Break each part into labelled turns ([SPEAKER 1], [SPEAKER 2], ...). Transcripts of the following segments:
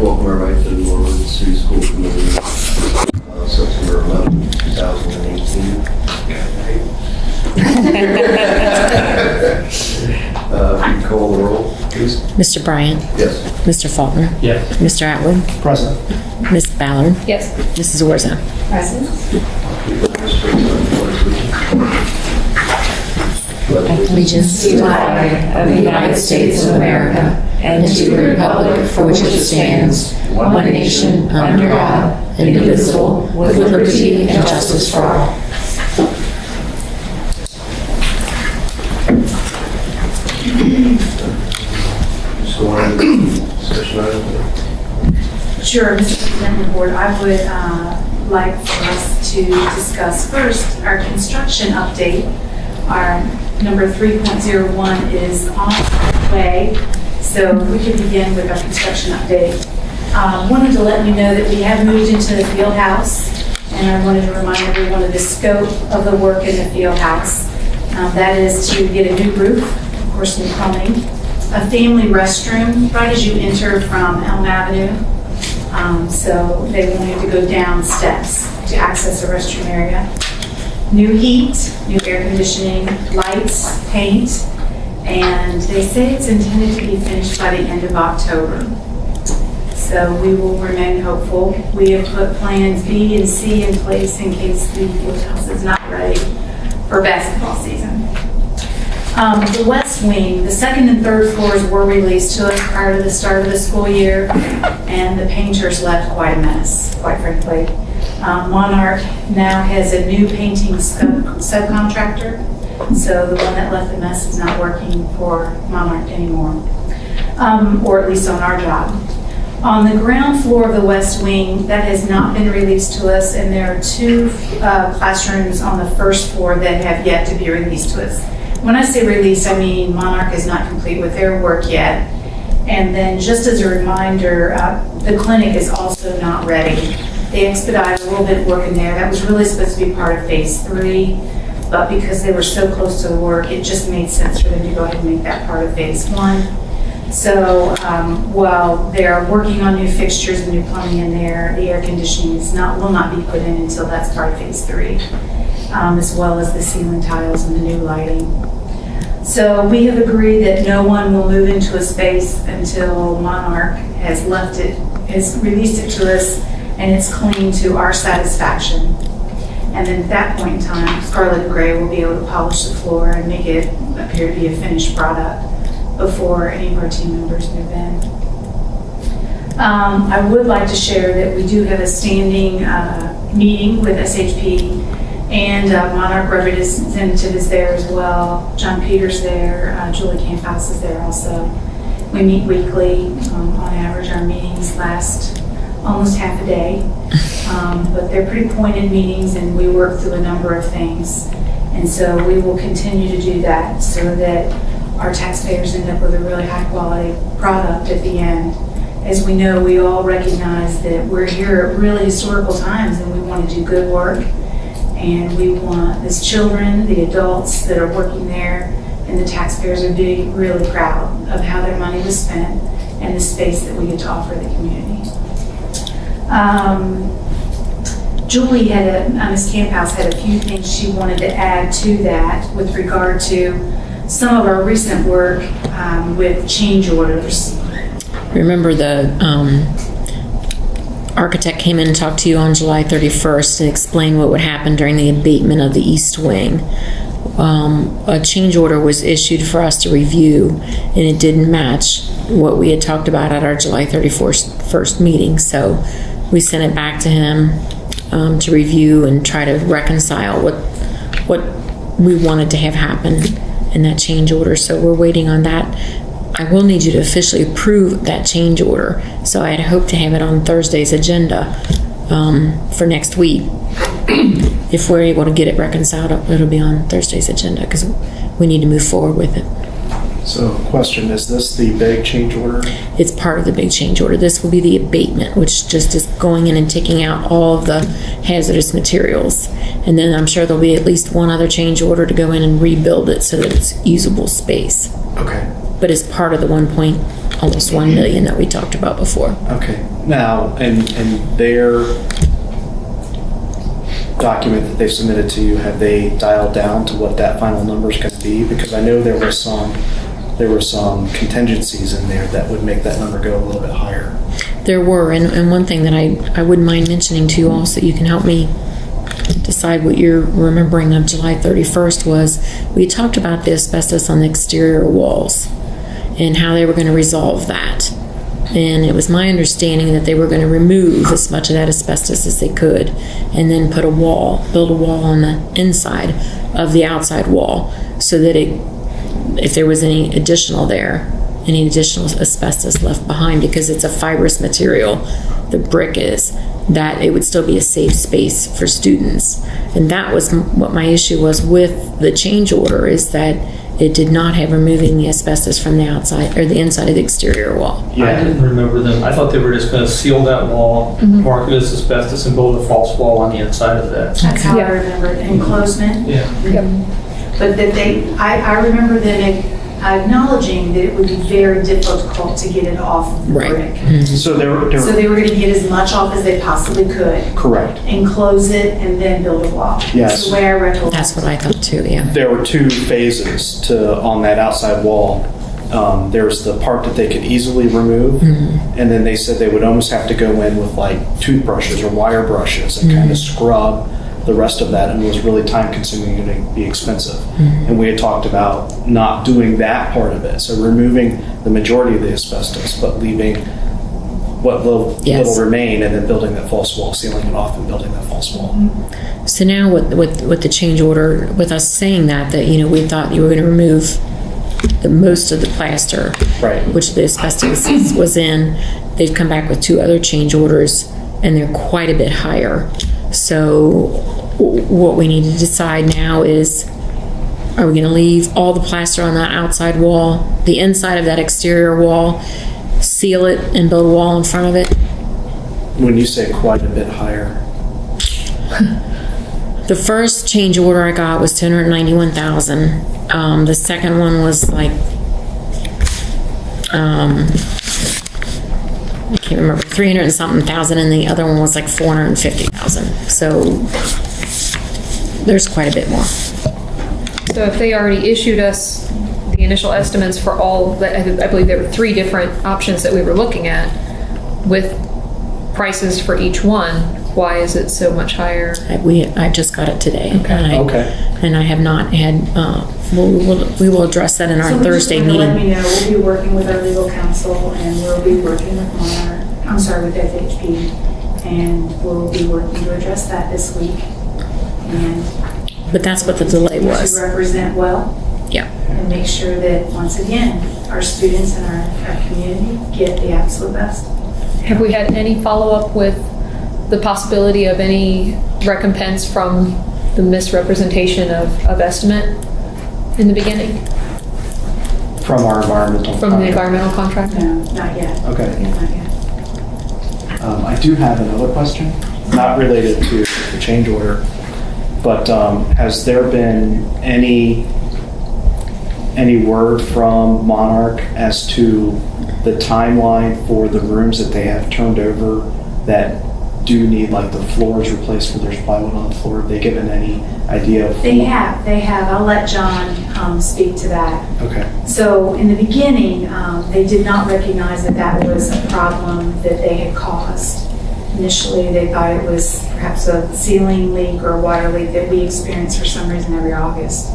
[SPEAKER 1] welcome everybody to the Norwood City School Committee, September 11, 2018. If you call the roll, please.
[SPEAKER 2] Mr. Bryan?
[SPEAKER 1] Yes.
[SPEAKER 2] Mr. Faulkner?
[SPEAKER 3] Yes.
[SPEAKER 2] Mr. Atwood?
[SPEAKER 3] Present.
[SPEAKER 2] Ms. Ballard?
[SPEAKER 4] Yes.
[SPEAKER 2] Mrs. Orza?
[SPEAKER 4] Present.
[SPEAKER 2] Allegiance to the flag of the United States of America and to the republic for which it stands, one nation, under God, indivisible, with liberty and justice for all.
[SPEAKER 1] Just go on to discussion item.
[SPEAKER 5] Sure, Mr. President of the Board, I would like for us to discuss first our construction update. Our number 3.01 is on its way, so if we could begin with our construction update. Wanted to let you know that we have moved into the field house, and I wanted to remind everyone of the scope of the work in the field house. That is to get a new roof, of course, new plumbing, a family restroom right as you enter from Elm Avenue. So they want you to go down steps to access the restroom area. New heat, new air conditioning, lights, paint, and they say it's intended to be finished by the end of October. So we will remain hopeful. We have put plans B and C in place in case the field house is not ready for basketball season. The west wing, the second and third floors were released to us prior to the start of the school year, and the painters left quite a mess, quite frankly. Monarch now has a new painting subcontractor, so the one that left the mess is not working for Monarch anymore, or at least on our job. On the ground floor of the west wing, that has not been released to us, and there are two classrooms on the first floor that have yet to be released to us. When I say released, I mean Monarch is not complete with their work yet. And then just as a reminder, the clinic is also not ready. They expedited a little bit of work in there. That was really supposed to be part of phase 3, but because they were so close to the work, it just made sense for them to go ahead and make that part of phase 1. So while they're working on new fixtures and new plumbing in there, the air conditioning will not be put in until that's part of phase 3, as well as the ceiling tiles and the new lighting. So we have agreed that no one will move into a space until Monarch has released it to us and it's clean to our satisfaction. And then at that point in time, Scarlet and Gray will be able to polish the floor and make it appear to be a finished product before any of our team members move in. I would like to share that we do have a standing meeting with SHP, and Monarch representative is there as well. John Peters there, Julie Camphouse is there also. We meet weekly. On average, our meetings last almost half a day, but they're pretty pointed meetings, and we work through a number of things. And so we will continue to do that so that our taxpayers end up with a really high quality product at the end. As we know, we all recognize that we're here at really historical times, and we want to do good work. And we want, as children, the adults that are working there, and the taxpayers are being really proud of how their money was spent and the space that we get to offer the community. Julie Ms. Camphouse had a few things she wanted to add to that with regard to some of our recent work with change orders.
[SPEAKER 2] Remember the architect came in and talked to you on July 31st and explained what would happen during the abatement of the east wing. A change order was issued for us to review, and it didn't match what we had talked about at our July 31st meeting. So we sent it back to him to review and try to reconcile what we wanted to have happen in that change order. So we're waiting on that. I will need you to officially approve that change order. So I had hoped to have it on Thursday's agenda for next week. If we're able to get it reconciled, it'll be on Thursday's agenda because we need to move forward with it.
[SPEAKER 3] So, question, is this the big change order?
[SPEAKER 2] It's part of the big change order. This will be the abatement, which just is going in and taking out all of the hazardous materials. And then I'm sure there'll be at least one other change order to go in and rebuild it so that it's usable space.
[SPEAKER 3] Okay.
[SPEAKER 2] But it's part of the 1.2 almost 1 million that we talked about before.
[SPEAKER 3] Okay. Now, in their document that they've submitted to you, have they dialed down to what that final number is going to be? Because I know there were some contingencies in there that would make that number go a little bit higher.
[SPEAKER 2] There were, and one thing that I wouldn't mind mentioning to you all, so you can help me decide what you're remembering of July 31st, was we talked about the asbestos on the exterior walls and how they were going to resolve that. And it was my understanding that they were going to remove as much of that asbestos as they could and then build a wall on the inside of the outside wall, so that if there was any additional asbestos left behind, because it's a fibrous material, the brick is, that it would still be a safe space for students. And that was what my issue was with the change order, is that it did not have removing the asbestos from the outside or the inside of the exterior wall.
[SPEAKER 3] Yeah.
[SPEAKER 4] I didn't remember them. I thought they were just going to seal that wall, mark it as asbestos, and build a false wall on the inside of that.
[SPEAKER 5] That's how I remember it, enclosement.
[SPEAKER 4] Yeah.
[SPEAKER 5] But that I remember them acknowledging that it would be very difficult to get it off of the
[SPEAKER 2] Right.
[SPEAKER 5] brick.
[SPEAKER 3] So they were
[SPEAKER 5] So they were going to get as much off as they possibly could,
[SPEAKER 3] correct.
[SPEAKER 5] enclose it, and then build a wall.
[SPEAKER 3] Yes.
[SPEAKER 5] That's the way I recollect.
[SPEAKER 2] That's what I thought too, yeah.
[SPEAKER 3] There were two phases on that outside wall. There's the part that they could easily remove, and then they said they would almost have to go in with like toothbrushes or wire brushes and kind of scrub the rest of that, and it was really time consuming and it'd be expensive. And we had talked about not doing that part of it, so removing the majority of the asbestos, but leaving what little remain, and then building that false wall, sealing it off and building that false wall.
[SPEAKER 2] So now with the change order, with us saying that we thought you were going to remove the most of the plaster,
[SPEAKER 3] Right.
[SPEAKER 2] which the asbestos was in. They've come back with 2 other change orders, and they're quite a bit higher. So what we need to decide now is, are we going to leave all the plaster on that outside wall, the inside of that exterior wall, seal it, and build a wall in front of it?
[SPEAKER 3] When you say quite a bit higher,
[SPEAKER 2] The first change order I got was $291,000. The second one was like, I can't remember, 300 and something thousand, and the other one was like 450,000. So there's quite a bit more.
[SPEAKER 6] So if they already issued us the initial estimates for all, I believe there were 3 different options that we were looking at with prices for each one, why is it so much higher?
[SPEAKER 2] I just got it today.
[SPEAKER 6] Okay.
[SPEAKER 2] And I have not had, we will address that in our Thursday
[SPEAKER 5] So
[SPEAKER 2] meeting.
[SPEAKER 5] let me know, we'll be working with our legal counsel, and we'll be working with with FHP, and we'll be working to address that this week. And
[SPEAKER 2] But that's what the delay
[SPEAKER 5] to
[SPEAKER 2] was.
[SPEAKER 5] represent well,
[SPEAKER 2] Yeah.
[SPEAKER 5] and make sure that, once again, our students and our community get the absolute best.
[SPEAKER 6] Have we had any follow-up with the possibility of any recompense from the misrepresentation of estimate in the beginning?
[SPEAKER 3] from our environmental
[SPEAKER 6] From the environmental contract?
[SPEAKER 5] No, not yet.
[SPEAKER 3] Okay.
[SPEAKER 5] Not yet.
[SPEAKER 3] I do have another question, not related to the change order, but has there been any word from Monarch as to the timeline for the rooms that they have turned over that do need like the floors replaced where there's plywood on the floor? Have they given any idea of?
[SPEAKER 5] They have. I'll let John speak to that.
[SPEAKER 3] Okay.
[SPEAKER 5] So in the beginning, they did not recognize that was a problem that they had caused. Initially, they thought it was perhaps a ceiling leak or a water leak that we experience for some reason every August.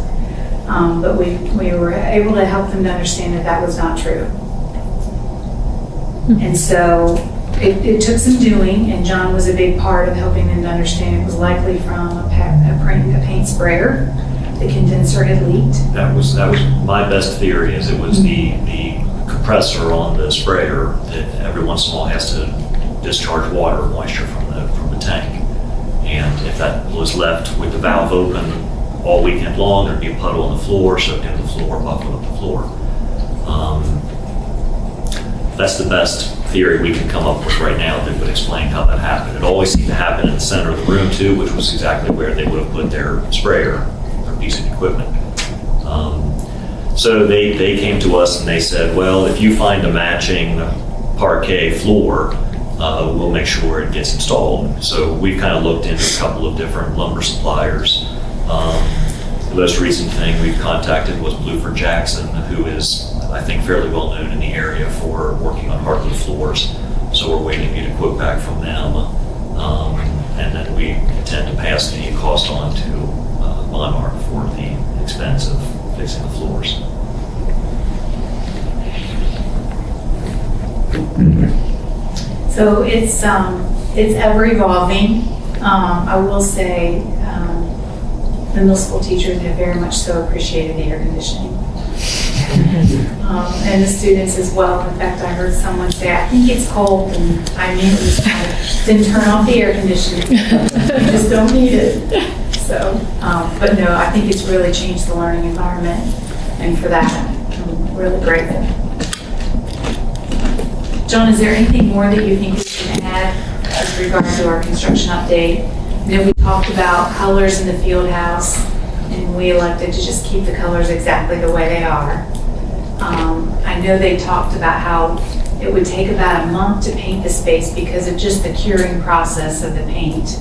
[SPEAKER 5] But we were able to help them to understand that was not true. And so it took some doing, and John was a big part of helping them to understand it was likely from a paint sprayer. The condenser had leaked.
[SPEAKER 7] That was my best theory, is it was the compressor on the sprayer that every once in a while has to discharge water or moisture from the tank. And if that was left with the valve open all weekend long, there'd be a puddle on the floor, soaked into the floor, buffled up the floor. That's the best theory we can come up with right now that would explain how that happened. It always seemed to happen in the center of the room too, which was exactly where they would have put their sprayer, their piece of equipment. So they came to us and they said, well, if you find a matching parquet floor, we'll make sure it gets installed. So we've kind of looked into a couple of different lumber suppliers. The most recent thing we've contacted was Bluford Jackson, who is, I think, fairly well known in the area for working on hardwood floors. So we're waiting to get a quote back from them. And then we intend to pass the cost on to Monarch for the expense of fixing the floors.
[SPEAKER 5] So it's ever evolving. I will say the middle school teachers have very much so appreciated the air conditioning. And the students as well. In fact, I heard someone say, I think it's cold, and I immediately didn't turn off the air conditioning. You just don't need it. So, but no, I think it's really changed the learning environment, and for that, I'm really grateful. John, is there anything more that you think we can add with regard to our construction update? You know, we talked about colors in the field house, and we elected to just keep the colors exactly the way they are. I know they talked about how it would take about a month to paint the space because of just the curing process of the paint.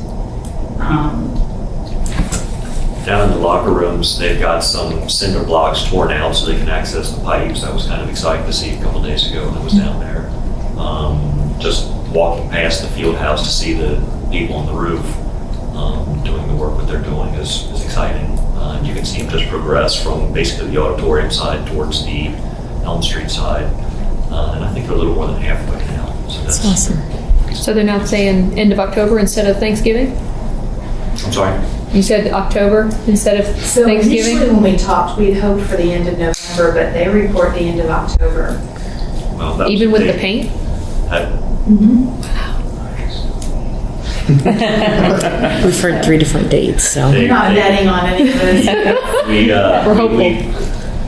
[SPEAKER 7] Down in the locker rooms, they've got some cinder blocks torn out so they can access the pipes. I was kind of excited to see a couple days ago when I was down there. Just walking past the field house to see the people on the roof doing the work that they're doing is exciting. You can see them just progress from basically the auditorium side towards the Elm Street side. And I think they're a little more than halfway now. So
[SPEAKER 2] That's awesome.
[SPEAKER 6] So they're now saying end of October instead of Thanksgiving?
[SPEAKER 7] I'm sorry?
[SPEAKER 6] You said October instead of
[SPEAKER 5] So
[SPEAKER 6] Thanksgiving?
[SPEAKER 5] initially when we talked, we'd hoped for the end of November, but they report the end of October.
[SPEAKER 7] Well, that was
[SPEAKER 6] Even with
[SPEAKER 7] big.
[SPEAKER 6] the paint?
[SPEAKER 2] We've heard 3 different dates, so.
[SPEAKER 7] They-
[SPEAKER 5] We're not betting on any of those.
[SPEAKER 6] We're hopeful.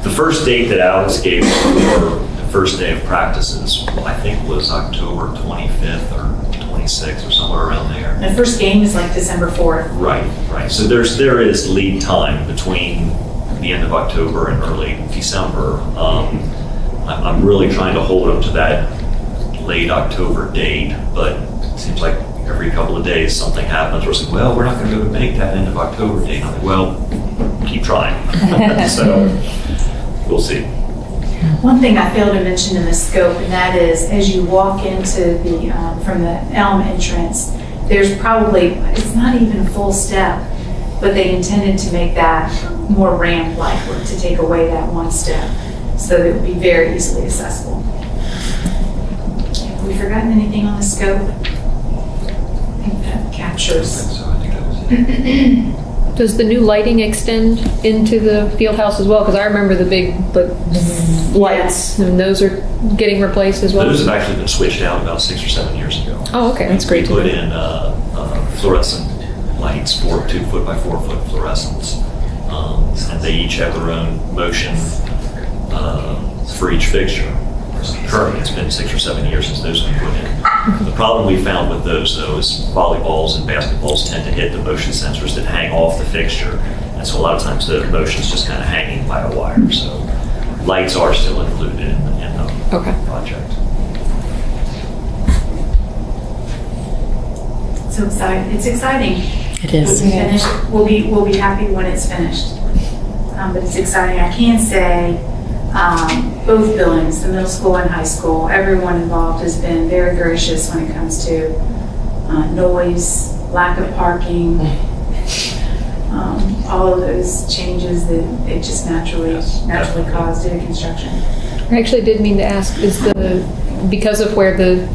[SPEAKER 7] The first date that Alex gave for the first day of practices, I think was October 25th or 26th or somewhere around there.
[SPEAKER 5] The first game is like December 4th.
[SPEAKER 7] Right. So there is lead time between the end of October and early December. I'm really trying to hold them to that late October date, but it seems like every couple of days something happens where it's like, well, we're not going to be able to make that end of October date. I'm like, well, keep trying. So we'll see.
[SPEAKER 5] One thing I failed to mention in the scope, and that is as you walk into the, from the Elm entrance, there's probably, it's not even full step, but they intended to make that more ramp-like, or to take away that one step, so that it would be very easily accessible. Have we forgotten anything on the scope? I think that captures.
[SPEAKER 7] So I think that was it.
[SPEAKER 6] Does the new lighting extend into the field house as well? Because I remember the big lights, and those are getting replaced as well.
[SPEAKER 7] Those have actually been switched out about 6 or 7 years ago.
[SPEAKER 6] Oh, okay, that's great to
[SPEAKER 7] We put
[SPEAKER 6] know.
[SPEAKER 7] in fluorescent lights, 2 foot by 4 foot fluorescents, and they each have their own motion for each fixture. Currently, it's been 6 or 7 years since those have been put in. The problem we found with those, though, is volleyballs and basketballs tend to hit the motion sensors that hang off the fixture, and so a lot of times the motion's just kind of hanging by a wire. So lights are still included in the
[SPEAKER 6] Okay.
[SPEAKER 7] project.
[SPEAKER 5] So exciting. It's exciting.
[SPEAKER 2] It is.
[SPEAKER 5] We'll be happy when it's finished. But it's exciting. I can say both buildings, the middle school and high school, everyone involved has been very gracious when it comes to noise, lack of parking, all of those changes that it just naturally caused due to construction.
[SPEAKER 6] I actually did mean to ask, is because of where the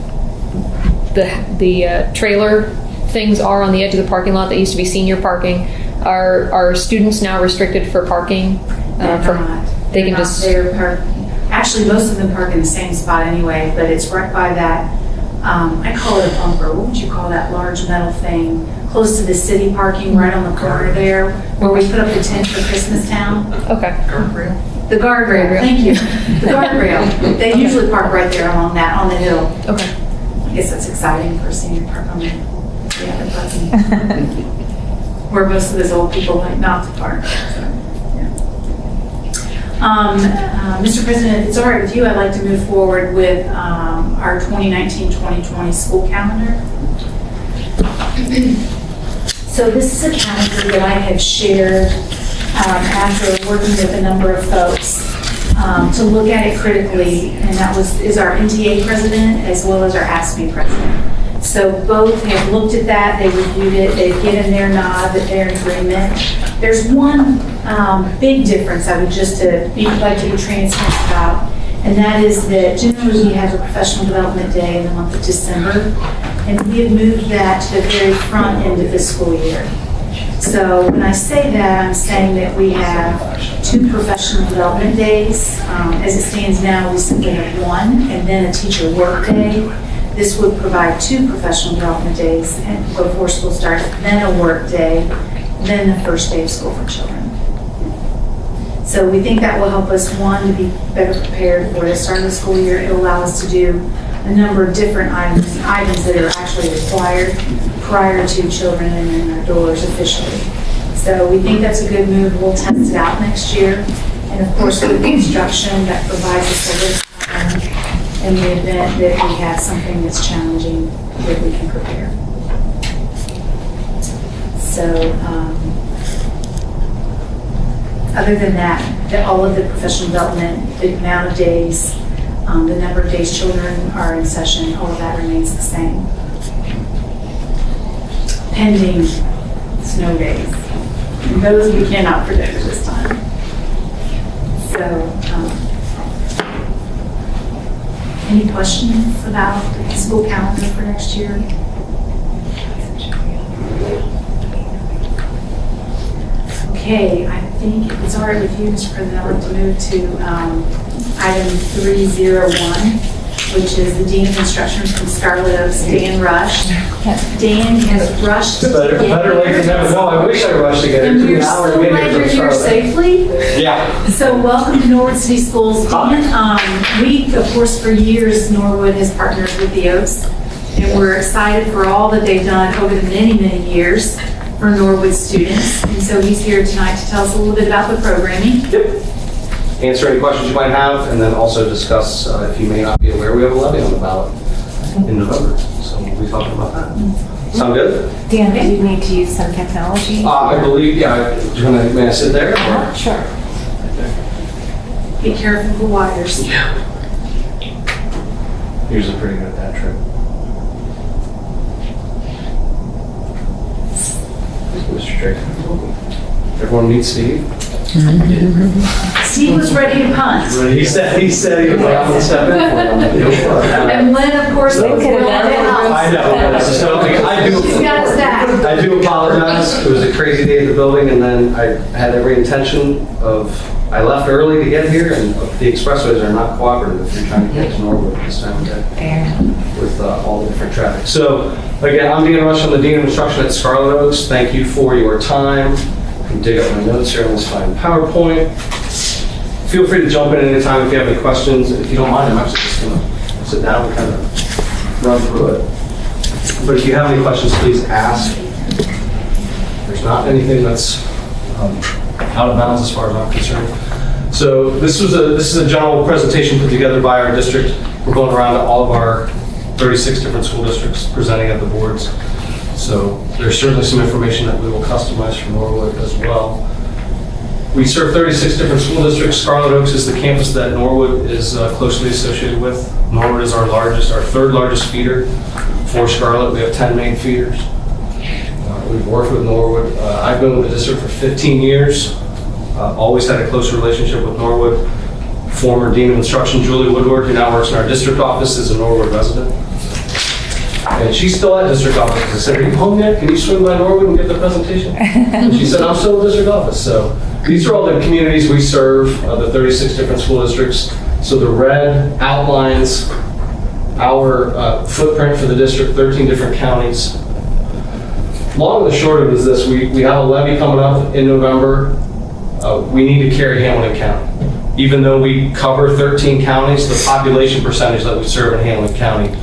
[SPEAKER 6] trailer things are on the edge of the parking lot that used to be senior parking, are students now restricted for parking? They can just.
[SPEAKER 5] Actually, most of them park in the same spot anyway, but it's right by that, I call it a bumper. What would you call that large metal thing close to the city parking right on the corner there where we put up the tent for Christmas Town?
[SPEAKER 6] Okay.
[SPEAKER 5] The guardrail, thank you. The guardrail. They usually park right there along that, on the hill.
[SPEAKER 6] Okay.
[SPEAKER 5] I guess that's exciting for a senior park on the other parking. Where most of those old people like not to park. So, yeah. Mr. President, if it's all right with you, I'd like to move forward with our 2019-2020 school calendar. So this is a calendar that I have shared after working with a number of folks to look at it critically, and that is our NTA president as well as our ASME president. So both have looked at that, they reviewed it, they've given their nod that they're in agreement. There's one big difference I would just like to be transparent about, and that is that generally we have a professional development day in the month of December, and we have moved that to the very front end of the school year. So when I say that, I'm saying that we have 2 professional development days. As it stands now, we simply have 1, and then a teacher work day. This would provide 2 professional development days and before school starts, then a work day, then the first day of school for children. So we think that will help us, 1, to be better prepared for the start of the school year. It will allow us to do a number of different items that are actually required prior to children entering our doors officially. So we think that's a good move. We'll test it out next year. And of course, with the instruction that provides us a list in the event that we have something that's challenging, that we can prepare. So other than that, all of the professional development, the amount of days, the number of days children are in session, all of that remains the same. Pending snow days. And those we cannot predict this time. So, any questions about the school calendar for next year? Okay, I think if it's all right with you, Mr. President, I'd like to move to item 301, which is the Dean of Instruction from Scarlet Oaks, Dan Rush. Dan has rushed to get
[SPEAKER 8] Better late than never. No, I wish I rushed to get
[SPEAKER 5] and
[SPEAKER 8] here.
[SPEAKER 5] we're so glad you're here safely.
[SPEAKER 8] Yeah.
[SPEAKER 5] So welcome to Norwood City Schools. Dan, we, of course, for years, Norwood has partnered with the Oaks, and we're excited for all that they've done over the many, many years for Norwood students. And so he's here tonight to tell us a little bit about the programming.
[SPEAKER 8] Yep. Answer any questions you might have, and then also discuss, if you may not be aware, we have a levy on the ballot in November. So we'll be talking about that. Sound good?
[SPEAKER 9] Dan, do you need to use some technology?
[SPEAKER 8] I believe, yeah. Do you want to, may I sit there?
[SPEAKER 9] Sure.
[SPEAKER 5] Be careful of the wires.
[SPEAKER 8] Yeah. Usually pretty good at that trick. Mr. Drake. Everyone meet Steve.
[SPEAKER 5] Steve was ready to punt.
[SPEAKER 8] He said he was like, I'm going to step in for him.
[SPEAKER 5] And Lynn, of course, was
[SPEAKER 9] Lynn could have done it.
[SPEAKER 8] I know. So
[SPEAKER 5] She's got us back.
[SPEAKER 8] I do apologize. It was a crazy day at the building, and then I had every intention of, I left early to get here, and the expressways are not cooperative if you're trying to get to Norwood this time of day.
[SPEAKER 9] Fair.
[SPEAKER 8] With all the different traffic. So again, I'm Dan Rush. I'm the Dean of Instruction at Scarlet Oaks. Thank you for your time. I can dig up my notes here on this fine PowerPoint. Feel free to jump in anytime if you have any questions. If you don't mind, I'm actually just going to sit down and kind of run through it. But if you have any questions, please ask. There's not anything that's out of bounds as far as I'm concerned. So this is a general presentation put together by our district. We're going around to all of our 36 different school districts presenting at the boards. So there's certainly some information that we will customize for Norwood as well. We serve 36 different school districts. Scarlet Oaks is the campus that Norwood is closely associated with. Norwood is our third largest feeder. For Scarlet, we have 10 main feeders. We've worked with Norwood. I've been with the district for 15 years. Always had a close relationship with Norwood. Former Dean of Instruction, Julie Woodward, who now works in our district office, is a Norwood resident. And she's still at district office. I said, are you home yet? Can you swing by Norwood and give the presentation? And she said, I'm still in district office. So these are all the communities we serve, the 36 different school districts. So the red outlines our footprint for the district, 13 different counties. Long and the short of it is this, we have a levy coming up in November. We need to carry Hamilton County. Even though we cover 13 counties, the population percentage that we serve in Hamilton County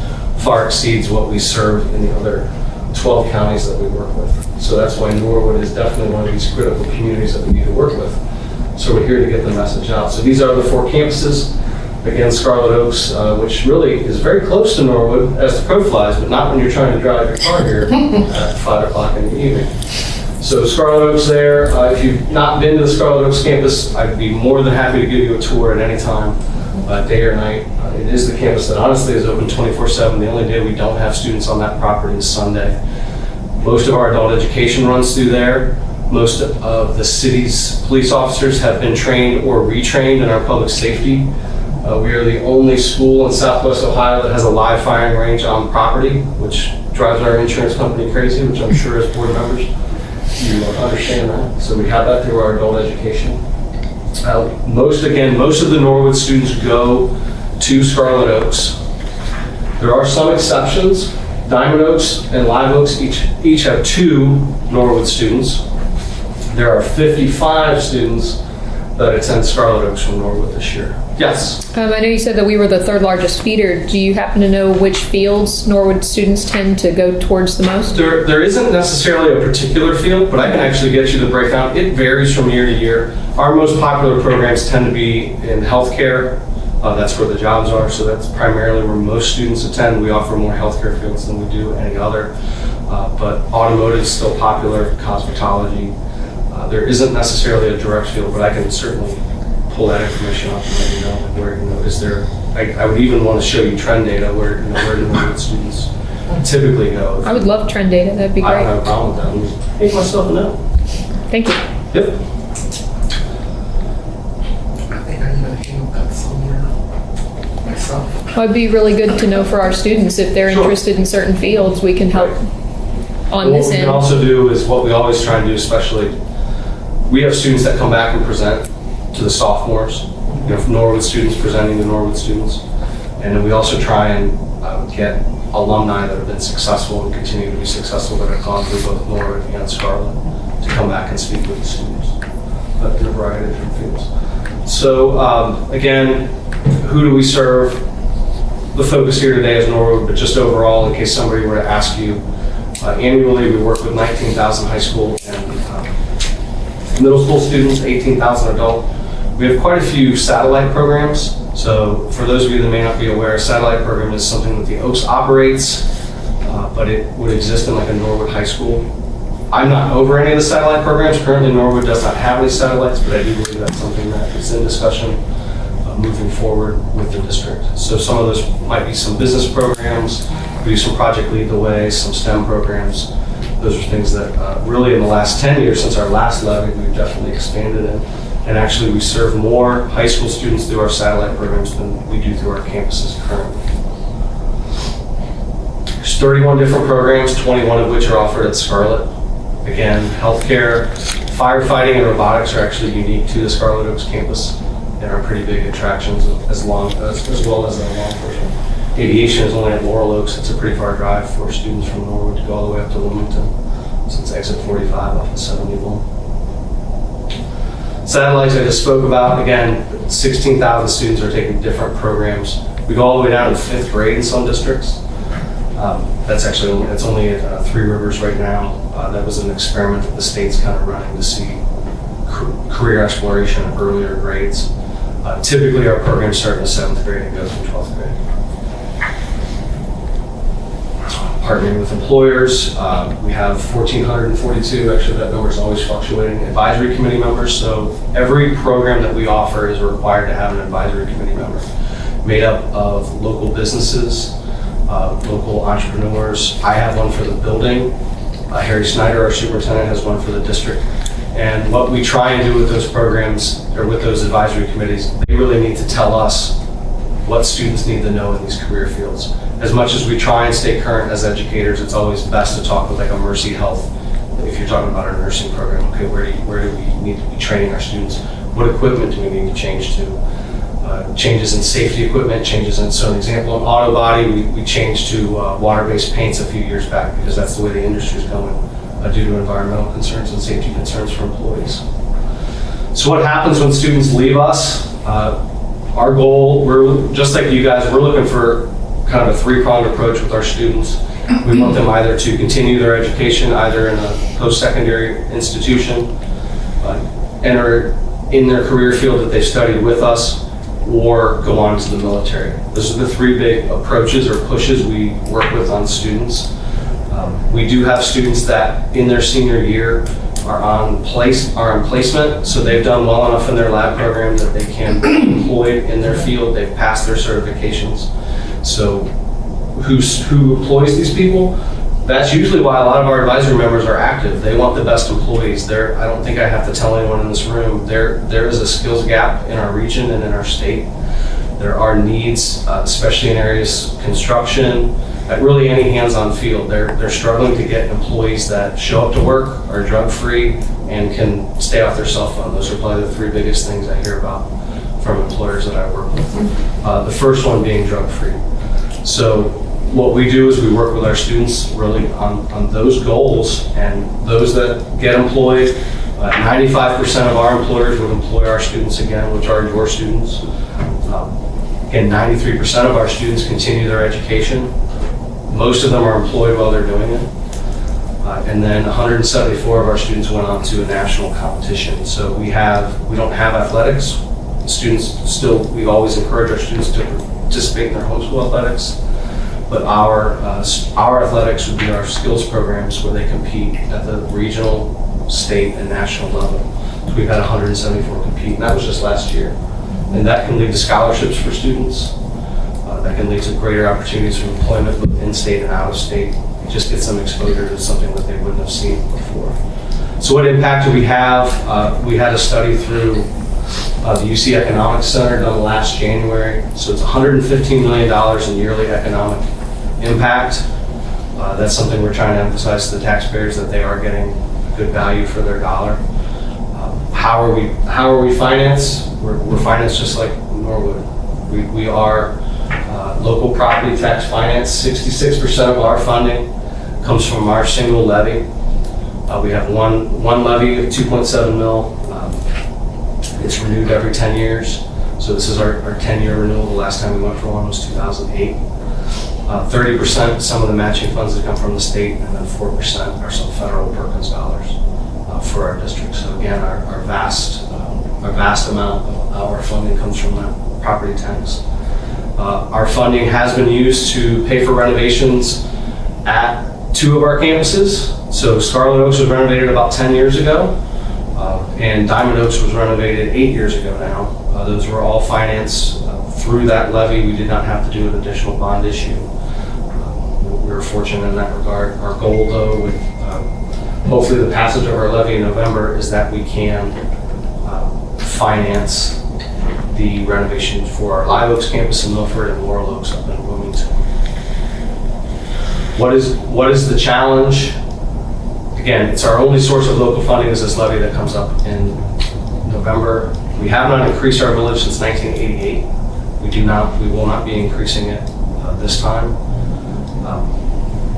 [SPEAKER 8] far exceeds what we serve in the other 12 counties that we work with. So that's why Norwood is definitely one of these critical communities that we need to work with. So we're here to get the message out. So these are the 4 campuses. Again, Scarlet Oaks, which really is very close to Norwood as the crow flies, but not when you're trying to drive your car here at 5 o'clock in the evening. So Scarlet Oaks there. If you've not been to the Scarlet Oaks campus, I'd be more than happy to give you a tour at any time, day or night. It is the campus that honestly is open 24/7. The only day we don't have students on that property is Sunday. Most of our adult education runs through there. Most of the city's police officers have been trained or retrained in our public safety. We are the only school in Southwest Ohio that has a live firing range on property, which drives our insurance company crazy, which I'm sure as board members you understand that. So we have that through our adult education. Most of the Norwood students go to Scarlet Oaks. There are some exceptions. Diamond Oaks and Live Oaks each have 2 Norwood students. There are 55 students that attend Scarlet Oaks from Norwood this year. Yes?
[SPEAKER 6] I know you said that we were the 3rd largest feeder. Do you happen to know which fields Norwood students tend to go towards the most?
[SPEAKER 8] There isn't necessarily a particular field, but I can actually get you the breakdown. It varies from year to year. Our most popular programs tend to be in healthcare. That's where the jobs are, so that's primarily where most students attend. We offer more healthcare fields than we do any other. But automotive is still popular, cosmetology. There isn't necessarily a direct field, but I can certainly pull that information up and let you know where, is there, I would even want to show you trend data where the Norwood students typically go.
[SPEAKER 6] I would love trend data. That'd be great.
[SPEAKER 8] I don't have a problem with that. Let me make myself a note.
[SPEAKER 6] Thank you.
[SPEAKER 8] Yep.
[SPEAKER 10] I think I need a haircut somewhere myself.
[SPEAKER 6] Well, it'd be really good to know for our students if they're
[SPEAKER 8] Sure.
[SPEAKER 6] interested in certain fields, we can help on
[SPEAKER 8] What
[SPEAKER 6] this
[SPEAKER 8] we
[SPEAKER 6] end.
[SPEAKER 8] can also do is what we always try and do, especially, we have students that come back and present to the sophomores, Norwood students presenting to Norwood students. And then we also try and get alumni that have been successful and continue to be successful that have gone through both Norwood and Scarlet to come back and speak with the students in a variety of different fields. So again, who do we serve? The focus here today is Norwood, but just overall, in case somebody were to ask you, annually we work with 19,000 high school and middle school students, 18,000 adult. We have quite a few satellite programs. So for those of you that may not be aware, a satellite program is something that the Oaks operates, but it would exist in like a Norwood high school. I'm not over any of the satellite programs. Currently Norwood does not have any satellites, but I do believe that's something that is in discussion moving forward with the district. So some of those might be some business programs, we do some Project Lead the Way, some STEM programs. Those are things that really in the last 10 years since our last levy, we've definitely expanded in. And actually we serve more high school students through our satellite programs than we do through our campuses currently. There's 31 different programs, 21 of which are offered at Scarlet. Again, healthcare, firefighting, and robotics are actually unique to the Scarlet Oaks campus and are pretty big attractions as well as law enforcement. Aviation is only at Laurel Oaks. It's a pretty far drive for students from Norwood to go all the way up to Wilmington. So it's exit 45 off of 71. Satellites I just spoke about. Again, 16,000 students are taking different programs. We go all the way down to 5th grade in some districts. That's actually, it's only at Three Rivers right now. That was an experiment that the state's kind of running to see career exploration at earlier grades. Typically our programs start in the 7th grade and go through 12th grade. Partnering with employers. We have 1,442, actually that number is always fluctuating, advisory committee members. So every program that we offer is required to have an advisory committee member made up of local businesses, local entrepreneurs. I have one for the building. Harry Snyder, our superintendent, has one for the district. And what we try and do with those programs, or with those advisory committees, they really need to tell us what students need to know in these career fields. As much as we try and stay current as educators, it's always best to talk with like a Mercy Health. If you're talking about our nursing program, okay, where do we need to be training our students? What equipment do we need to change to? Changes in safety equipment, changes in, so an example, in auto body, we changed to water-based paints a few years back because that's the way the industry is going due to environmental concerns and safety concerns for employees. So what happens when students leave us? Our goal, we're just like you guys, we're looking for kind of a 3-pronged approach with our students. We want them either to continue their education either in a post-secondary institution, enter in their career field that they studied with us or go on to the military. Those are the three big approaches or pushes we work with on students. We do have students that in their senior year are in placement, so they've done well enough in their lab program that they can be employed in their field. They've passed their certifications. So who employs these people? That's usually why a lot of our advisory members are active. They want the best employees. I don't think I have to tell anyone in this room, there is a skills gap in our region and in our state. There are needs, especially in areas construction, at really any hands-on field. They're struggling to get employees that show up to work, are drug-free, and can stay off their cell phone. Those are probably the three biggest things I hear about from employers that I work with. The first one being drug-free. So what we do is we work with our students really on those goals, and those that get employed, 95% of our employers would employ our students again, which are your students. Again, 93% of our students continue their education. Most of them are employed while they're doing it. And then 174 of our students went on to a national competition. So we don't have athletics. Students we always encourage our students to participate in their homeschool athletics. But our athletics would be our skills programs where they compete at the regional, state, and national level. So we've had 174 compete, and that was just last year. And that can lead to scholarships for students. That can lead to greater opportunities for employment both in-state and out-of-state. Just get some exposure to something that they wouldn't have seen before. So what impact do we have? We had a study through the UC Economics Center done last January. So it's $115 million in yearly economic impact. That's something we're trying to emphasize to the taxpayers, that they are getting good value for their dollar. How are we financed? We're financed just like Norwood. We are local property tax finance. 66% of our funding comes from our single levy. We have one levy of 2.7 mil. It's renewed every 10 years. So this is our 10-year renewal. The last time we went for one was 2008. 30%, some of the matching funds that come from the state, and then 4% are some federal Perkins dollars for our district. So again, our vast amount of our funding comes from that property tax. Our funding has been used to pay for renovations at 2 of our campuses. So Scarlet Oaks was renovated about 10 years ago, and Diamond Oaks was renovated 8 years ago now. Those were all financed through that levy. We did not have to do an additional bond issue. We were fortunate in that regard. Our goal, though, with hopefully the passage of our levy in November, is that we can finance the renovation for our Live Oaks campus in Milford and Laurel Oaks up in Wilmington. What is the challenge? Again, it's our only source of local funding is this levy that comes up in November. We have not increased our village since 1988. We will not be increasing it this time.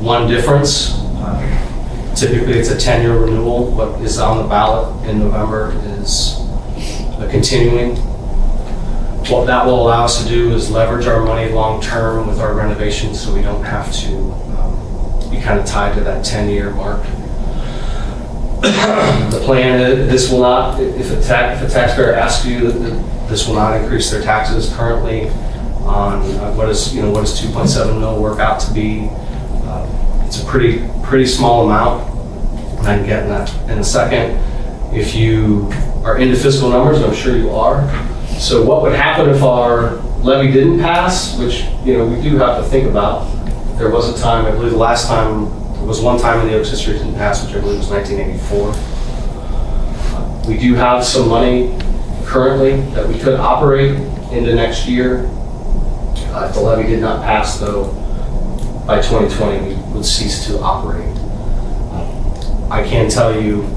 [SPEAKER 8] One difference, typically it's a 10-year renewal. What is on the ballot in November is a continuing. What that will allow us to do is leverage our money long-term with our renovations, so we don't have to be kind of tied to that 10-year mark. The plan is this will not, if a taxpayer asks you, this will not increase their taxes currently on what is 2.7 mil work out to be. It's a pretty small amount, and I can get in that in a second. If you are into fiscal numbers, and I'm sure you are, so what would happen if our levy didn't pass, which we do have to think about. There was a time, I believe the last time, there was one time in the Oaks history it didn't pass, which I believe was 1984. We do have some money currently that we could operate into next year. If the levy did not pass, though, by 2020 we would cease to operate. I can tell you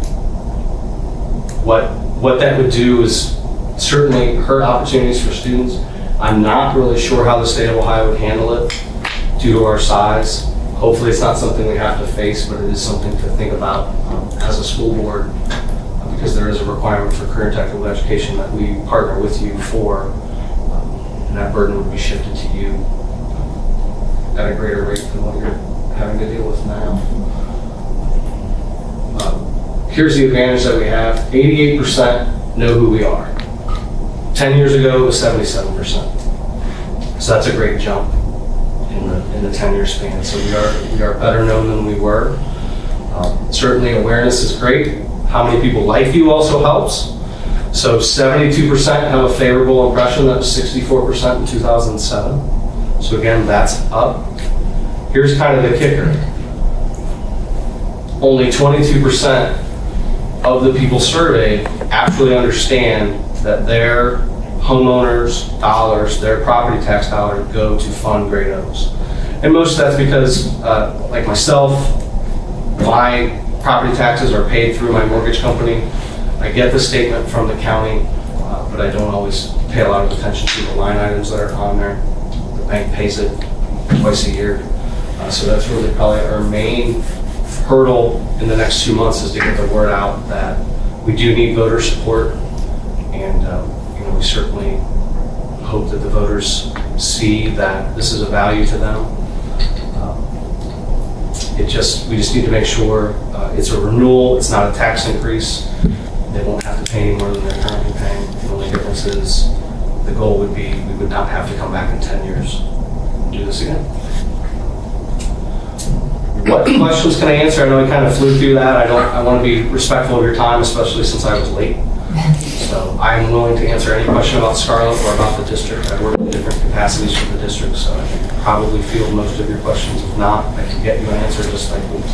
[SPEAKER 8] what that would do is certainly hurt opportunities for students. I'm not really sure how the state of Ohio would handle it due to our size. Hopefully it's not something we have to face, but it is something to think about as a school board, because there is a requirement for career and technical education that we partner with you for, and that burden would be shifted to you at a greater rate than what you're having to deal with now. Here's the advantage that we have. 88% know who we are. 10 years ago, it was 77%. So that's a great jump in the 10-year span. So we are better known than we were. Certainly awareness is great. How many people like you also helps. So 72% have a favorable impression. That was 64% in 2007. So again, that's up. Here's kind of the kicker. Only 22% of the people surveyed actually understand that their homeowners' dollars, their property tax dollars, go to fund Great Oaks. And most of that's because, like myself, my property taxes are paid through my mortgage company. I get the statement from the county, but I don't always pay a lot of attention to the line items that are on there. The bank pays it twice a year. So that's really probably our main hurdle in the next 2 months, is to get the word out that we do need voter support. And we certainly hope that the voters see that this is a value to them. We just need to make sure it's a renewal, it's not a tax increase. They won't have to pay any more than they're currently paying. The only difference is the goal would be we would not have to come back in 10 years and do this again. What questions can I answer? I know I kind of flew through that. I want to be respectful of your time, especially since I was late. So I'm willing to answer any question about Scarlett or about the district. I work in different capacities for the district, so I can probably field most of your questions. If not, I can get you an answer just like with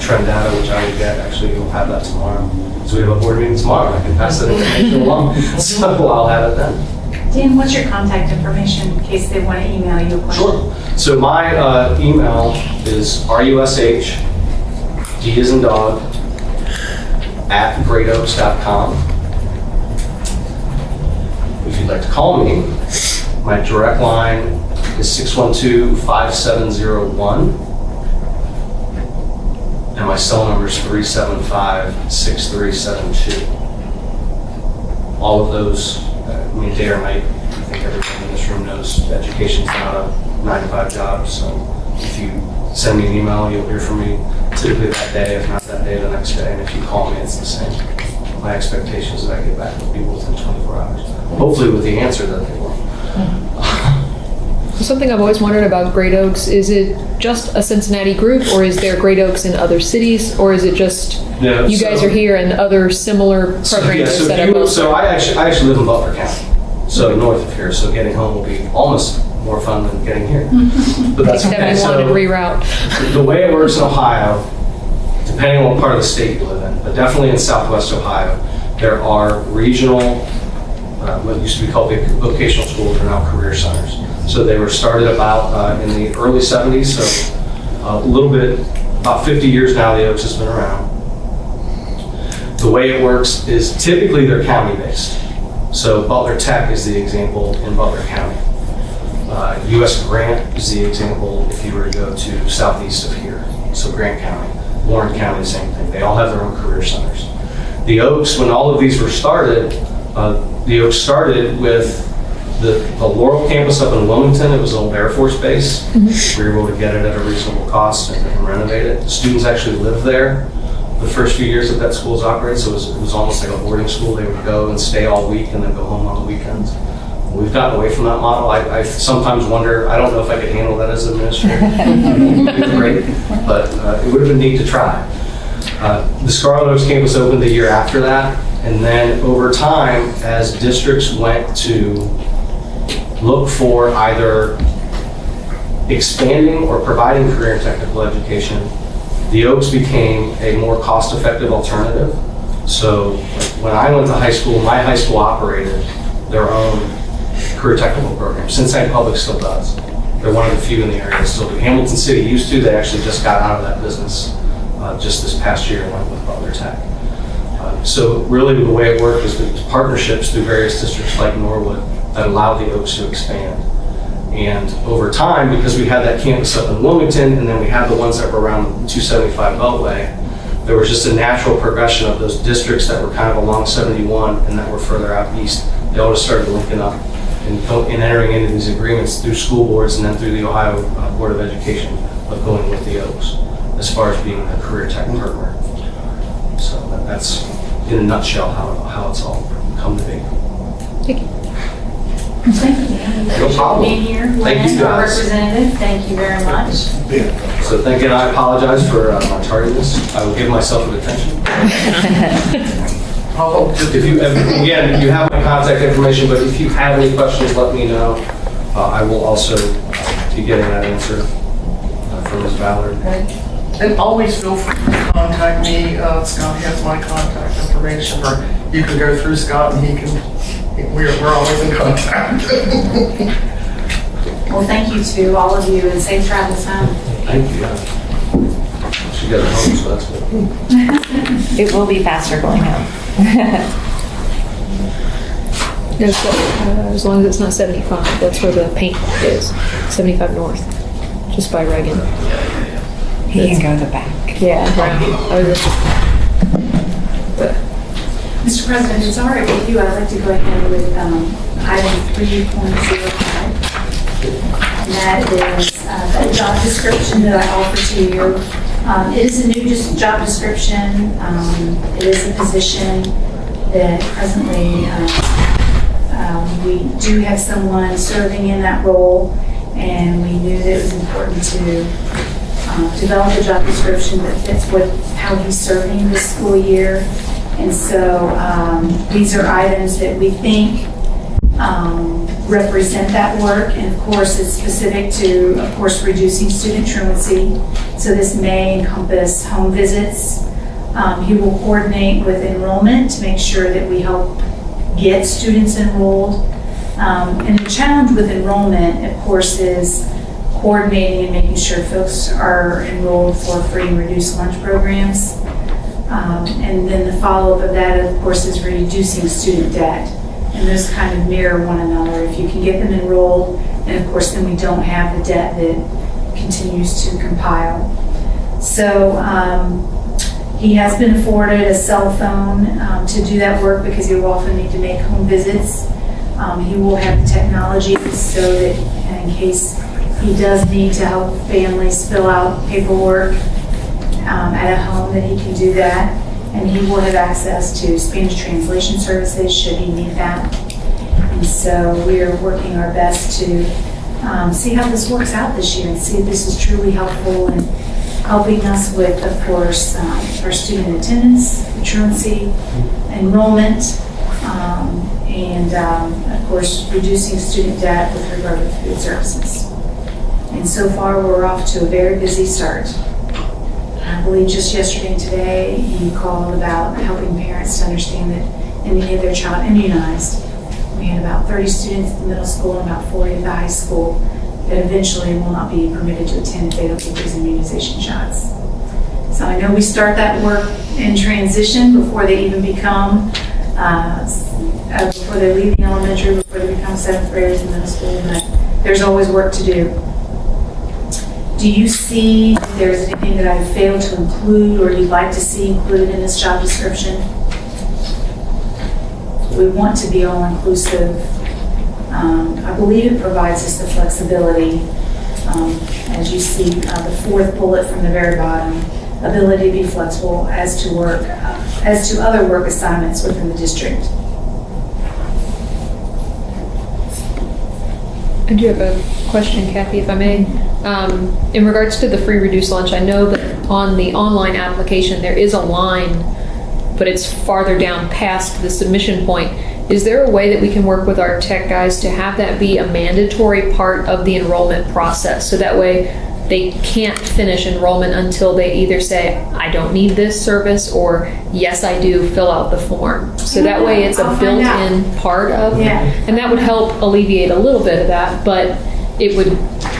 [SPEAKER 8] trend data, which I will get. Actually, you'll have that tomorrow. So we have a board meeting tomorrow. I can pass that information along. So I'll have it then.
[SPEAKER 5] Dan, what's your contact information in case they want to email you a question?
[SPEAKER 8] Sure. So my email is rush, D as in dog, @greatoaks.com. If you'd like to call me, my direct line is 612-5701. And my cell number is 375-6372. All of those, day or night, I think everyone in this room knows education's not a 9-to-5 job. So if you send me an email, you'll hear from me typically that day, if not that day, the next day. And if you call me, it's the same. My expectation is that I get back with people within 24 hours. Hopefully with the answer that they want.
[SPEAKER 6] Something I've always wondered about Great Oaks, is it just a Cincinnati group, or is there Great Oaks in other cities, or is it just you guys are here and other similar programs are set up?
[SPEAKER 8] So I actually live in Butler County, so north of here, so getting home will be almost more fun than getting here. But that's okay.
[SPEAKER 6] So and reroute.
[SPEAKER 8] The way it works in Ohio, depending on what part of the state you live in, but definitely in Southwest Ohio, there are regional, what used to be called vocational schools, are now career centers. So they were started about in the early 70s, so a little bit, about 50 years now the Oaks has been around. The way it works is typically they're county-based. So Butler Tech is the example in Butler County. U.S. Grant is the example if you were to go to southeast of here, so Grant County. Warren County, same thing. They all have their own career centers. The Oaks, when all of these were started, the Oaks started with the Laurel campus up in Wilmington. It was an old Air Force base. We were able to get it at a reasonable cost and renovate it. The students actually lived there the first few years that that school's operated, so it was almost like a boarding school. They would go and stay all week and then go home on the weekends. We've gotten away from that model. I sometimes wonder, I don't know if I could handle that as an administrator. It would be great, but it would have been neat to try. The Scarlett Oaks campus opened the year after that, and then over time, as districts went to look for either expanding or providing career and technical education, the Oaks became a more cost-effective alternative. So when I went to high school, my high school operated their own career technical program. Cincinnati Public still does. They're one of the few in the area that still do. Hamilton City used to. They actually just got out of that business just this past year and went with Butler Tech. So really the way it worked is the partnerships through various districts like Norwood that allowed the Oaks to expand. And over time, because we had that campus up in Wilmington, and then we had the ones that were around 275 Beltway, there was just a natural progression of those districts that were kind of along 71 and that were further out east. They all just started linking up and entering into these agreements through school boards and then through the Ohio Board of Education of going with the Oaks as far as being a career tech partner. So that's in a nutshell how it's all come to me.
[SPEAKER 6] Thank you.
[SPEAKER 5] Thank you, Dan.
[SPEAKER 8] No problem.
[SPEAKER 5] Being here,
[SPEAKER 8] Thank you,
[SPEAKER 5] our
[SPEAKER 8] guys.
[SPEAKER 5] representative, thank you very much.
[SPEAKER 8] So thank you, and I apologize for my tardiness. I will give myself a detention. If you, again, you have my contact information, but if you have any questions, let me know. I will also be getting that answer from Ms. Ballard.
[SPEAKER 10] And always feel free to contact me. Scott has my contact information, or you can go through Scott and he can, we're always in contact.
[SPEAKER 5] Well, thank you to all of you and safe travels home.
[SPEAKER 8] Thank you. She got it home, so that's good.
[SPEAKER 9] It will be faster going home.
[SPEAKER 6] As long as it's not 75, that's where the paint is. 75 north, just by Reagan.
[SPEAKER 9] He can go to the back.
[SPEAKER 6] Yeah, right.
[SPEAKER 5] Mr. President, if it's all right with you, I'd like to go ahead with item 3.05. And that is a job description that I offer to you. It is a new job description. It is a position that presently we do have someone serving in that role, and we knew that it was important to develop a job description that fits with how he's serving this school year. And so these are items that we think represent that work, and of course it's specific to, of course, reducing student truancy. So this may encompass home visits. He will coordinate with enrollment to make sure that we help get students enrolled. And the challenge with enrollment, of course, is coordinating and making sure folks are enrolled for free and reduced lunch programs. And then the follow-up of that, of course, is reducing student debt. And those kind of mirror one another. If you can get them enrolled, and of course then we don't have the debt that continues to compile. So he has been afforded a cell phone to do that work because he will often need to make home visits. He will have the technology so that in case he does need to help families fill out paperwork at a home, that he can do that. And he will have access to Spanish translation services should he need that. And so we are working our best to see how this works out this year and see if this is truly helpful in helping us with, of course, our student attendance, truancy, enrollment, and of course, reducing student debt with regard to food services. And so far, we're off to a very busy start. I believe just yesterday and today, he called about helping parents to understand that in the get their child immunized. We had about 30 students at the middle school and about 40 at the high school that eventually will not be permitted to attend if they don't get these immunization shots. So I know we start that work in transition before they even become, before they leave the elementary, before they become 7th graders in middle school, but there's always work to do. Do you see if there's anything that I failed to include or you'd like to see included in this job description? We want to be all-inclusive. I believe it provides us the flexibility, as you see the fourth bullet from the very bottom, ability to be flexible as to other work assignments within the district.
[SPEAKER 6] I do have a question, Kathy, if I may. In regards to the free reduced lunch, I know that on the online application there is a line, but it's farther down past the submission point. Is there a way that we can work with our tech guys to have that be a mandatory part of the enrollment process? So that way they can't finish enrollment until they either say, I don't need this service, or yes, I do, fill out the form. So that way it's a built-in part of, and that would help alleviate a little bit of that, but it would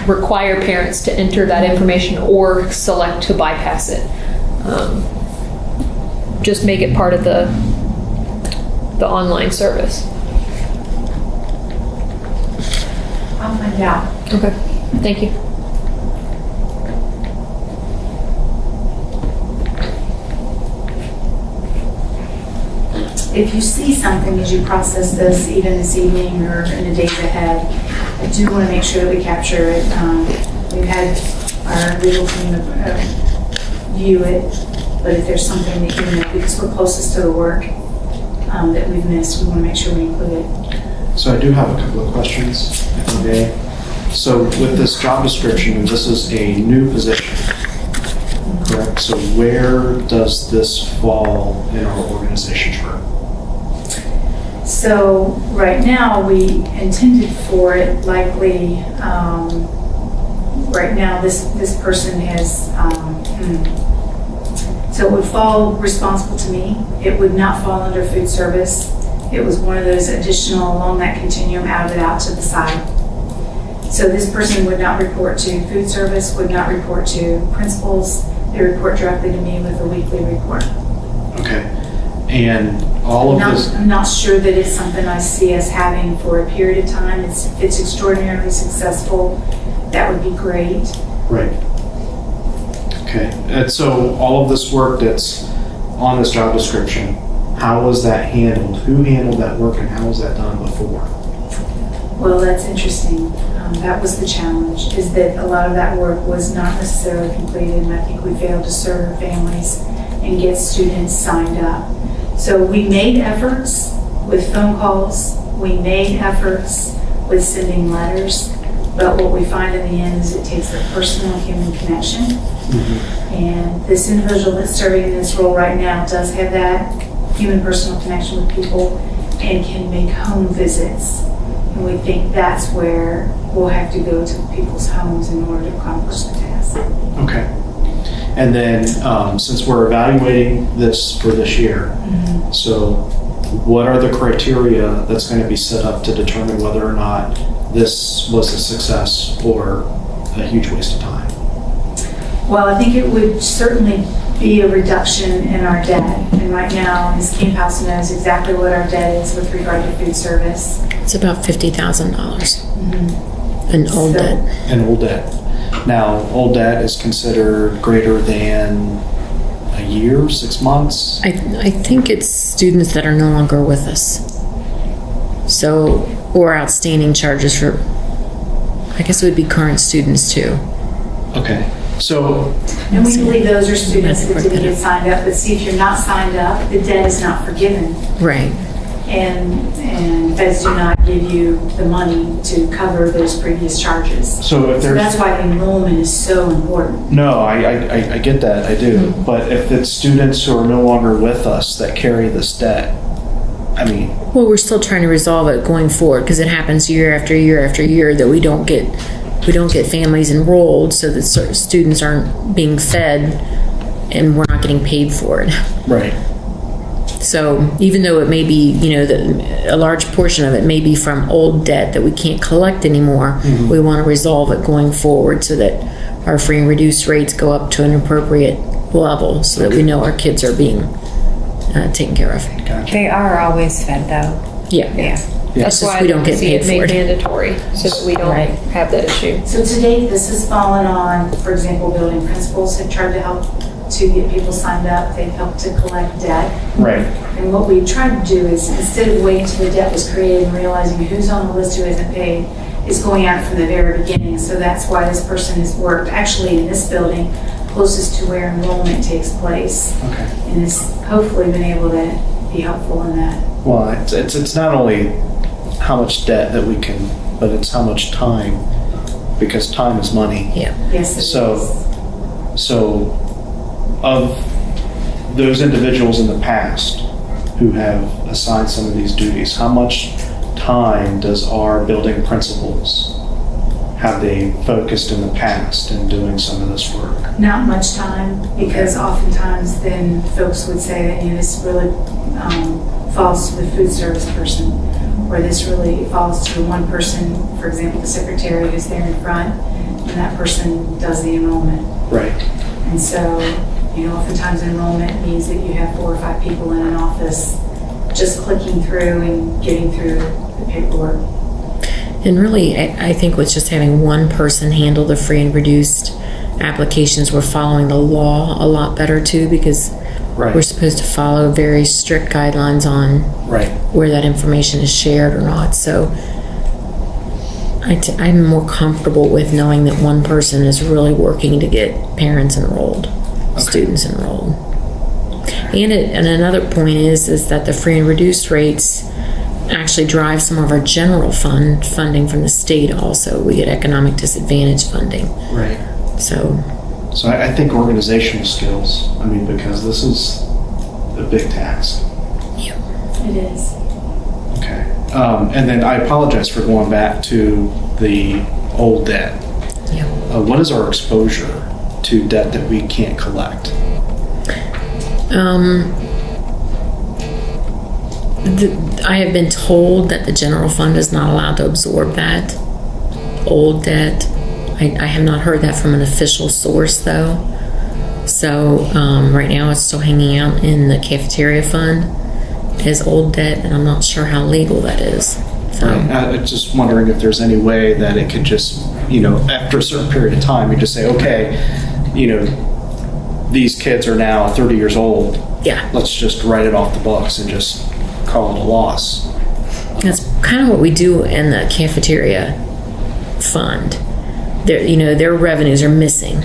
[SPEAKER 6] require parents to enter that information or select to bypass it. Just make it part of the online service.
[SPEAKER 5] I'll find out.
[SPEAKER 6] Okay, thank you.
[SPEAKER 5] If you see something as you process this, even this evening or in the days ahead, I do want to make sure that we capture it. We've had our legal team view it, but if there's something that you know, because we're closest to the work, that we've missed, we want to make sure we include it.
[SPEAKER 3] So I do have a couple of questions, if I may. So with this job description, and this is a new position, correct? So where does this fall in our organization chart?
[SPEAKER 5] So right now, we intended for it likely, right now, this person has, so it would fall responsible to me. It would not fall under food service. It was one of those additional along that continuum, out to the side. So this person would not report to food service, would not report to principals. They report directly to me with a weekly report.
[SPEAKER 3] Okay. And all of this...
[SPEAKER 5] I'm not sure that it's something I see us having for a period of time. If it's extraordinarily successful, that would be great.
[SPEAKER 3] Right. Okay. And so all of this work that's on this job description, how was that handled? Who handled that work and how was that done before?
[SPEAKER 5] Well, that's interesting. That was the challenge, is that a lot of that work was not necessarily completed, and I think we failed to serve families and get students signed up. So we made efforts with phone calls, we made efforts with sending letters, but what we find in the end is it takes a personal human connection. And this individual that's serving in this role right now does have that human personal connection with people and can make home visits. And we think that's where we'll have to go to people's homes in order to accomplish the task.
[SPEAKER 3] Okay. And then since we're evaluating this for this year, so what are the criteria that's going to be set up to determine whether or not this was a success or a huge waste of time?
[SPEAKER 5] Well, I think it would certainly be a reduction in our debt. And right now, Ms. Camphouse knows exactly what our debt is with regard to food service.
[SPEAKER 2] It's about $50,000 in old debt.
[SPEAKER 3] And old debt. Now, old debt is considered greater than a year, 6 months?
[SPEAKER 2] I think it's students that are no longer with us. So, or outstanding charges for, I guess it would be current students too.
[SPEAKER 3] Okay. So,
[SPEAKER 5] and we believe those are students that didn't get signed up. But see, if you're not signed up, the debt is not forgiven.
[SPEAKER 2] Right.
[SPEAKER 5] And feds do not give you the money to cover those previous charges.
[SPEAKER 3] So if there's...
[SPEAKER 5] that's why the enrollment is so important.
[SPEAKER 3] No, I get that, I do. But if it's students who are no longer with us that carry this debt, I mean...
[SPEAKER 2] Well, we're still trying to resolve it going forward because it happens year after year after year that we don't get families enrolled, so that students aren't being fed and we're not getting paid for it.
[SPEAKER 3] Right.
[SPEAKER 2] So even though it may be, a large portion of it may be from old debt that we can't collect anymore, we want to resolve it going forward so that our free and reduced rates go up to an appropriate level so that we know our kids are being taken care of.
[SPEAKER 3] Gotcha.
[SPEAKER 9] They are always fed though.
[SPEAKER 2] Yeah.
[SPEAKER 6] That's why
[SPEAKER 2] we don't get
[SPEAKER 6] see
[SPEAKER 2] paid
[SPEAKER 6] it made
[SPEAKER 2] for it.
[SPEAKER 6] mandatory so that we don't have that issue.
[SPEAKER 5] So to date, this has fallen on, for example, building principals have tried to help to get people signed up. They've helped to collect debt.
[SPEAKER 3] Right.
[SPEAKER 5] And what we tried to do is, instead of waiting until the debt was created and realizing who's on the list who isn't paid, is going out from the very beginning. So that's why this person has worked actually in this building closest to where enrollment takes place.
[SPEAKER 3] Okay.
[SPEAKER 5] And has hopefully been able to be helpful in that.
[SPEAKER 3] Well, it's not only how much debt that we can, but it's how much time, because time is money.
[SPEAKER 2] Yeah.
[SPEAKER 5] Yes, it is.
[SPEAKER 3] So of those individuals in the past who have assigned some of these duties, how much time does our building principals have they focused in the past in doing some of this work?
[SPEAKER 5] Not much time, because oftentimes then folks would say that, this really falls to the food service person, or this really falls to one person, for example, the secretary who's there in front, and that person does the enrollment.
[SPEAKER 3] Right.
[SPEAKER 5] And so, oftentimes enrollment means that you have 4 or 5 people in an office just clicking through and getting through the paperwork.
[SPEAKER 2] And really, I think with just having one person handle the free and reduced applications, we're following the law a lot better too, because we're supposed to follow very strict guidelines on where that information is shared or not. So I'm more comfortable with knowing that one person is really working to get parents enrolled, students enrolled. And another point is that the free and reduced rates actually drive some of our general funding from the state also. We get economic disadvantage funding.
[SPEAKER 3] Right.
[SPEAKER 2] So
[SPEAKER 3] I think organizational skills, I mean, because this is a big tax.
[SPEAKER 5] It is.
[SPEAKER 3] Okay. And then I apologize for going back to the old debt.
[SPEAKER 2] yeah.
[SPEAKER 3] What is our exposure to debt that we can't collect?
[SPEAKER 2] I have been told that the general fund is not allowed to absorb that old debt. I have not heard that from an official source though. So right now it's still hanging out in the cafeteria fund as old debt, and I'm not sure how legal that is. So
[SPEAKER 3] I'm just wondering if there's any way that it could just, after a certain period of time, you just say, okay, these kids are now 30 years old.
[SPEAKER 2] yeah,
[SPEAKER 3] Let's just write it off the books and just call it a loss.
[SPEAKER 2] that's kind of what we do in the cafeteria fund. Their revenues are missing,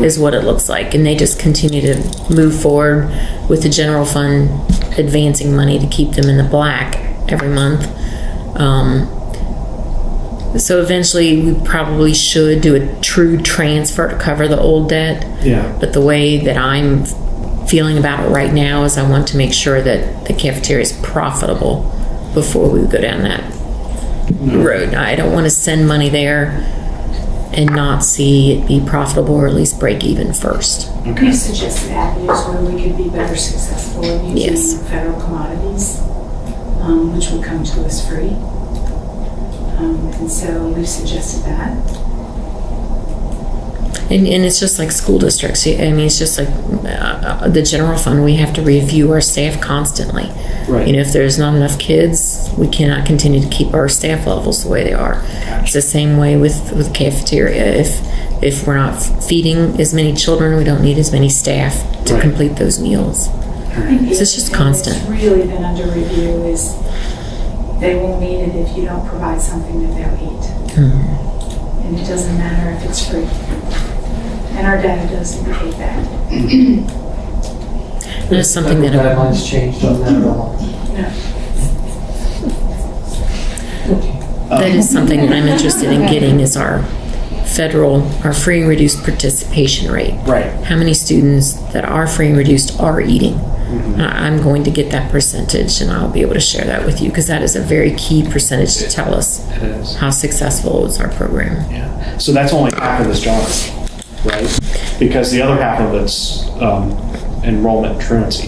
[SPEAKER 2] is what it looks like, and they just continue to move forward with the general fund advancing money to keep them in the black every month. So eventually we probably should do a true transfer to cover the old debt.
[SPEAKER 3] Yeah.
[SPEAKER 2] But the way that I'm feeling about it right now is I want to make sure that the cafeteria is profitable before we go down that road. I don't want to send money there and not see it be profitable, or at least break even first.
[SPEAKER 5] We've suggested avenues where we could be better successful in using
[SPEAKER 2] Yes.
[SPEAKER 5] federal commodities, which would come to us free. And so we've suggested that.
[SPEAKER 2] And it's just like school districts. I mean, it's just like the general fund. We have to review our staff constantly.
[SPEAKER 3] Right.
[SPEAKER 2] If there's not enough kids, we cannot continue to keep our staff levels the way they are. It's the same way with cafeteria. If we're not feeding as many children, we don't need as many staff to
[SPEAKER 3] Right.
[SPEAKER 2] complete those meals.
[SPEAKER 5] I think the
[SPEAKER 2] So it's just
[SPEAKER 5] other thing
[SPEAKER 2] constant.
[SPEAKER 5] that's really been under review is they won't eat it if you don't provide something that they'll eat. And it doesn't matter if it's free. And our data does indicate that.
[SPEAKER 2] That's something that
[SPEAKER 4] Guidelines changed on that at all.
[SPEAKER 5] No.
[SPEAKER 2] that is something that I'm interested in getting is our free and reduced participation rate.
[SPEAKER 3] Right.
[SPEAKER 2] How many students that are free and reduced are eating? I'm going to get that percentage, and I'll be able to share that with you because that is a very key percentage to tell us
[SPEAKER 3] It is.
[SPEAKER 2] how successful is our program.
[SPEAKER 3] Yeah. So that's only half of this job, right? Because the other half of it's enrollment and truancy.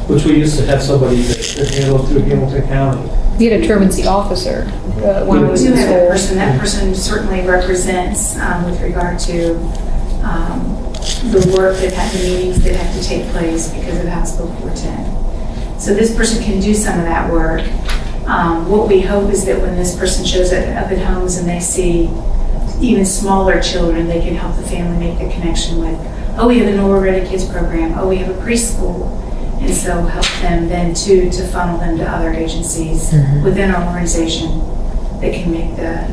[SPEAKER 4] Which we used to have somebody that handled through Hamilton County.
[SPEAKER 6] We had a truancy officer when I
[SPEAKER 5] We
[SPEAKER 6] was
[SPEAKER 5] do
[SPEAKER 6] in
[SPEAKER 5] have that
[SPEAKER 6] school.
[SPEAKER 5] person. That person certainly represents, with regard to the work the meetings that have to take place because of House Bill 410. So this person can do some of that work. What we hope is that when this person shows up at homes and they see even smaller children, they can help the family make the connection with, oh, we have a Norwood Ready Kids program, oh, we have a preschool. And so help them then to funnel them to other agencies within our organization that can make the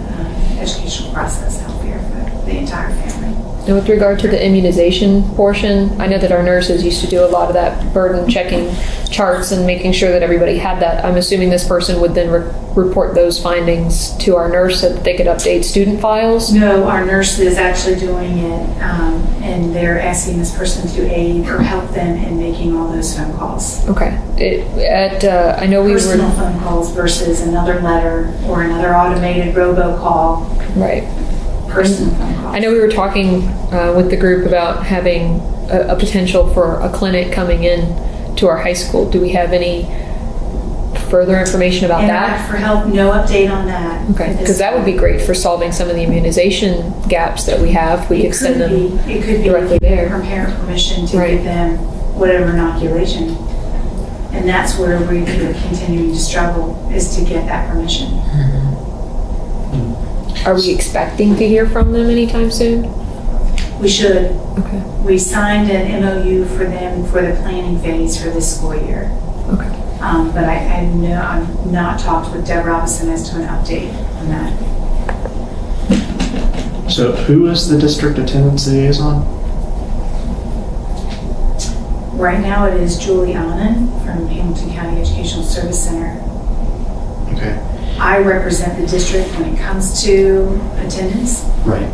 [SPEAKER 5] educational process healthier for the entire family.
[SPEAKER 6] And with regard to the immunization portion, I know that our nurses used to do a lot of that burden checking charts and making sure that everybody had that. I'm assuming this person would then report those findings to our nurse so that they could update student files?
[SPEAKER 5] No, our nurse is actually doing it, and they're asking this person to aid or help them in making all those phone calls.
[SPEAKER 6] Okay. I know we
[SPEAKER 5] Personal
[SPEAKER 6] were...
[SPEAKER 5] phone calls versus another letter or another automated robocall.
[SPEAKER 6] Right.
[SPEAKER 5] Personal phone calls.
[SPEAKER 6] I know we were talking with the group about having a potential for a clinic coming in to our high school. Do we have any further information about
[SPEAKER 5] And
[SPEAKER 6] that?
[SPEAKER 5] for help, no update on that.
[SPEAKER 6] Okay, because that would be great for solving some of the immunization gaps that we have. We could send them
[SPEAKER 5] It could be
[SPEAKER 6] directly there.
[SPEAKER 5] from parent permission to
[SPEAKER 6] Right.
[SPEAKER 5] give them whatever inoculation. And that's where we're continuing to struggle, is to get that permission.
[SPEAKER 6] Are we expecting to hear from them anytime soon?
[SPEAKER 5] We should.
[SPEAKER 6] Okay.
[SPEAKER 5] We signed an MOU for them for the planning phase for this school year.
[SPEAKER 6] Okay.
[SPEAKER 5] But I've not talked with Deb Robinson as to an update on that.
[SPEAKER 3] So who is the district attendance liaison?
[SPEAKER 5] Right now it is Julie Allen from Hamilton County Educational Service Center.
[SPEAKER 3] Okay.
[SPEAKER 5] I represent the district when it comes to attendance.
[SPEAKER 3] Right.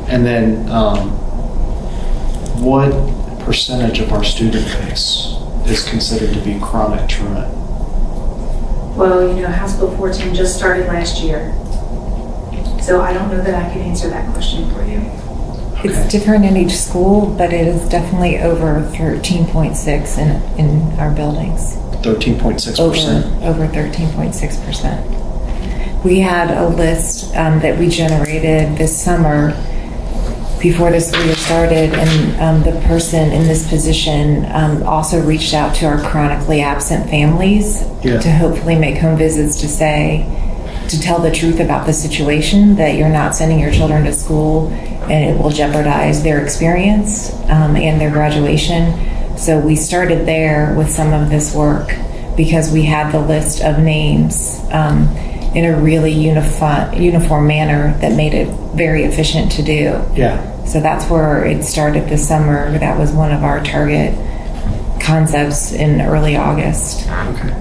[SPEAKER 3] And then, what percentage of our student base is considered to be chronic truant?
[SPEAKER 5] Well, House Bill 410 just started last year. So I don't know that I can answer that question for you.
[SPEAKER 3] Okay.
[SPEAKER 9] It's different in each school, but it is definitely over 13.6 in our buildings.
[SPEAKER 3] 13.6%.
[SPEAKER 9] Over 13.6%. We had a list that we generated this summer before the school year started, and the person in this position also reached out to our chronically absent families to hopefully make home visits to tell the truth about the situation, that you're not sending your children to school and it will jeopardize their experience and their graduation. So we started there with some of this work because we had the list of names in a really uniform manner that made it very efficient to do.
[SPEAKER 3] Yeah.
[SPEAKER 9] So that's where it started this summer. That was one of our target concepts in early August.
[SPEAKER 3] Okay.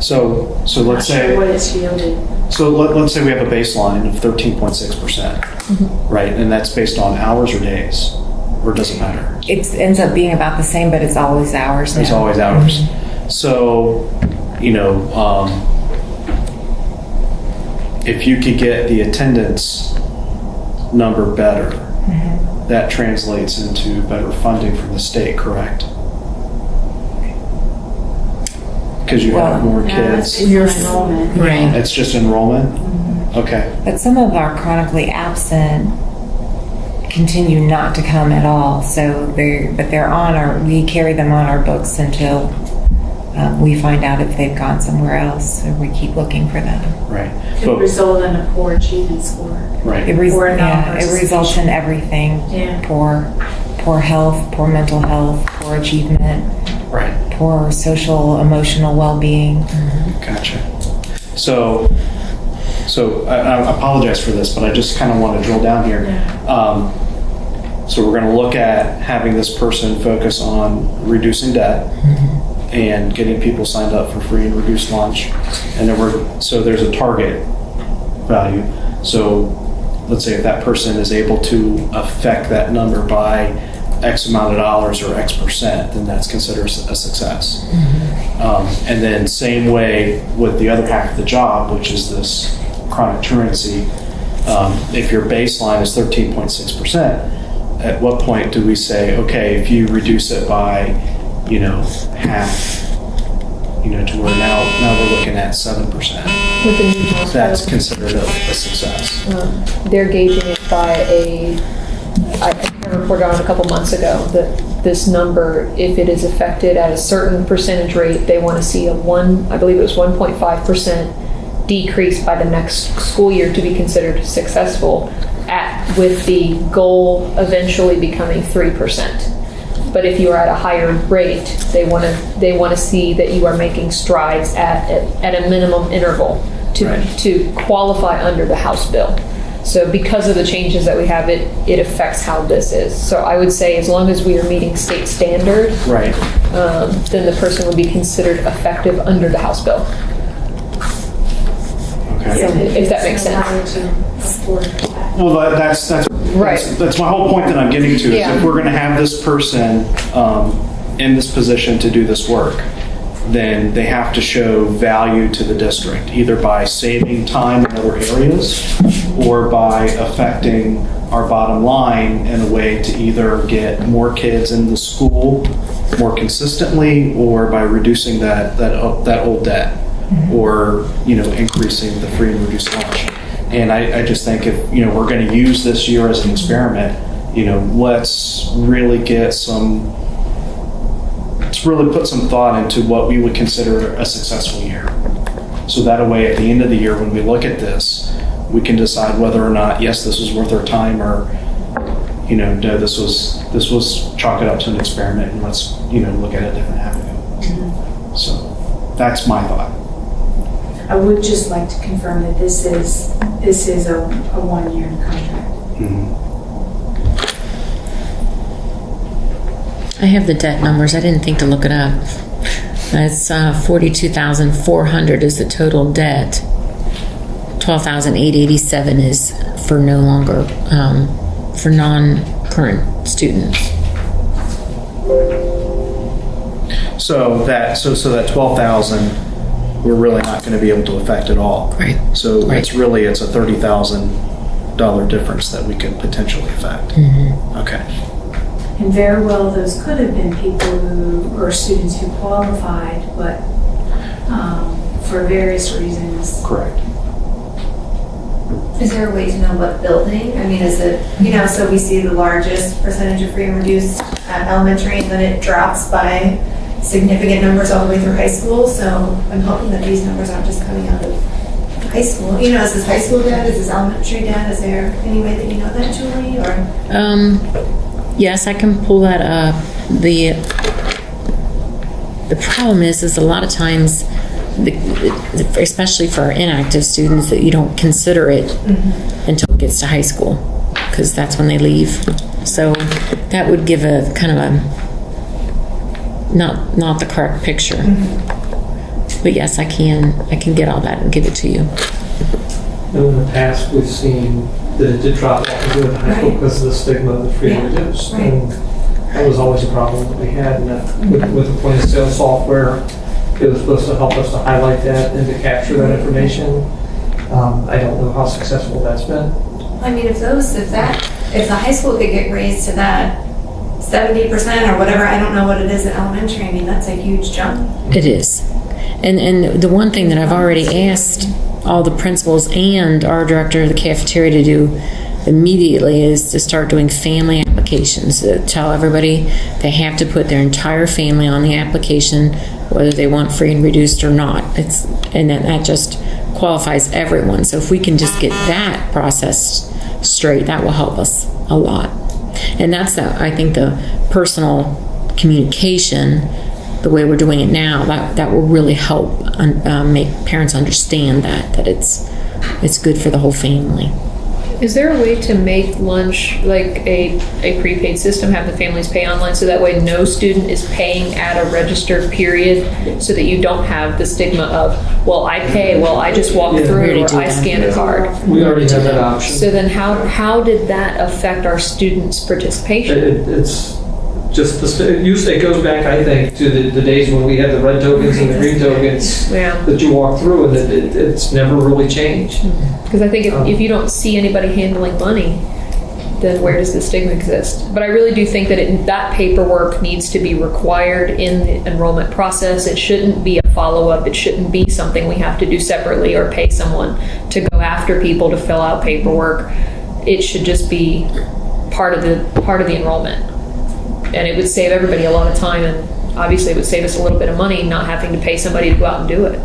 [SPEAKER 3] So let's
[SPEAKER 5] Not
[SPEAKER 3] say
[SPEAKER 5] sure what it's yielded.
[SPEAKER 3] So let's say we have a baseline of 13.6%, right? And that's based on hours or days, or does it matter?
[SPEAKER 9] It ends up being about the same, but it's always hours now.
[SPEAKER 3] It's always hours. So, if you could get the attendance number better, that translates into better funding from the state, correct? Because you have more kids.
[SPEAKER 5] It's your enrollment.
[SPEAKER 2] Right.
[SPEAKER 3] It's just enrollment? Okay.
[SPEAKER 9] But some of our chronically absent continue not to come at all. So we carry them on our books until we find out if they've gone somewhere else, or we keep looking for them.
[SPEAKER 3] Right.
[SPEAKER 5] Could result in a poor achievement score.
[SPEAKER 3] Right.
[SPEAKER 9] It results in everything.
[SPEAKER 5] Yeah.
[SPEAKER 9] Poor health, poor mental health, poor achievement.
[SPEAKER 3] Right.
[SPEAKER 9] Poor social, emotional well-being.
[SPEAKER 3] Gotcha. So I apologize for this, but I just kind of want to drill down here. So we're going to look at having this person focus on reducing debt and getting people signed up for free and reduced lunch. And then there's a target value. So let's say if that person is able to affect that number by X amount of dollars or X percent, then that's considered a success. And then same way with the other half of the job, which is this chronic truancy. If your baseline is 13.6%, at what point do we say, okay, if you reduce it by, half, to where now we're looking at 7%.
[SPEAKER 6] With the new house
[SPEAKER 3] That's
[SPEAKER 6] bill,
[SPEAKER 3] considered a success.
[SPEAKER 6] they're gauging it by I kind of reported on a couple months ago that this number, if it is affected at a certain percentage rate, they want to see I believe it was 1.5% decrease by the next school year to be considered successful, with the goal eventually becoming 3%. But if you are at a higher rate, they want to see that you are making strides at a minimum interval to qualify under the House bill. So because of the changes that we have, it affects how this is. So I would say as long as we are meeting state standard,
[SPEAKER 3] Right.
[SPEAKER 6] Then the person would be considered effective under the House bill.
[SPEAKER 3] Okay.
[SPEAKER 6] If that makes sense.
[SPEAKER 3] Well, that's
[SPEAKER 6] Right.
[SPEAKER 3] That's my whole point that I'm getting to. Is if we're going to have this person in this position to do this work, then they have to show value to the district, either by saving time in other areas or by affecting our bottom line in a way to either get more kids in the school more consistently, or by reducing that old debt, or increasing the free and reduced lunch. And I just think if we're going to use this year as an experiment, let's really put some thought into what we would consider a successful year. So that way, at the end of the year, when we look at this, we can decide whether or not, yes, this was worth our time, or no, this was chalk it up to an experiment, and let's look at a different avenue. So that's my thought.
[SPEAKER 5] I would just like to confirm that this is a 1-year contract.
[SPEAKER 2] I have the debt numbers. I didn't think to look it up. It's 42,400 is the total debt. 12,887 is for no longer for non-current students.
[SPEAKER 3] So that 12,000, we're really not going to be able to affect at all.
[SPEAKER 2] Right.
[SPEAKER 3] So
[SPEAKER 2] Right.
[SPEAKER 3] it's a $30,000 difference that we could potentially affect. Okay.
[SPEAKER 5] And very well, those could have been people or students who qualified, but for various reasons.
[SPEAKER 3] Correct.
[SPEAKER 11] Is there a way to know what building? I mean, is it, so we see the largest percentage of free and reduced at elementary, and then it drops by significant numbers all the way through high school. So I'm hoping that these numbers aren't just coming out of high school. Is this high school debt? Is this elementary debt? Is there any way that you know that, Julie? Or
[SPEAKER 2] Yes, I can pull that up. The problem is a lot of times, especially for our inactive students, that you don't consider it until it gets to high school, because that's when they leave. So that would give a kind of a not the correct picture. But yes, I can get all that and give it to you.
[SPEAKER 4] In the past, we've seen that it did drop off into high school because of the stigma of the free and reduced.
[SPEAKER 11] Right.
[SPEAKER 4] And that was always a problem that we had. And that with the point of sale software, it was supposed to help us to highlight that and to capture that information. I don't know how successful that's been.
[SPEAKER 11] I mean, if the high school could get raised to that 70% or whatever, I don't know what it is at elementary. I mean, that's a huge jump.
[SPEAKER 2] It is. And the one thing that I've already asked all the principals and our director of the cafeteria to do immediately is to start doing family applications. Tell everybody they have to put their entire family on the application, whether they want free and reduced or not. That just qualifies everyone. So if we can just get that process straight, that will help us a lot. And that's I think the personal communication, the way we're doing it now, that will really help make parents understand that it's good for the whole family.
[SPEAKER 6] Is there a way to make lunch like a prepaid system, have the families pay online, so that way no student is paying at a registered period, so that you don't have the stigma of, well, I pay, well, I just walk through, or I scan a card.
[SPEAKER 4] We already have that option.
[SPEAKER 6] So then how did that affect our students' participation?
[SPEAKER 4] It's just it goes back, I think, to the days when we had the red tokens and the green tokens that you walk through, and it's never really changed.
[SPEAKER 6] Because I think if you don't see anybody handling money, then where does the stigma exist? But I really do think that that paperwork needs to be required in the enrollment process. It shouldn't be a follow-up. It shouldn't be something we have to do separately or pay someone to go after people to fill out paperwork. It should just be part of the enrollment. And it would save everybody a lot of time, and obviously it would save us a little bit of money not having to pay somebody to go out and do it.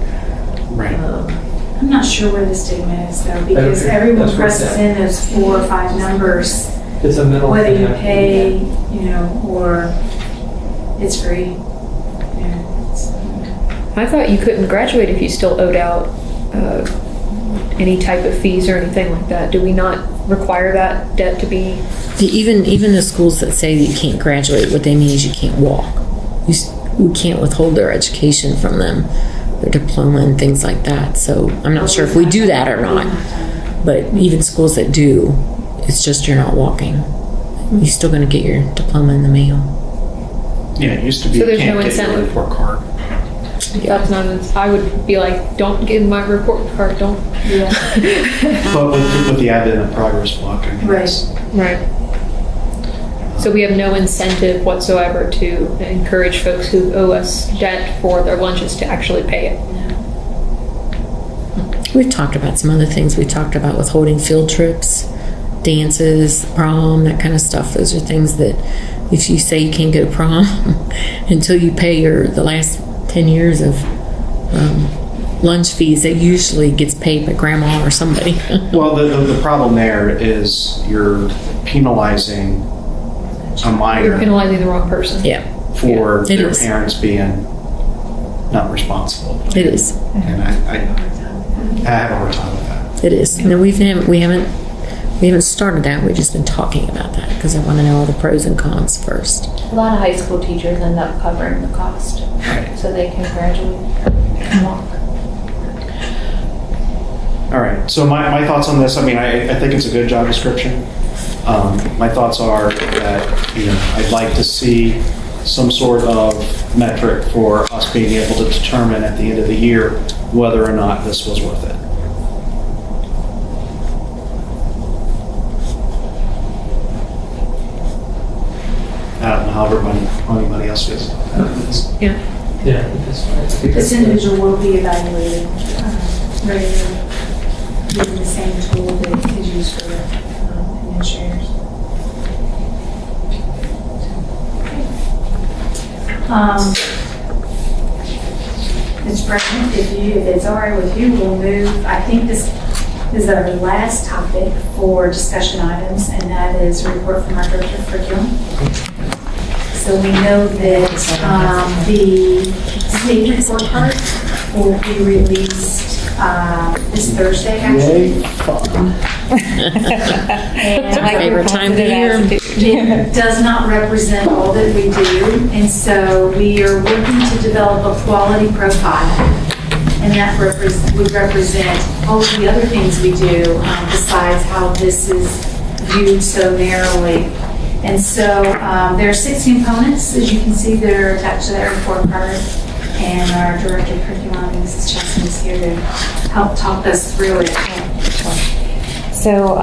[SPEAKER 3] Right.
[SPEAKER 5] I'm not sure where the stigma is though, because everyone presses in those 4 or 5 numbers.
[SPEAKER 4] It's a middle.
[SPEAKER 5] Whether you pay, or it's free.
[SPEAKER 6] I thought you couldn't graduate if you still owed out any type of fees or anything like that. Do we not require that debt to be?
[SPEAKER 2] Even the schools that say that you can't graduate, what they mean is you can't walk. We can't withhold their education from them, their diploma and things like that. So I'm not sure if we do that or not. But even schools that do, it's just you're not walking. You're still going to get your diploma in the mail.
[SPEAKER 3] Yeah, it used to be
[SPEAKER 6] So
[SPEAKER 3] you
[SPEAKER 6] there's
[SPEAKER 3] can't
[SPEAKER 6] no
[SPEAKER 3] get your
[SPEAKER 6] incentive.
[SPEAKER 3] report card.
[SPEAKER 6] That's not. I would be like, don't give my report card. Don't.
[SPEAKER 5] Yeah.
[SPEAKER 3] But with the advent of progress block, I mean,
[SPEAKER 5] Right.
[SPEAKER 6] Right. So we have no incentive whatsoever to encourage folks who owe us debt for their lunches to actually pay it.
[SPEAKER 2] We've talked about some other things. We talked about withholding field trips, dances, prom, that kind of stuff. Those are things that if you say you can't go to prom until you pay the last 10 years of lunch fees, that usually gets paid by grandma or somebody.
[SPEAKER 3] Well, the problem there is you're penalizing a minor.
[SPEAKER 6] You're penalizing the wrong person.
[SPEAKER 2] Yeah.
[SPEAKER 3] For
[SPEAKER 2] It
[SPEAKER 3] their
[SPEAKER 2] is.
[SPEAKER 3] parents being not responsible.
[SPEAKER 2] It is.
[SPEAKER 3] And I have a hard time with that.
[SPEAKER 2] It is. No, we haven't We haven't started that, we've just been talking about that because I want to know all the pros and cons first.
[SPEAKER 11] A lot of high school teachers end up covering the cost, so they can graduate and walk.
[SPEAKER 3] All right, so my thoughts on this, I mean, I think it's a good job description. My thoughts are that, I'd like to see some sort of metric for us being able to determine at the end of the year whether or not this was worth it. I don't know how anybody else feels about that.
[SPEAKER 4] Yeah, I think
[SPEAKER 5] This
[SPEAKER 4] that's
[SPEAKER 5] individual will be evaluated regularly using the same tool that is used for administrators. Mr. President, if it's all right with you, we'll move. I think this is our last topic for discussion items, and that is a report from our director of curriculum. So we know that the state report card will be released this Thursday, actually.
[SPEAKER 2] My favorite time of the year.
[SPEAKER 5] It does not represent all that we do, and so we are working to develop a quality profile, and that would represent all of the other things we do besides how this is viewed so narrowly. And so there are 6 components, as you can see, that are attached to that report card. And our director of curriculum, Mrs. Chesson, is here to help talk us through it.
[SPEAKER 9] So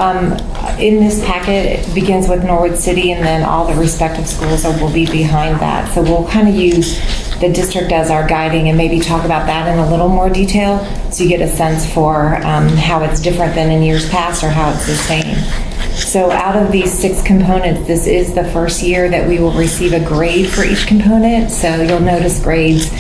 [SPEAKER 9] in this packet, it begins with Norwood City, and then all the respective schools will be behind that. So we'll kind of use the district as our guiding and maybe talk about that in a little more detail so you get a sense for how it's different than in years past or how it's the same. So out of these 6 components, this is the first year that we will receive a grade for each component. So you'll notice grades,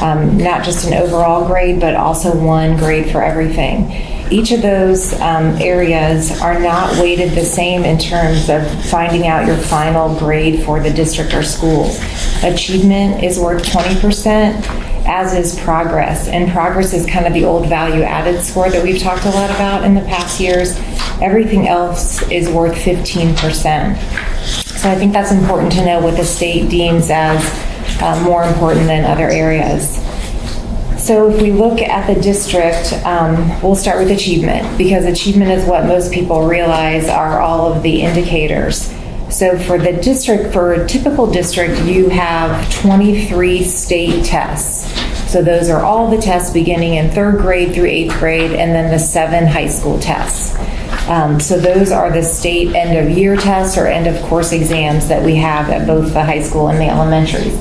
[SPEAKER 9] not just an overall grade, but also 1 grade for everything. Each of those areas are not weighted the same in terms of finding out your final grade for the district or schools. Achievement is worth 20%, as is progress. And progress is kind of the old value added score that we've talked a lot about in the past years. Everything else is worth 15%. So I think that's important to know what the state deems as more important than other areas. So if we look at the district, we'll start with achievement, because achievement is what most people realize are all of the indicators. So for the district, for a typical district, you have 23 state tests. So those are all the tests beginning in 3rd grade through 8th grade, and then the 7 high school tests. So those are the state end of year tests or end of course exams that we have at both the high school and the elementaries.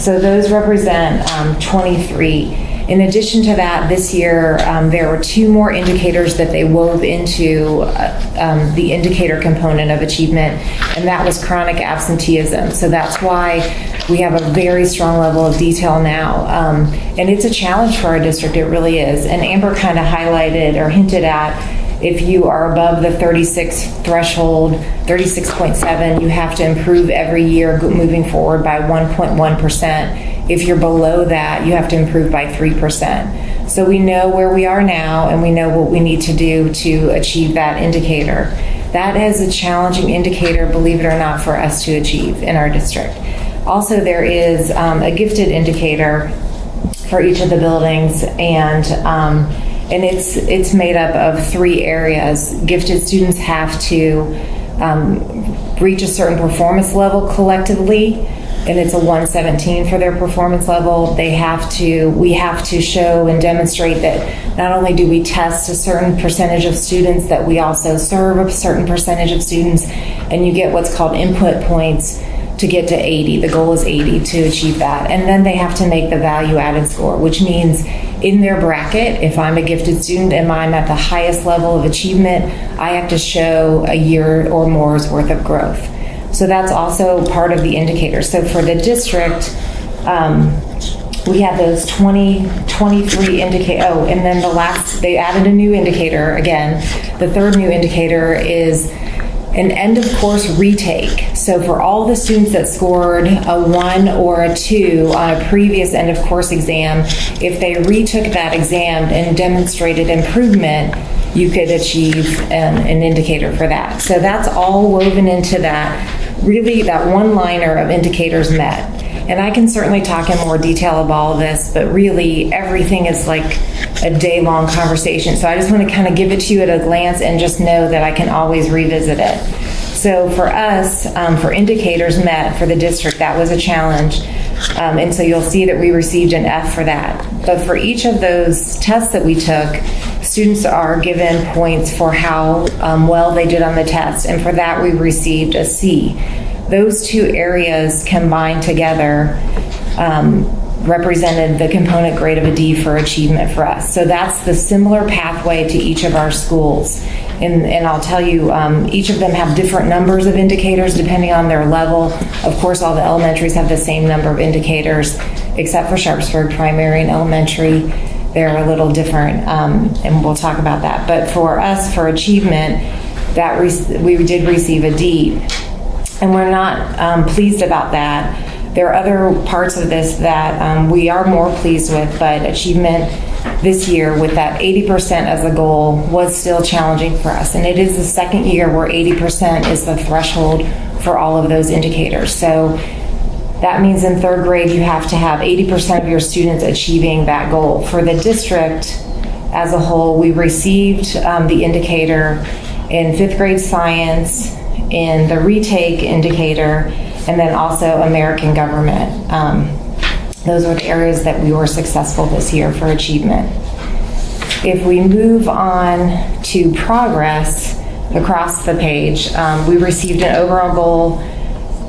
[SPEAKER 9] So those represent 23. In addition to that, this year there were 2 more indicators that they wove into the indicator component of achievement, and that was chronic absenteeism. So that's why we have a very strong level of detail now. And it's a challenge for our district, it really is. And Amber kind of highlighted or hinted at, if you are above the 36 threshold, 36.7, you have to improve every year moving forward by 1.1%. If you're below that, you have to improve by 3%. So we know where we are now, and we know what we need to do to achieve that indicator. That is a challenging indicator, believe it or not, for us to achieve in our district. Also, there is a gifted indicator for each of the buildings, and it's made up of 3 areas. Gifted students have to reach a certain performance level collectively, and it's a 117 for their performance level. We have to show and demonstrate that not only do we test a certain percentage of students, that we also serve a certain percentage of students, and you get what's called input points to get to 80. The goal is 80 to achieve that. And then they have to make the value added score, which means in their bracket, if I'm a gifted student and I'm at the highest level of achievement, I have to show a year or more's worth of growth. So that's also part of the indicator. So for the district, we have those 23 indicators. Oh, and then they added a new indicator again. The 3rd new indicator is an end of course retake. So for all the students that scored a 1 or a 2 on a previous end of course exam, if they retook that exam and demonstrated improvement, you could achieve an indicator for that. So that's all woven into that, really that one-liner of indicators met. And I can certainly talk in more detail about all of this, but really everything is like a day-long conversation. So I just want to kind of give it to you at a glance and just know that I can always revisit it. So for us, for indicators met for the district, that was a challenge. And so you'll see that we received an F for that. But for each of those tests that we took, students are given points for how well they did on the test. And for that, we received a C. Those two areas combined together represented the component grade of a D for achievement for us. So that's the similar pathway to each of our schools. And I'll tell you, each of them have different numbers of indicators depending on their level. Of course, all the elementaries have the same number of indicators, except for Sharpsburg Primary and Elementary. They're a little different, and we'll talk about that. But for us, for achievement, that we did receive a D. And we're not pleased about that. There are other parts of this that we are more pleased with, but achievement this year with that 80% as a goal was still challenging for us. And it is the second year where 80% is the threshold for all of those indicators. So that means in third grade you have to have 80% of your students achieving that goal. For the district as a whole, we received the indicator in fifth grade science, in the retake indicator, and then also American government. Those were the areas that we were successful this year for achievement. If we move on to progress across the page, we received an overall goal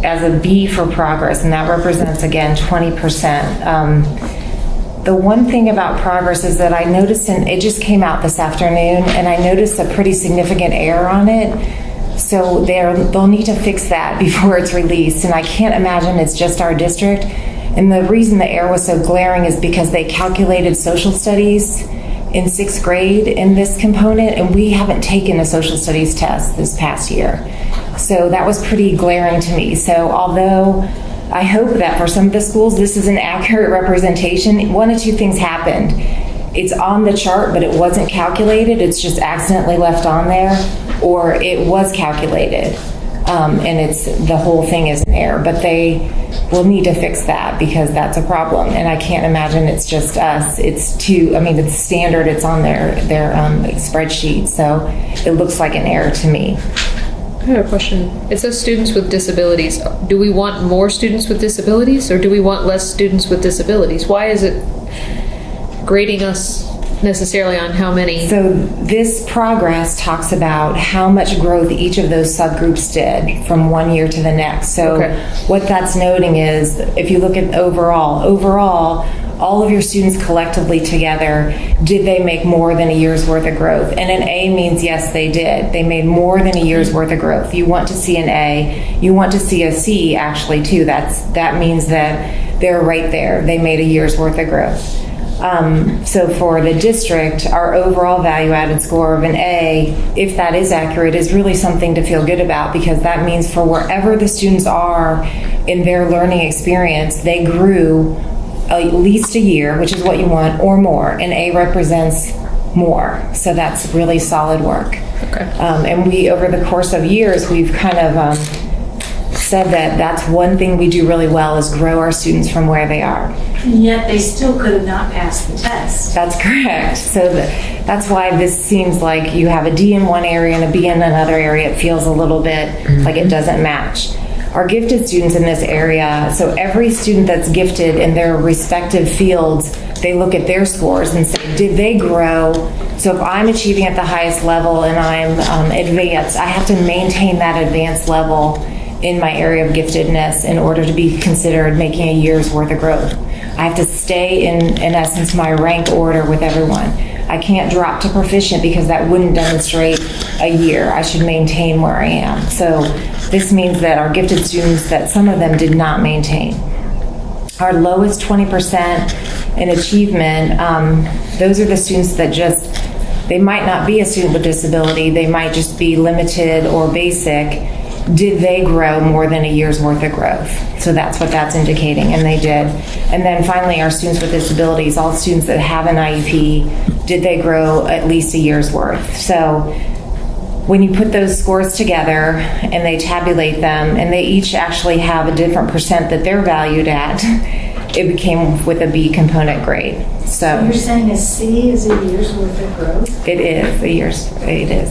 [SPEAKER 9] as a B for progress, and that represents, again, 20%. The one thing about progress is that I noticed, and it just came out this afternoon, and I noticed a pretty significant error on it. So they'll need to fix that before it's released, and I can't imagine it's just our district. And the reason the error was so glaring is because they calculated social studies in sixth grade in this component, and we haven't taken a social studies test this past year. So that was pretty glaring to me. So although I hope that for some of the schools this is an accurate representation, one of two things happened. It's on the chart, but it wasn't calculated. It's just accidentally left on there, or it was calculated, and the whole thing is an error. But they will need to fix that because that's a problem. And I can't imagine it's just us. It's standard. It's on their spreadsheet, so it looks like an error to me.
[SPEAKER 6] I have a question. It says students with disabilities. Do we want more students with disabilities, or do we want less students with disabilities? Why is it grading us necessarily on how many?
[SPEAKER 9] So this progress talks about how much growth each of those subgroups did from one year to the next. So what that's noting is, if you look at overall, all of your students collectively together, did they make more than a year's worth of growth? And an A means yes, they did. They made more than a year's worth of growth. You want to see an A. You want to see a C, actually, too. That means that they're right there. They made a year's worth of growth. So for the district, our overall value-added score of an A, if that is accurate, is really something to feel good about, because that means for wherever the students are in their learning experience, they grew at least a year, which is what you want, or more. An A represents more. So that's really solid work.
[SPEAKER 6] Okay.
[SPEAKER 9] And we, over the course of years, we've kind of said that that's one thing we do really well, is grow our students from where they are.
[SPEAKER 5] And yet they still could have not passed the test.
[SPEAKER 9] That's correct. So that's why this seems like you have a D in one area and a B in another area. It feels a little bit like it doesn't match. Our gifted students in this area, so every student that's gifted in their respective fields, they look at their scores and say, did they grow? So if I'm achieving at the highest level and I'm advanced, I have to maintain that advanced level in my area of giftedness in order to be considered making a year's worth of growth. I have to stay in essence, my rank order with everyone. I can't drop to proficient because that wouldn't demonstrate a year. I should maintain where I am. So this means that our gifted students, that some of them did not maintain. Our lowest 20% in achievement, those are the students that They might not be a student with disability, they might just be limited or basic. Did they grow more than a year's worth of growth? So that's what that's indicating, and they did. And then finally, our students with disabilities, all students that have an IEP, did they grow at least a year's worth? So when you put those scores together and they tabulate them, and they each actually have a different percent that they're valued at, it became with a B component grade. So
[SPEAKER 5] You're saying a C is a year's worth of growth?
[SPEAKER 9] it is a year's, it is.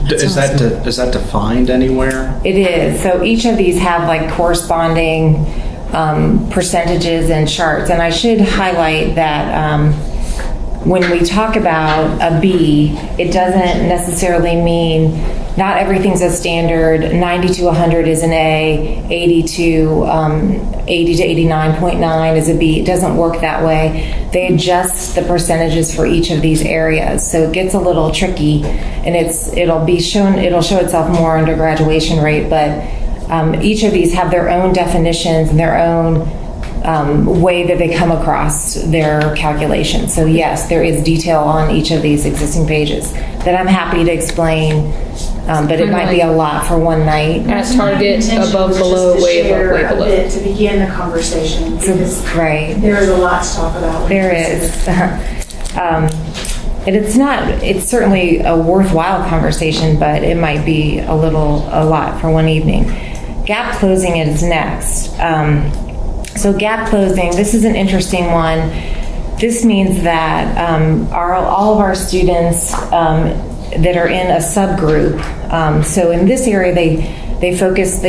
[SPEAKER 3] Is that defined anywhere?
[SPEAKER 9] It is. So each of these have like corresponding percentages and charts. And I should highlight that when we talk about a B, it doesn't necessarily mean not everything's a standard. 90 to 100 is an A, 80 to 89.9 is a B. It doesn't work that way. They adjust the percentages for each of these areas. So it gets a little tricky, and it'll show itself more under graduation rate, but each of these have their own definitions and their own way that they come across their calculations. So yes, there is detail on each of these existing pages that I'm happy to explain, but it might be a lot for one night.
[SPEAKER 6] At target, above, below, way above, way below.
[SPEAKER 5] A bit to begin the conversation, because
[SPEAKER 9] Right.
[SPEAKER 5] there is a lot to talk about.
[SPEAKER 9] There is. And it's certainly a worthwhile conversation, but it might be a lot for one evening. Gap closing is next. So gap closing, this is an interesting one. This means that all of our students that are in a subgroup, so in this area they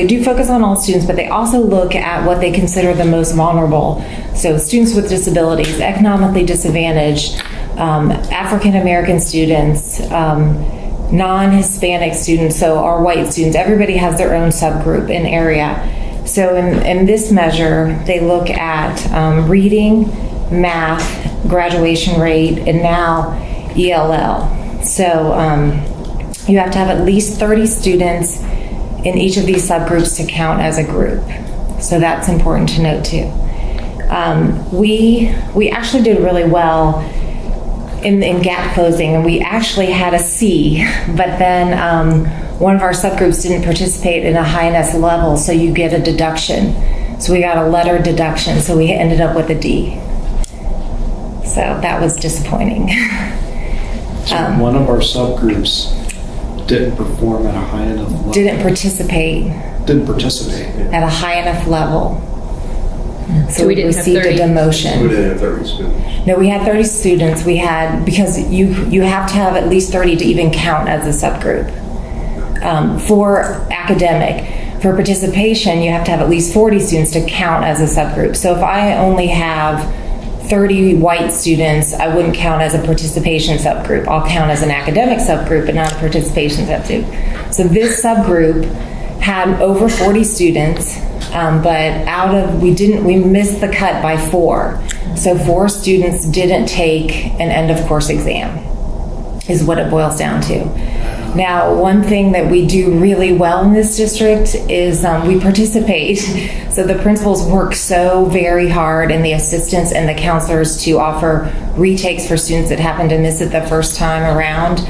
[SPEAKER 9] do focus on all students, but they also look at what they consider the most vulnerable. So students with disabilities, economically disadvantaged, African American students, non-Hispanic students, so our white students. Everybody has their own subgroup and area. So in this measure, they look at reading, math, graduation rate, and now ELL. So you have to have at least 30 students in each of these subgroups to count as a group. So that's important to note too. We actually did really well in gap closing, and we actually had a C, but then one of our subgroups didn't participate in a high enough level, so you get a deduction. So we got a letter deduction, so we ended up with a D. So that was disappointing.
[SPEAKER 3] So one of our subgroups didn't perform at a high enough level.
[SPEAKER 9] Didn't participate at a high enough level. So we
[SPEAKER 6] didn't have
[SPEAKER 9] received
[SPEAKER 6] 30.
[SPEAKER 9] a demotion.
[SPEAKER 1] We didn't have 30 students.
[SPEAKER 9] No, we had 30 students. We had, because you have to have at least 30 to even count as a subgroup. For academic, for participation, you have to have at least 40 students to count as a subgroup. So if I only have 30 white students, I wouldn't count as a participation subgroup. I'll count as an academic subgroup, but not a participation subgroup. So this subgroup had over 40 students, but we missed the cut by 4. So 4 students didn't take an end of course exam, is what it boils down to. Now, one thing that we do really well in this district is we participate. So the principals work so very hard, and the assistants and the counselors, to offer retakes for students that happen to miss it the first time around.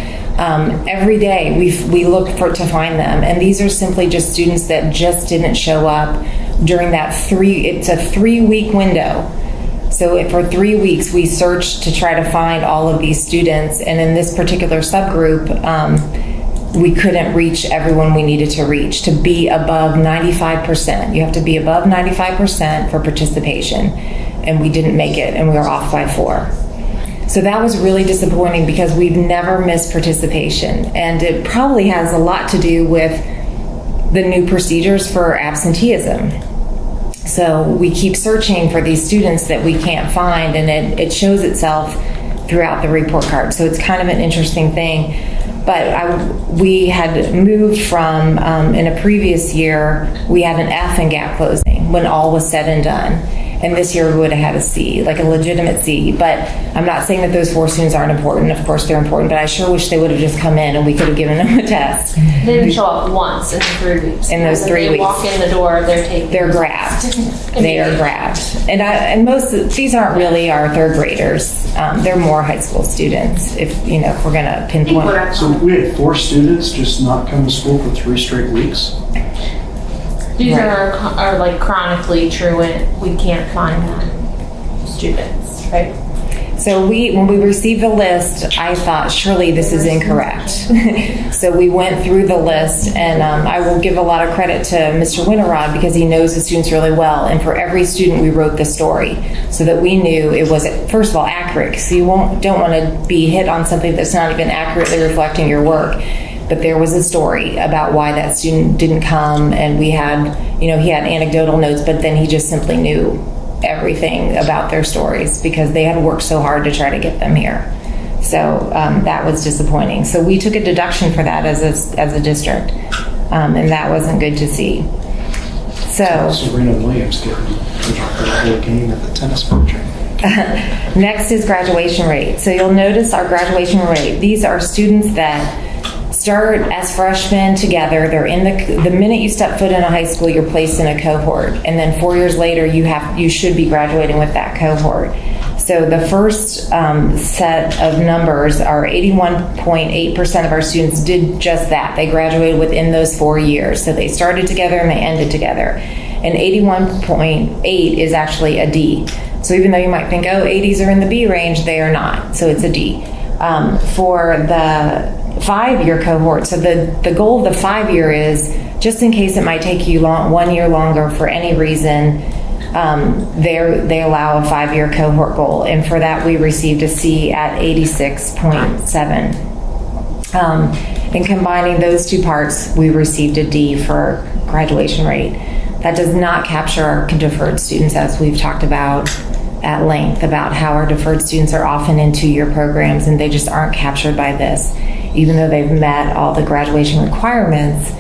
[SPEAKER 9] Every day we look to find them, and these are simply just students that just didn't show up during that it's a 3-week window. So for 3 weeks we searched to try to find all of these students, and in this particular subgroup we couldn't reach everyone we needed to reach. To be above 95%, you have to be above 95% for participation, and we didn't make it, and we were off by 4. So that was really disappointing, because we've never missed participation, and it probably has a lot to do with the new procedures for absenteeism. So we keep searching for these students that we can't find, and it shows itself throughout the report card. So it's kind of an interesting thing. But we had moved from, in a previous year, we had an F in gap closing when all was said and done. And this year we would have had a C, like a legitimate C. But I'm not saying that those 4 students aren't important. Of course they're important, but I sure wish they would have just come in and we could have given them a test.
[SPEAKER 12] They didn't show up once in 3 weeks.
[SPEAKER 9] In those 3
[SPEAKER 12] They
[SPEAKER 9] weeks.
[SPEAKER 12] walk in the door, they're taken.
[SPEAKER 9] They're grabbed. They are grabbed. And these aren't really our 3rd graders. They're more high school students, if we're going to pinpoint.
[SPEAKER 3] So we had 4 students just not come to school for 3 straight weeks?
[SPEAKER 12] These
[SPEAKER 9] Right.
[SPEAKER 12] are like chronically truant, we can't find them students, right?
[SPEAKER 9] So when we received the list, I thought surely this is incorrect. So we went through the list, and I will give a lot of credit to Mr. Winterrod because he knows the students really well. And for every student, we wrote the story so that we knew it was, first of all, accurate. So you don't want to be hit on something that's not even accurately reflecting your work. But there was a story about why that student didn't come, and we had, he had anecdotal notes, but then he just simply knew everything about their stories because they had worked so hard to try to get them here. So that was disappointing. So we took a deduction for that as a district, and that wasn't good to see. So
[SPEAKER 3] Serena Williams getting a game at the tennis court.
[SPEAKER 9] next is graduation rate. So you'll notice our graduation rate. These are students that start as freshmen together. They're in the minute you step foot in a high school, you're placed in a cohort, and then 4 years later, you should be graduating with that cohort. So the first set of numbers are 81.8% of our students did just that. They graduated within those 4 years. So they started together and they ended together. And 81.8 is actually a D. So even though you might think, 80s are in the B range, they are not. So it's a D. For the 5-year cohort, so the goal of the 5-year is, just in case it might take you 1 year longer for any reason, they allow a 5-year cohort goal, and for that we received a C at 86.7. And combining those 2 parts, we received a D for graduation rate. That does not capture our deferred students, as we've talked about at length, about how our deferred students are often in 2-year programs and they just aren't captured by this. Even though they've met all the graduation requirements,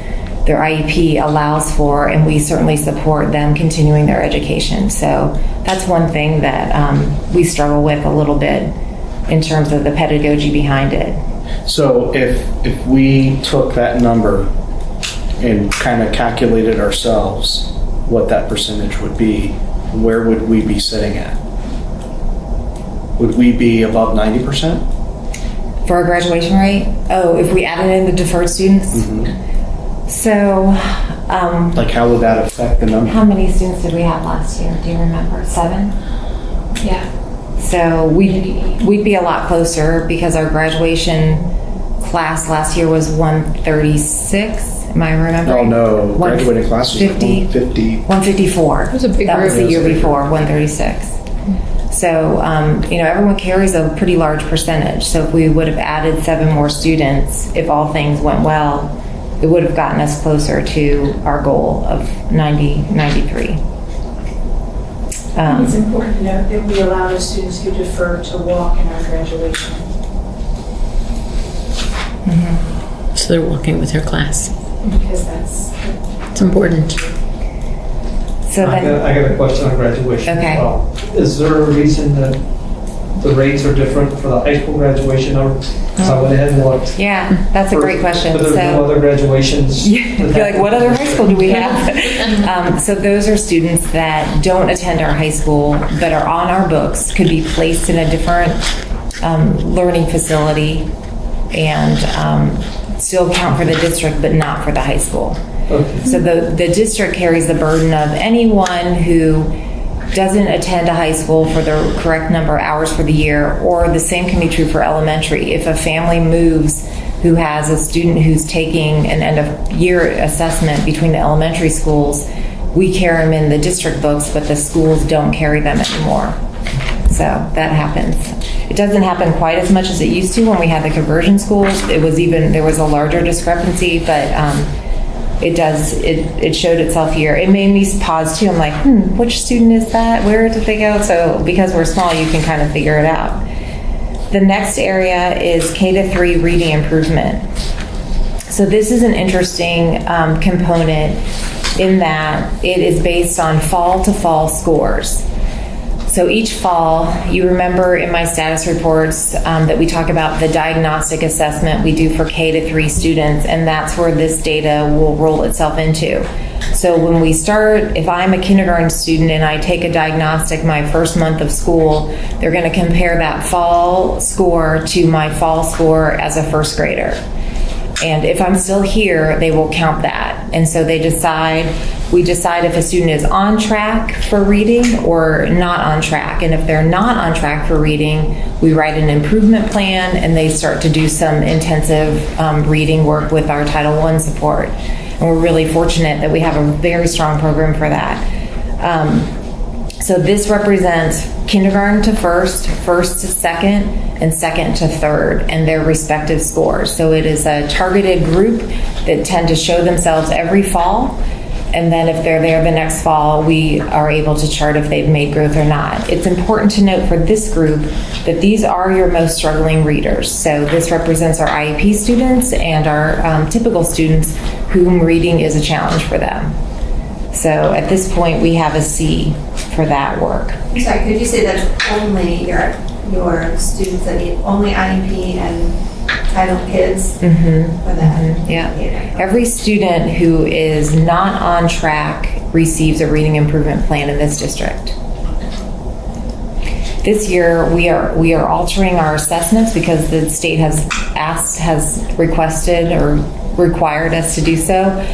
[SPEAKER 9] their IEP allows for, and we certainly support them continuing their education. So that's one thing that we struggle with a little bit in terms of the pedagogy behind it.
[SPEAKER 3] So if we took that number and kind of calculated ourselves what that percentage would be, where would we be sitting at? Would we be above 90%?
[SPEAKER 9] For our graduation rate? Oh, if we added in the deferred students?
[SPEAKER 3] Mm-hmm.
[SPEAKER 9] So,
[SPEAKER 3] like how would that affect the number?
[SPEAKER 9] how many students did we have last year? Do you remember? 7?
[SPEAKER 12] Yeah.
[SPEAKER 9] So we'd be a lot closer because our graduation class last year was 136. Am I remembering?
[SPEAKER 3] Oh no, graduating class was like 150.
[SPEAKER 9] 154.
[SPEAKER 6] That was a big
[SPEAKER 9] That was
[SPEAKER 6] group.
[SPEAKER 9] the year before, 136. So, everyone carries a pretty large percentage. So if we would have added 7 more students, if all things went well, it would have gotten us closer to our goal of 93.
[SPEAKER 5] It's important to note that we allow the students who defer to walk in our graduation.
[SPEAKER 2] So they're walking with their class.
[SPEAKER 5] Because
[SPEAKER 2] It's important.
[SPEAKER 9] So
[SPEAKER 4] I
[SPEAKER 9] then,
[SPEAKER 4] got a question on graduation.
[SPEAKER 9] Okay.
[SPEAKER 4] Is there a reason that the rates are different for the high school graduation? Because I went ahead and looked.
[SPEAKER 9] yeah, that's a great question.
[SPEAKER 4] But there's no
[SPEAKER 9] So,
[SPEAKER 4] other graduations.
[SPEAKER 9] you're like, what other high school do we have? So those are students that don't attend our high school, but are on our books, could be placed in a different learning facility, and still count for the district, but not for the high school.
[SPEAKER 4] Okay.
[SPEAKER 9] So the district carries the burden of anyone who doesn't attend a high school for the correct number of hours for the year, or the same can be true for elementary. If a family moves who has a student who's taking an end of year assessment between the elementary schools, we carry them in the district books, but the schools don't carry them anymore. So that happens. It doesn't happen quite as much as it used to when we had the conversion schools. There was a larger discrepancy, but it showed itself here. It made me pause too. I'm like, which student is that? Where did they go? So because we're small, you can kind of figure it out. The next area is K-3 reading improvement. So this is an interesting component in that it is based on fall to fall scores. So each fall, you remember in my status reports that we talk about the diagnostic assessment we do for K-3 students, and that's where this data will roll itself into. So when we start, if I'm a kindergarten student and I take a diagnostic my first month of school, they're going to compare that fall score to my fall score as a first grader. And if I'm still here, they will count that. And so we decide if a student is on track for reading or not on track. And if they're not on track for reading, we write an improvement plan and they start to do some intensive reading work with our Title I support. And we're really fortunate that we have a very strong program for that. So this represents kindergarten to first, first to second, and second to third, and their respective scores. So it is a targeted group that tend to show themselves every fall, and then if they're there the next fall, we are able to chart if they've made growth or not. It's important to note for this group that these are your most struggling readers. So this represents our IEP students and our typical students whom reading is a challenge for them. So at this point, we have a C for that work.
[SPEAKER 11] I'm sorry, could you say that's only your students that need only IEP and Title Kids for that?
[SPEAKER 9] Yeah. Every student who is not on track receives a reading improvement plan in this district. This year, we are altering our assessments because the state has requested or required us to do so.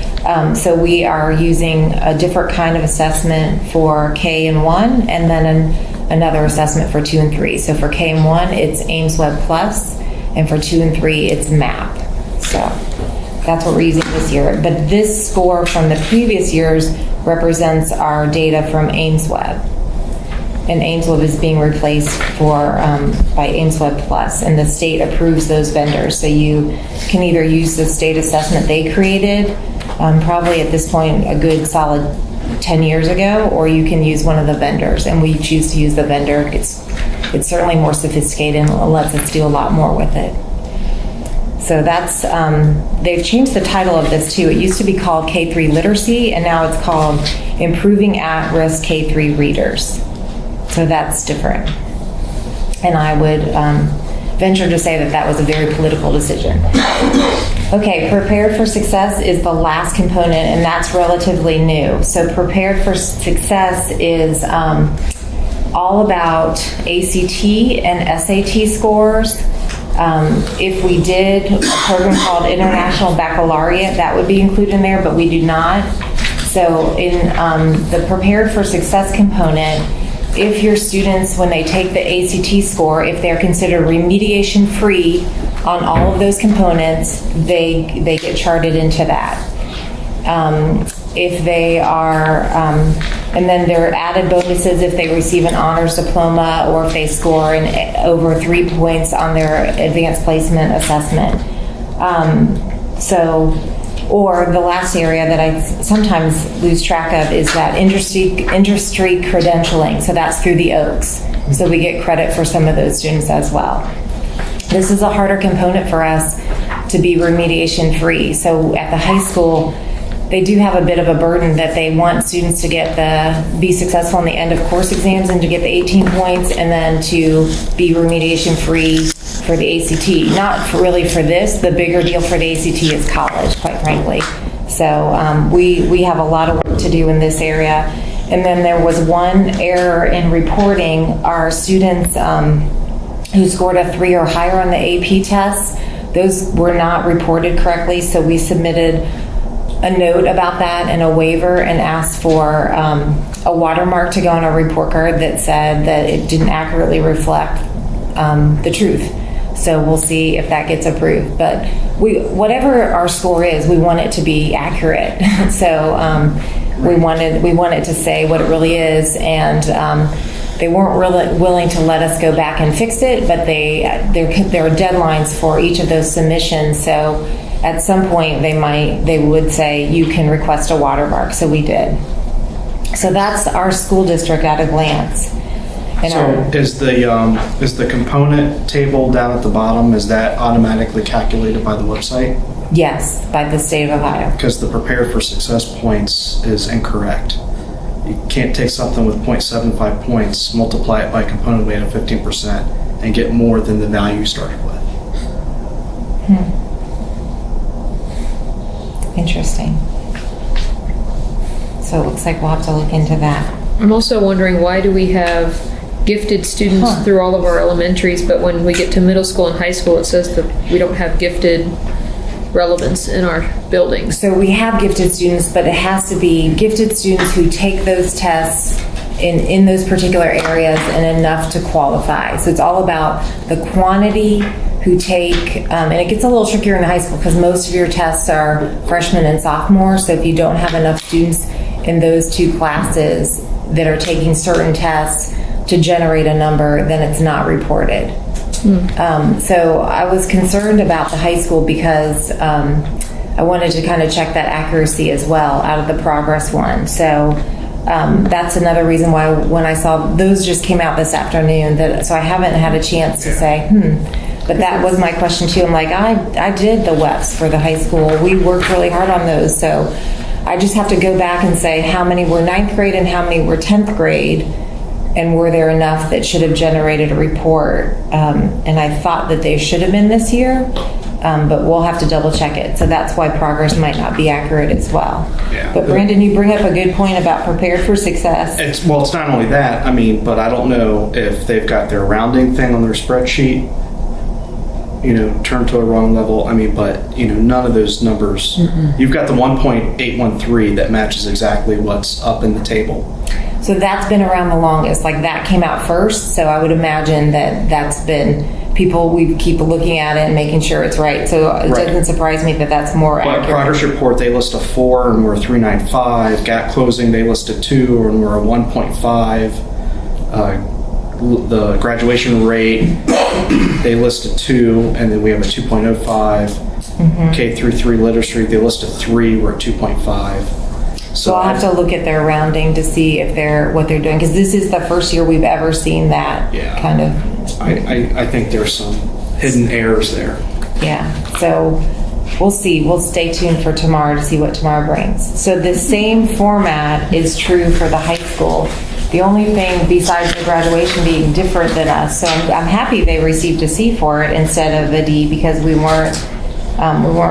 [SPEAKER 9] So we are using a different kind of assessment for K and 1, and then another assessment for 2 and 3. So for K and 1, it's Ames Web Plus, and for 2 and 3, it's MAP. So that's what we're using this year. But this score from the previous years represents our data from Ames Web. And Ames Web is being replaced by Ames Web Plus, and the state approves those vendors. So you can either use the state assessment they created, probably at this point a good solid 10 years ago, or you can use one of the vendors, and we choose to use the vendor. It's certainly more sophisticated and lets us do a lot more with it. So that's, they've changed the title of this too. It used to be called K-3 Literacy, and now it's called Improving At-Risk K-3 Readers. So that's different. And I would venture to say that that was a very political decision. Okay, Prepared for Success is the last component, and that's relatively new. So Prepared for Success is all about ACT and SAT scores. If we did a program called International Baccalaureate, that would be included in there, but we do not. So in the Prepared for Success component, if your students, when they take the ACT score, if they're considered remediation free on all of those components, they get charted into that. If they are, and then there are added bonuses if they receive an honors diploma or if they score over 3 points on their advanced placement assessment. Or the last area that I sometimes lose track of is that industry credentialing. So that's through the Oaks. So we get credit for some of those students as well. This is a harder component for us to be remediation free. So at the high school, they do have a bit of a burden that they want students to be successful in the end of course exams and to get the 18 points, and then to be remediation free for the ACT. Not really for this. The bigger deal for the ACT is college, quite frankly. So we have a lot of work to do in this area. And then there was one error in reporting. Our students who scored a 3 or higher on the AP tests, those were not reported correctly, so we submitted a note about that and a waiver and asked for a watermark to go on a report card that said that it didn't accurately reflect the truth. So we'll see if that gets approved. But whatever our score is, we want it to be accurate. So we want it to say what it really is, and they weren't really willing to let us go back and fix it, but there are deadlines for each of those submissions. So at some point they would say you can request a watermark. So we did. So that's our school district at a glance.
[SPEAKER 3] So is the component table down at the bottom, is that automatically calculated by the website?
[SPEAKER 9] Yes, by the state of Ohio.
[SPEAKER 3] Because the Prepared for Success points is incorrect. You can't take something with 0.75 points, multiply it by component weight of 15%, and get more than the value you started with.
[SPEAKER 9] Interesting. So it looks like we'll have to look into that.
[SPEAKER 6] I'm also wondering, why do we have gifted students through all of our elementaries, but when we get to middle school and high school, it says that we don't have gifted relevance in our buildings?
[SPEAKER 9] So we have gifted students, but it has to be gifted students who take those tests in those particular areas and enough to qualify. So it's all about the quantity who take, and it gets a little trickier in high school because most of your tests are freshmen and sophomores. So if you don't have enough students in those two classes that are taking certain tests to generate a number, then it's not reported. So I was concerned about the high school because I wanted to kind of check that accuracy as well out of the progress one. So that's another reason why when I saw those just came out this afternoon, so I haven't had a chance to say, but that was my question too. I'm like, I did the WEPs for the high school. We worked really hard on those. So I just have to go back and say how many were 9th grade and how many were 10th grade. And were there enough that should have generated a report? And I thought that they should have been this year, but we'll have to double check it. So that's why progress might not be accurate as well.
[SPEAKER 3] Yeah.
[SPEAKER 9] But Brandon, you bring up a good point about prepared for success.
[SPEAKER 3] It's not only that, but I don't know if they've got their rounding thing on their spreadsheet, turned to a wrong level. But none of those numbers, you've got the 1.813 that matches exactly what's up in the table.
[SPEAKER 9] So that's been around the longest. Like that came out first. So I would imagine that that's been we keep looking at it and making sure it's right. So it doesn't surprise me that that's more accurate.
[SPEAKER 3] Progress report, they list a 4 and we're a 395. Gap closing, they list a 2 and we're a 1.5. The graduation rate, they list a 2 and then we have a 2.05. K through 3 literacy, they list a 3, we're at 2.5.
[SPEAKER 9] So I'll have to look at their rounding to see if what they're doing, because this is the first year we've ever seen that kind of.
[SPEAKER 3] I think there's some hidden errors there.
[SPEAKER 9] Yeah. So we'll see. We'll stay tuned for tomorrow to see what tomorrow brings. So the same format is true for the high school. The only thing besides the graduation being different than us, so I'm happy they received a C for it instead of a D, because we weren't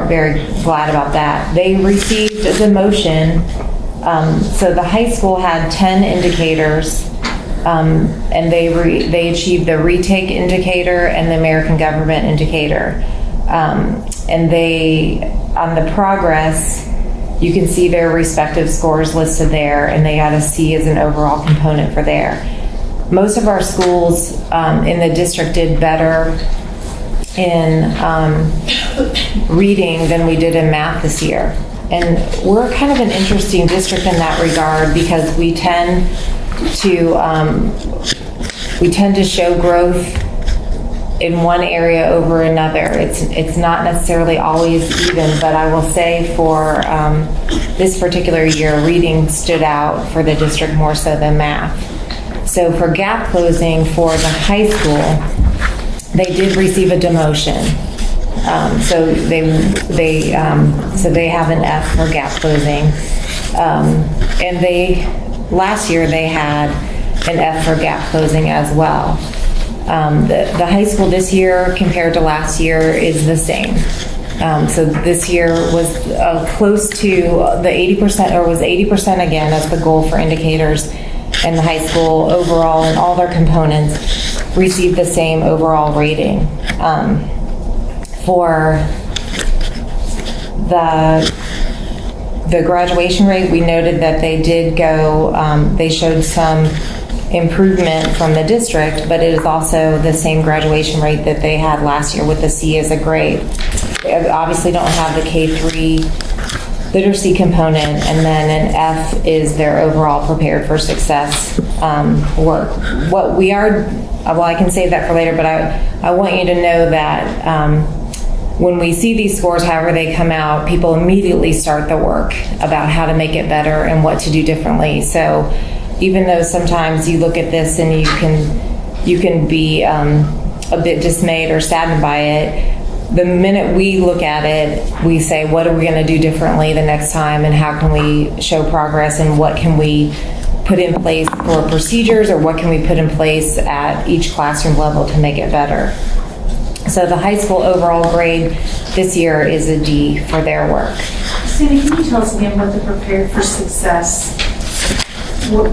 [SPEAKER 9] very glad about that. They received a demotion. So the high school had 10 indicators, and they achieved the retake indicator and the American government indicator. And they, on the progress, you can see their respective scores listed there, and they got a C as an overall component for there. Most of our schools in the district did better in reading than we did in math this year. And we're kind of an interesting district in that regard because we tend to show growth in one area over another. It's not necessarily always even, but I will say for this particular year, reading stood out for the district more so than math. So for gap closing for the high school, they did receive a demotion. So they have an F for gap closing, and last year they had an F for gap closing as well. The high school this year compared to last year is the same. So this year was close to the 80%, or was 80% again as the goal for indicators. And the high school overall and all their components received the same overall rating. For the graduation rate, we noted that they did go, they showed some improvement from the district, but it is also the same graduation rate that they had last year with the C as a grade. They obviously don't have the K-3 literacy component, and then an F is their overall prepared for success work. What we are, well, I can save that for later, but I want you to know that when we see these scores, however they come out, people immediately start the work about how to make it better and what to do differently. So even though sometimes you look at this and you can be a bit dismayed or saddened by it, the minute we look at it, we say, what are we going to do differently the next time, and how can we show progress, and what can we put in place for procedures, or what can we put in place at each classroom level to make it better. So the high school overall grade this year is a D for their work.
[SPEAKER 5] Sandy, can you tell us again what the Prepared for Success, what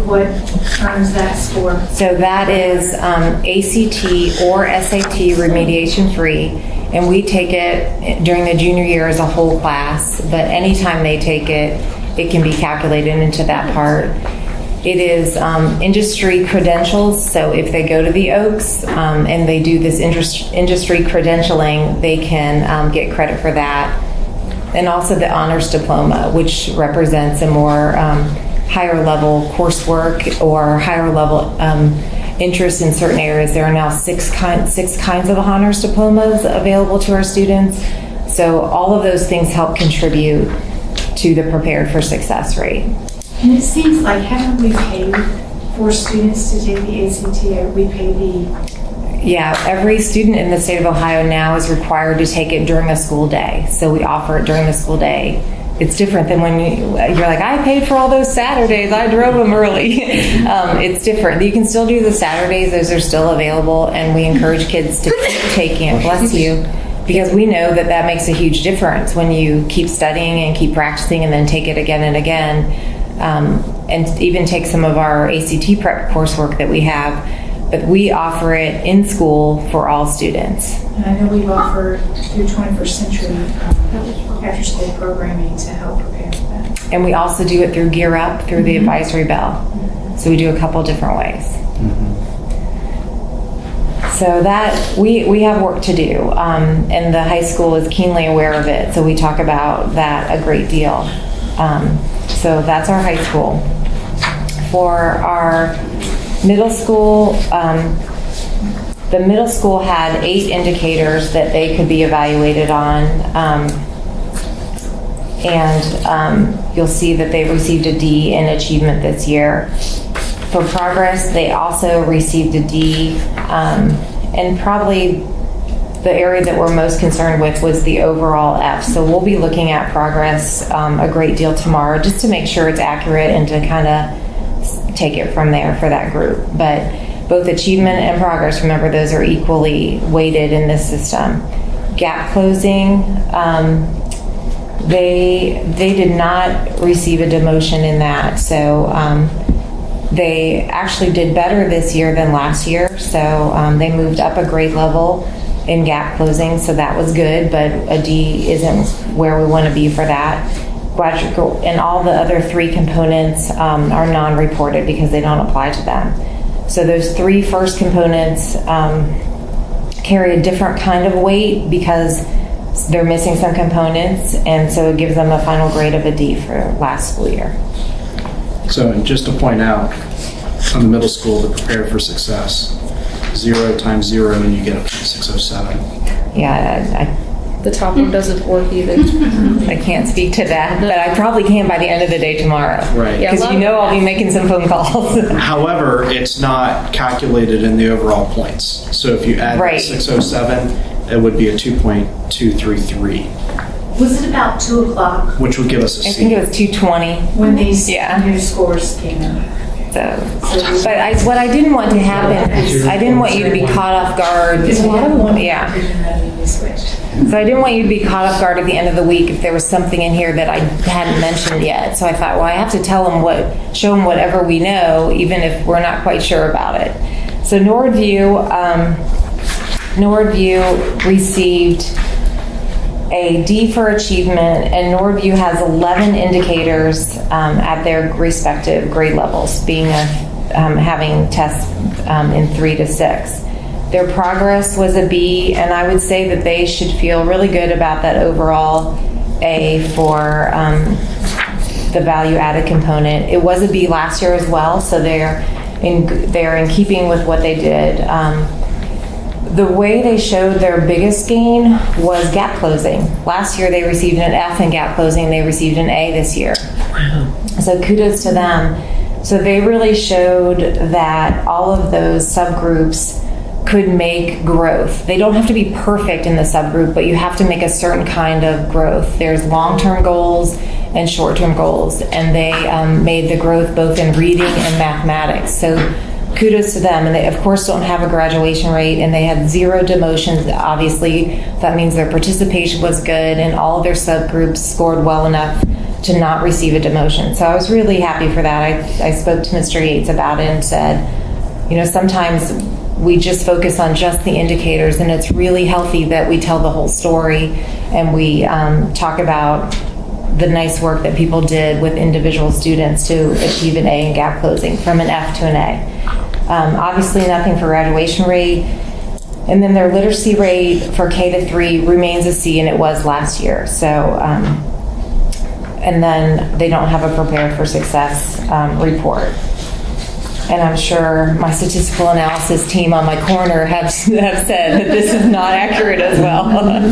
[SPEAKER 5] earns that score?
[SPEAKER 9] So that is ACT or SAT remediation free, and we take it during the junior year as a whole class, but anytime they take it, it can be calculated into that part. It is industry credentials, so if they go to the Oaks and they do this industry credentialing, they can get credit for that. And also the honors diploma, which represents a more higher level coursework or higher level interest in certain areas. There are now six kinds of honors diplomas available to our students. So all of those things help contribute to the Prepared for Success rate.
[SPEAKER 5] And it seems like, haven't we paid for students to take the ACT, or we pay the...
[SPEAKER 9] Yeah, every student in the state of Ohio now is required to take it during a school day. So we offer it during the school day. It's different than when you're like, I paid for all those Saturdays, I drove them early. It's different. You can still do the Saturdays, those are still available, and we encourage kids to keep taking it, bless you, because we know that that makes a huge difference when you keep studying and keep practicing and then take it again and again. And even take some of our ACT prep coursework that we have, but we offer it in school for all students.
[SPEAKER 5] And I know we've offered through 21st Century after school programming to help prepare for that.
[SPEAKER 9] And we also do it through Gear Up, through the advisory bell. So we do a couple different ways. So that we have work to do, and the high school is keenly aware of it, so we talk about that a great deal. So that's our high school. For our middle school, the middle school had 8 indicators that they could be evaluated on, and you'll see that they received a D in achievement this year. For progress, they also received a D, and probably the area that we're most concerned with was the overall F. So we'll be looking at progress a great deal tomorrow, just to make sure it's accurate and to kind of take it from there for that group. But both achievement and progress, remember, those are equally weighted in this system. Gap closing, they did not receive a demotion in that. So they actually did better this year than last year. So they moved up a grade level in gap closing, so that was good, but a D isn't where we want to be for that. And all the other 3 components are non-reported because they don't apply to them. So those 3 first components carry a different kind of weight because they're missing some components, and so it gives them a final grade of a D for last school year.
[SPEAKER 3] So, and just to point out, on the middle school, the Prepared for Success, 0 times 0, and you get a 607.
[SPEAKER 9] Yeah,
[SPEAKER 6] The top one doesn't work either.
[SPEAKER 9] I can't speak to that, but I probably can by the end of the day tomorrow.
[SPEAKER 3] Right.
[SPEAKER 6] Yeah,
[SPEAKER 9] Because I'll be making some phone calls.
[SPEAKER 3] However, it's not calculated in the overall points. So if you add
[SPEAKER 9] Right.
[SPEAKER 3] 607, it would be a 2.233,
[SPEAKER 5] Was it about 2 o'clock
[SPEAKER 3] which would give us a C.
[SPEAKER 9] I think it was 220.
[SPEAKER 5] when these
[SPEAKER 9] Yeah.
[SPEAKER 5] new scores came in?
[SPEAKER 9] So, but what I didn't want to happen is I didn't want you to be caught off guard.
[SPEAKER 5] Because we had one
[SPEAKER 9] Yeah.
[SPEAKER 5] division that we switched.
[SPEAKER 9] So I didn't want you to be caught off guard at the end of the week if there was something in here that I hadn't mentioned yet. So I thought, well, I have to tell them show them whatever we know, even if we're not quite sure about it. So Norwood received a D for achievement, and Norwood has 11 indicators at their respective grade levels, being having tests in 3 to 6. Their progress was a B, and I would say that they should feel really good about that overall A for the value added component. It was a B last year as well, so they're in keeping with what they did. The way they showed their biggest gain was gap closing. Last year they received an F in gap closing. They received an A this year. Wow. So kudos to them. So they really showed that all of those subgroups could make growth. They don't have to be perfect in the subgroup, but you have to make a certain kind of growth. There's long-term goals and short-term goals, and they made the growth both in reading and mathematics. So kudos to them. And they, of course, don't have a graduation rate, and they had 0 demotions. Obviously, that means their participation was good, and all of their subgroups scored well enough to not receive a demotion. So I was really happy for that. I spoke to Mr. Yates about it and said, you know, sometimes we just focus on just the indicators, and it's really healthy that we tell the whole story and we talk about the nice work that people did with individual students to achieve an A in gap closing from an F to an A. Obviously nothing for graduation rate. And then their literacy rate for K to 3 remains a C, and it was last year. So, and then they don't have a Prepare for Success report. And I'm sure my statistical analysis team on my corner have said that this is not accurate as well.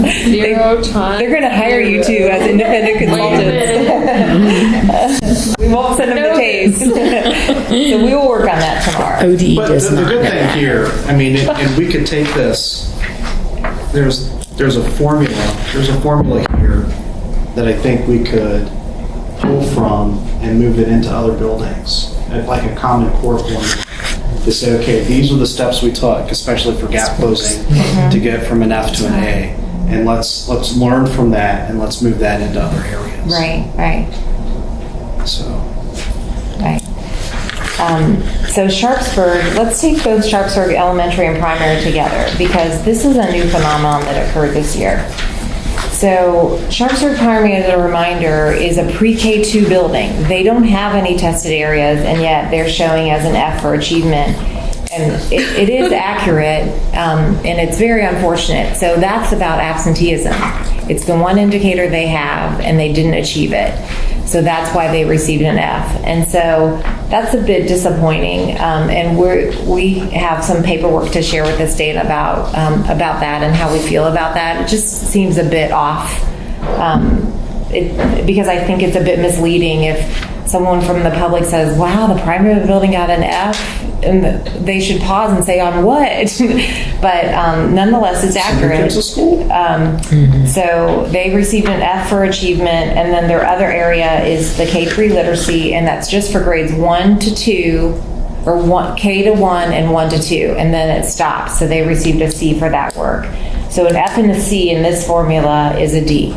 [SPEAKER 6] 0 times.
[SPEAKER 9] They're going to hire you too as independent consultants. We won't send them the tapes. So we will work on that tomorrow.
[SPEAKER 2] OD
[SPEAKER 3] But
[SPEAKER 2] does
[SPEAKER 3] the
[SPEAKER 2] not
[SPEAKER 3] good
[SPEAKER 2] know
[SPEAKER 3] thing
[SPEAKER 2] that.
[SPEAKER 3] here, I mean, and we could take this, there's a formula here that I think we could pull from and move it into other buildings, like a common core formula, to say, okay, these are the steps we took, especially for gap closing, to get from an F to an A, and let's learn from that and let's move that into other areas.
[SPEAKER 9] Right.
[SPEAKER 3] So.
[SPEAKER 9] Right. So Sharpsburg, let's take both Sharpsburg Elementary and Primary together, because this is a new phenomenon that occurred this year. So Sharpsburg Primary, as a reminder, is a pre-K2 building. They don't have any tested areas, and yet they're showing as an F for achievement. And it is accurate, and it's very unfortunate. So that's about absenteeism. It's the one indicator they have, and they didn't achieve it. So that's why they received an F. And so that's a bit disappointing. And we have some paperwork to share with the state about that and how we feel about that. It just seems a bit off, because I think it's a bit misleading if someone from the public says, wow, the primary building got an F, and they should pause and say, on what? But nonetheless, it's accurate. So they received an F for achievement, and then their other area is the K3 literacy, and that's just for grades 1 to 2, or K to 1 and 1 to 2, and then it stops. So they received a C for that work. So an F and a C in this formula is a D.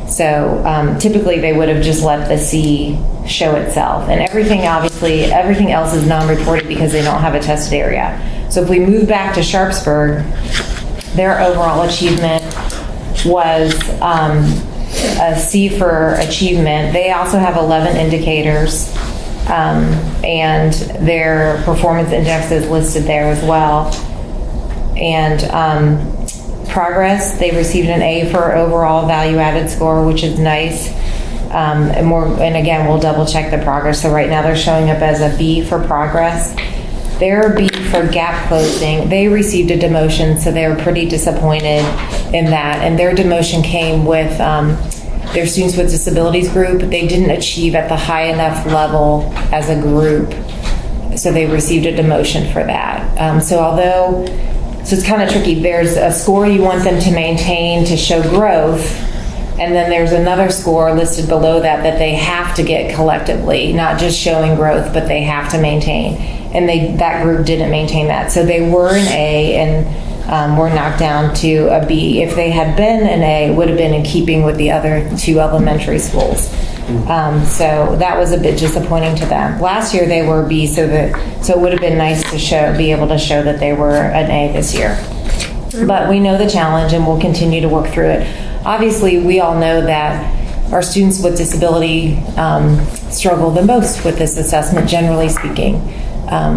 [SPEAKER 9] So typically they would have just let the C show itself. And everything else is non-reported because they don't have a tested area. So if we move back to Sharpsburg, their overall achievement was a C for achievement. They also have 11 indicators, and their performance index is listed there as well. And progress, they received an A for overall value-added score, which is nice. And again, we'll double check the progress. So right now they're showing up as a B for progress. Their B for gap closing, they received a demotion, so they were pretty disappointed in that. And their demotion came with their students with disabilities group. They didn't achieve at the high enough level as a group, so they received a demotion for that. So it's kind of tricky. There's a score you want them to maintain to show growth, and then there's another score listed below that they have to get collectively, not just showing growth, but they have to maintain. And that group didn't maintain that. So they were an A and were knocked down to a B. If they had been an A, it would have been in keeping with the other 2 elementary schools. So that was a bit disappointing to them. Last year they were B, so it would have been nice to be able to show that they were an A this year. But we know the challenge, and we'll continue to work through it. Obviously, we all know that our students with disability struggle the most with this assessment, generally speaking,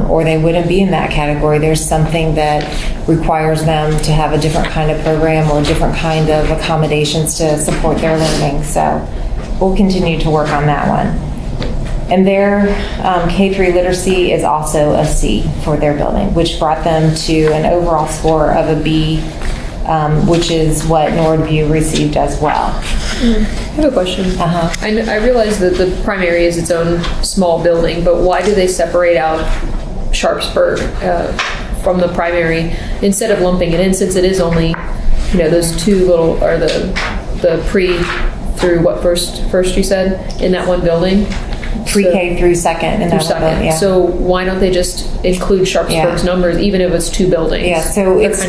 [SPEAKER 9] or they wouldn't be in that category. There's something that requires them to have a different kind of program or a different kind of accommodations to support their learning. So we'll continue to work on that one. And their K3 literacy is also a C for their building, which brought them to an overall score of a B, which is what Norwood received as well.
[SPEAKER 6] I have a question. I realize that the primary is its own small building, but why do they separate out Sharpsburg from the primary, instead of lumping it in, since it is only, those two little, or the pre through what first you said, in that one building?
[SPEAKER 9] Pre-K through second in that one building, yeah.
[SPEAKER 6] So why don't they just include Sharpsburg's numbers, even if it's two buildings?
[SPEAKER 9] Yeah, so it's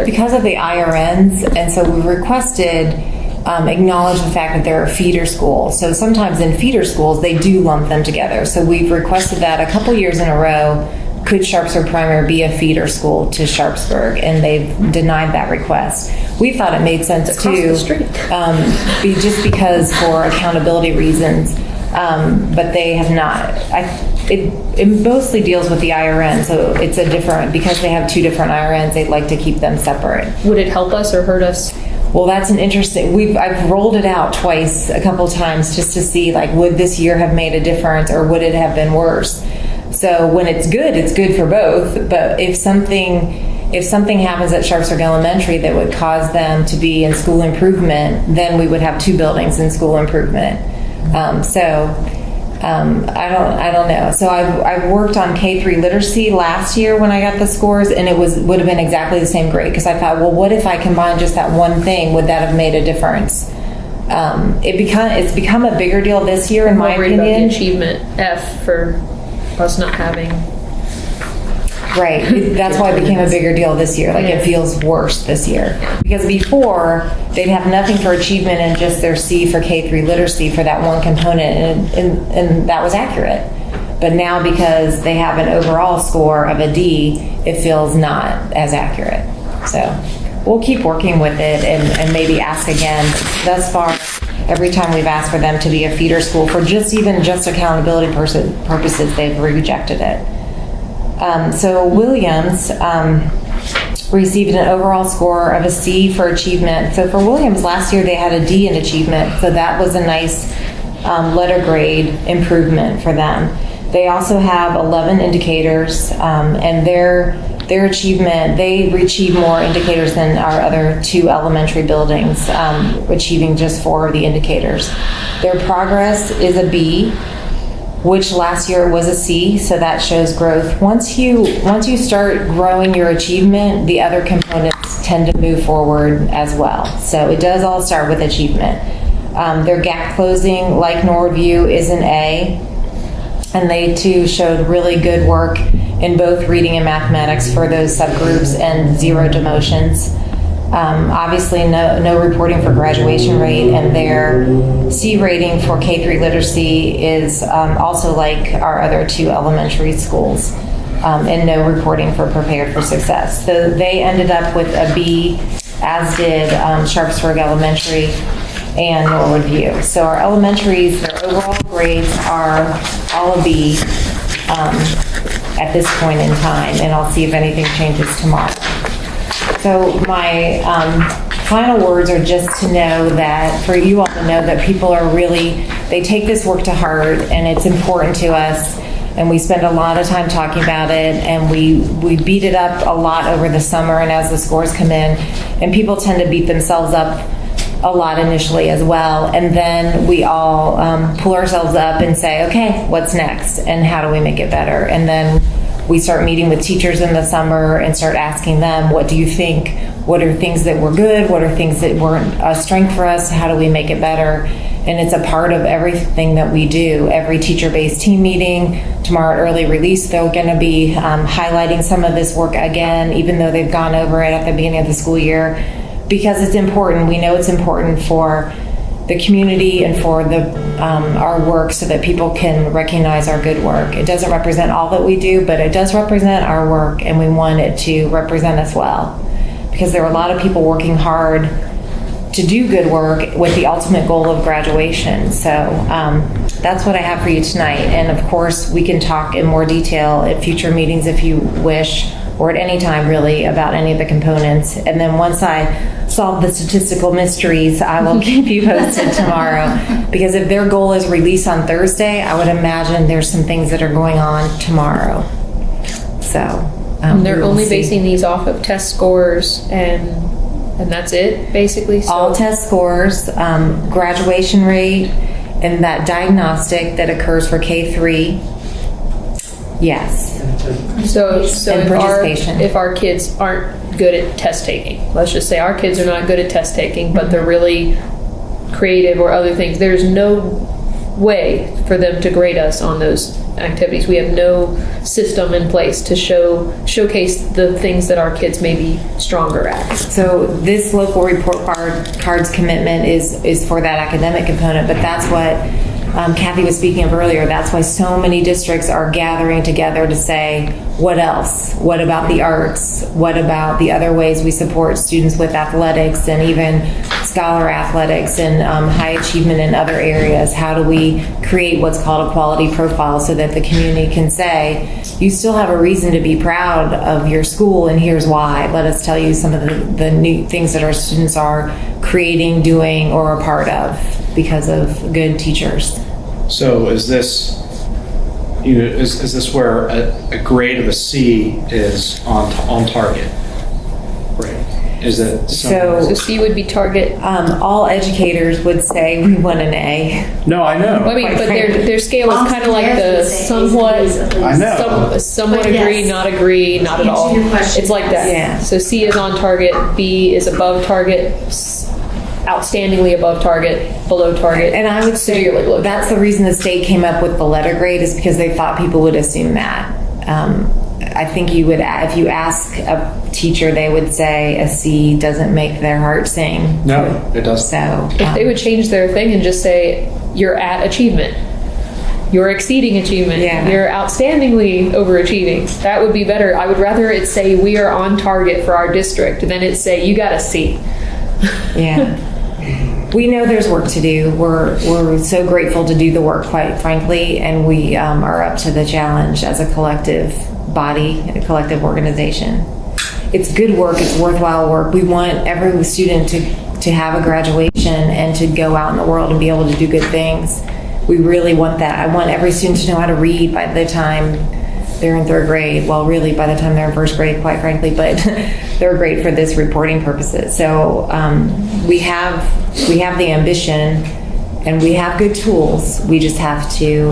[SPEAKER 9] because of the IRNs, and so we requested acknowledge the fact that they're a feeder school. So sometimes in feeder schools, they do lump them together. So we've requested that a couple years in a row. Could Sharpsburg Primary be a feeder school to Sharpsburg? And they've denied that request. We thought it made sense too, just because for accountability reasons. But they have not. It mostly deals with the IRN, so it's because they have two different IRNs, they'd like to keep them separate.
[SPEAKER 6] Would it help us or hurt us?
[SPEAKER 9] Well, that's an interesting, I've rolled it out twice, a couple times, just to see, would this year have made a difference or would it have been worse? So when it's good for both, but if something happens at Sharpsburg Elementary that would cause them to be in school improvement, then we would have two buildings in school improvement. I don't know. So I've worked on K-3 literacy last year when I got the scores, and it would have been exactly the same grade, because I thought, well, what if I combined just that one thing? Would that have made a difference? It's become a bigger deal this year, in my opinion.
[SPEAKER 6] About the achievement F for us not having.
[SPEAKER 9] Right. That's why it became a bigger deal this year. It feels worse this year. Because before, they'd have nothing for achievement and just their C for K-3 literacy for that one component, and that was accurate. But now, because they have an overall score of a D, it feels not as accurate. So we'll keep working with it and maybe ask again. Thus far, every time we've asked for them to be a feeder school for just accountability purposes, they've rejected it. So Williams received an overall score of a C for achievement. So for Williams, last year they had a D in achievement, so that was a nice letter grade improvement for them. They also have 11 indicators, and their achievement, they achieve more indicators than our other two elementary buildings, achieving just 4 of the indicators. Their progress is a B, which last year was a C, so that shows growth. Once you start growing your achievement, the other components tend to move forward as well. So it does all start with achievement. Their gap closing, like Norwood View, is an A, and they too showed really good work in both reading and mathematics for those subgroups and 0 demotions. Obviously, no reporting for graduation rate, and their C rating for K-3 literacy is also like our other two elementary schools, and no reporting for prepared for success. So they ended up with a B, as did Sharpsburg Elementary and Norwood View. So our elementaries, their overall grades are all a B at this point in time, and I'll see if anything changes tomorrow. So my final words are just to know that, for you all to know that people are they take this work to heart, and it's important to us, and we spend a lot of time talking about it, and we beat it up a lot over the summer and as the scores come in, and people tend to beat themselves up a lot initially as well, and then we all pull ourselves up and say, okay, what's next, and how do we make it better? And then we start meeting with teachers in the summer and start asking them, what do you think? What are things that were good? What are things that weren't a strength for us? How do we make it better? And it's a part of everything that we do. Every teacher-based team meeting, tomorrow at early release, they're going to be highlighting some of this work again, even though they've gone over it at the beginning of the school year, because it's important. We know it's important for the community and for our work, so that people can recognize our good work. It doesn't represent all that we do, but it does represent our work, and we want it to represent us well, because there are a lot of people working hard to do good work with the ultimate goal of graduation. So that's what I have for you tonight, and of course we can talk in more detail at future meetings if you wish, or at any time really, about any of the components. And then once I solve the statistical mysteries, I will keep you posted tomorrow. Because if their goal is release on Thursday, I would imagine there's some things that are going on tomorrow. So
[SPEAKER 6] they're only basing these off of test scores, and that's it, basically? So
[SPEAKER 9] all test scores, graduation rate, and that diagnostic that occurs for K-3. Yes.
[SPEAKER 6] So
[SPEAKER 9] And
[SPEAKER 6] if
[SPEAKER 9] participation.
[SPEAKER 6] if our kids aren't good at test taking, let's just say our kids are not good at test taking, but they're really creative or other things, there's no way for them to grade us on those activities. We have no system in place to showcase the things that our kids may be stronger at.
[SPEAKER 9] So this local report cards commitment is for that academic component, but that's what Kathy was speaking of earlier. That's why so many districts are gathering together to say, what else? What about the arts? What about the other ways we support students with athletics and even scholar athletics and high achievement in other areas? How do we create what's called a quality profile so that the community can say, you still have a reason to be proud of your school, and here's why. Let us tell you some of the new things that our students are creating, doing, or a part of because of good teachers.
[SPEAKER 3] So is this, is this where a grade of a C is on target? Right. Is it
[SPEAKER 6] So C would be target.
[SPEAKER 9] All educators would say we want an A.
[SPEAKER 3] No, I know.
[SPEAKER 6] I mean, but their scale is kind of like the somewhat,
[SPEAKER 3] I know.
[SPEAKER 6] somewhat
[SPEAKER 5] But
[SPEAKER 6] agree,
[SPEAKER 5] yes.
[SPEAKER 6] not agree, not at
[SPEAKER 5] To answer
[SPEAKER 6] all.
[SPEAKER 5] your question,
[SPEAKER 6] It's like that.
[SPEAKER 9] Yeah.
[SPEAKER 6] So C is on target, B is above target, outstandingly above target, below target,
[SPEAKER 9] And I would say
[SPEAKER 6] severely below
[SPEAKER 9] that's
[SPEAKER 6] target.
[SPEAKER 9] the reason the state came up with the letter grade, is because they thought people would assume that. I think you would, if you ask a teacher, they would say a C doesn't make their heart sing.
[SPEAKER 3] No, it doesn't.
[SPEAKER 9] So
[SPEAKER 6] If they would change their thing and just say, you're at achievement, you're exceeding achievement,
[SPEAKER 9] Yeah.
[SPEAKER 6] you're outstandingly overachieving, that would be better. I would rather it say we are on target for our district than it say you got a C.
[SPEAKER 9] yeah. We know there's work to do. We're so grateful to do the work, quite frankly, and we are up to the challenge as a collective body, a collective organization. It's good work. It's worthwhile work. We want every student to have a graduation and to go out in the world and be able to do good things. We really want that. I want every student to know how to read by the time they're in third grade. Well, really, by the time they're in first grade, quite frankly, but third grade for this reporting purposes. So we have the ambition and we have good tools. We just have to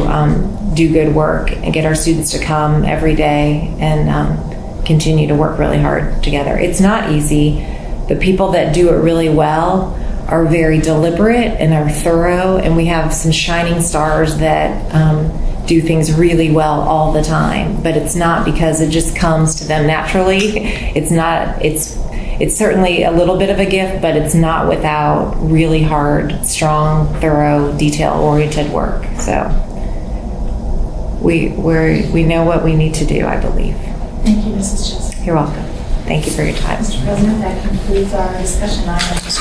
[SPEAKER 9] do good work and get our students to come every day and continue to work really hard together. It's not easy. The people that do it really well are very deliberate and are thorough, and we have some shining stars that do things really well all the time, but it's not because it just comes to them naturally. It's certainly a little bit of a gift, but it's not without really hard, strong, thorough, detail-oriented work. So we know what we need to do, I believe.
[SPEAKER 5] Thank you, Mrs. Jessup.
[SPEAKER 9] You're welcome. Thank you for your time.
[SPEAKER 5] Mr. President, that concludes our discussion items.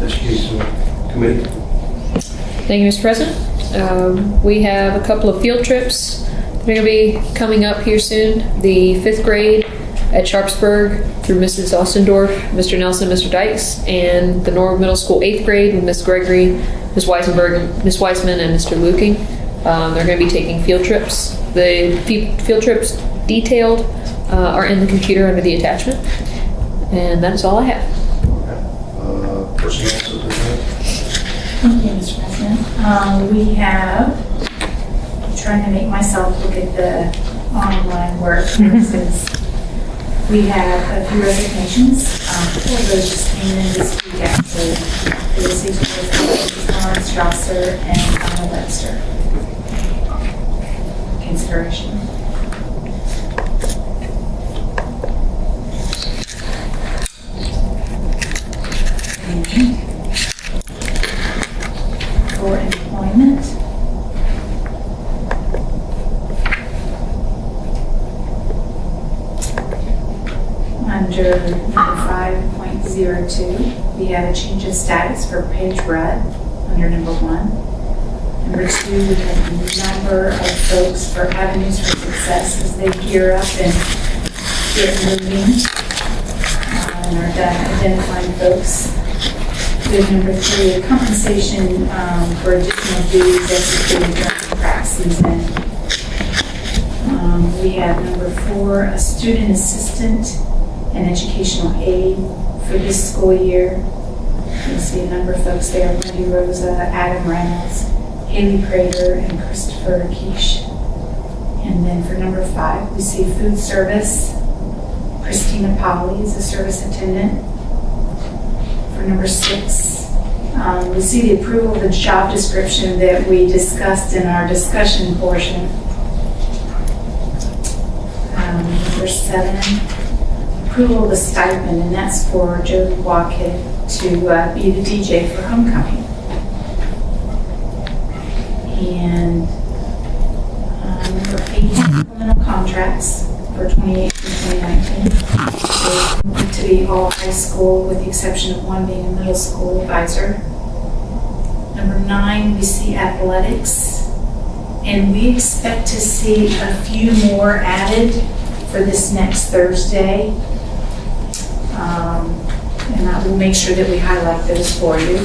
[SPEAKER 1] Education Committee.
[SPEAKER 6] Thank you, Mr. President. We have a couple of field trips that are going to be coming up here soon. The 5th grade at Sharpsburg through Mrs. Ostendorf, Mr. Nelson, Mr. Dykes, and the Norwood Middle School 8th grade with Ms. Gregory, Ms. Weisenberg, Ms. Weisman, and Mr. Luking. They're going to be taking field trips. The field trips detailed are in the computer under the attachment. And that is all I have.
[SPEAKER 1] Personnel superintendent.
[SPEAKER 5] Thank you, Mr. President. We have, I'm trying to make myself look at the online work versus, we have a few resignations. Four of those just came in this week, actually. The receivers were Lawrence Strasser and Anna Webster. Consideration. For employment. Under 5.02, we have a change of status for Paige Rudd under number 1. Number 2, we have a number of folks for Avenues for Success as they gear up and get moving and are done identifying folks. We have number 3, a compensation for additional duties executed during contract season. We have number 4, a student assistant and educational aid for this school year. You'll see a number of folks there: Wendy Rosa, Adam Reynolds, Haley Prater, and Christopher Keish. And then for number 5, we see food service. Christina Polly is a service attendant. For number 6, we see the approval of the job description that we discussed in our discussion portion. Number 7, approval of the stipend, and that's for Jody Walkett to be the DJ for homecoming. And number 8, supplemental contracts for 2018-2019. To be all high school with the exception of one being a middle school advisor. Number 9, we see athletics. And we expect to see a few more added for this next Thursday. And I will make sure that we highlight those for you.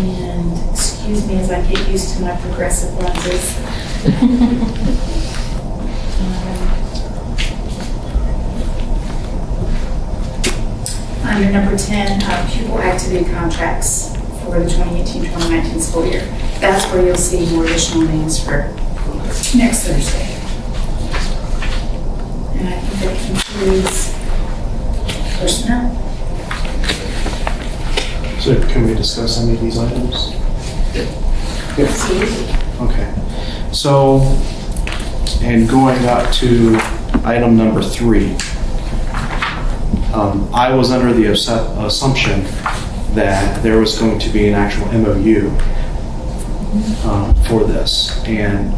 [SPEAKER 5] And excuse me as I get used to my progressive lenses. Under number 10, pupil activity contracts for the 2018-2019 school year. That's where you'll see more additional names for next Thursday. And I think that concludes personnel.
[SPEAKER 3] So can we discuss any of these items?
[SPEAKER 5] Absolutely.
[SPEAKER 3] Okay. So, and going up to item number 3, I was under the assumption that there was going to be an actual MOU for this. And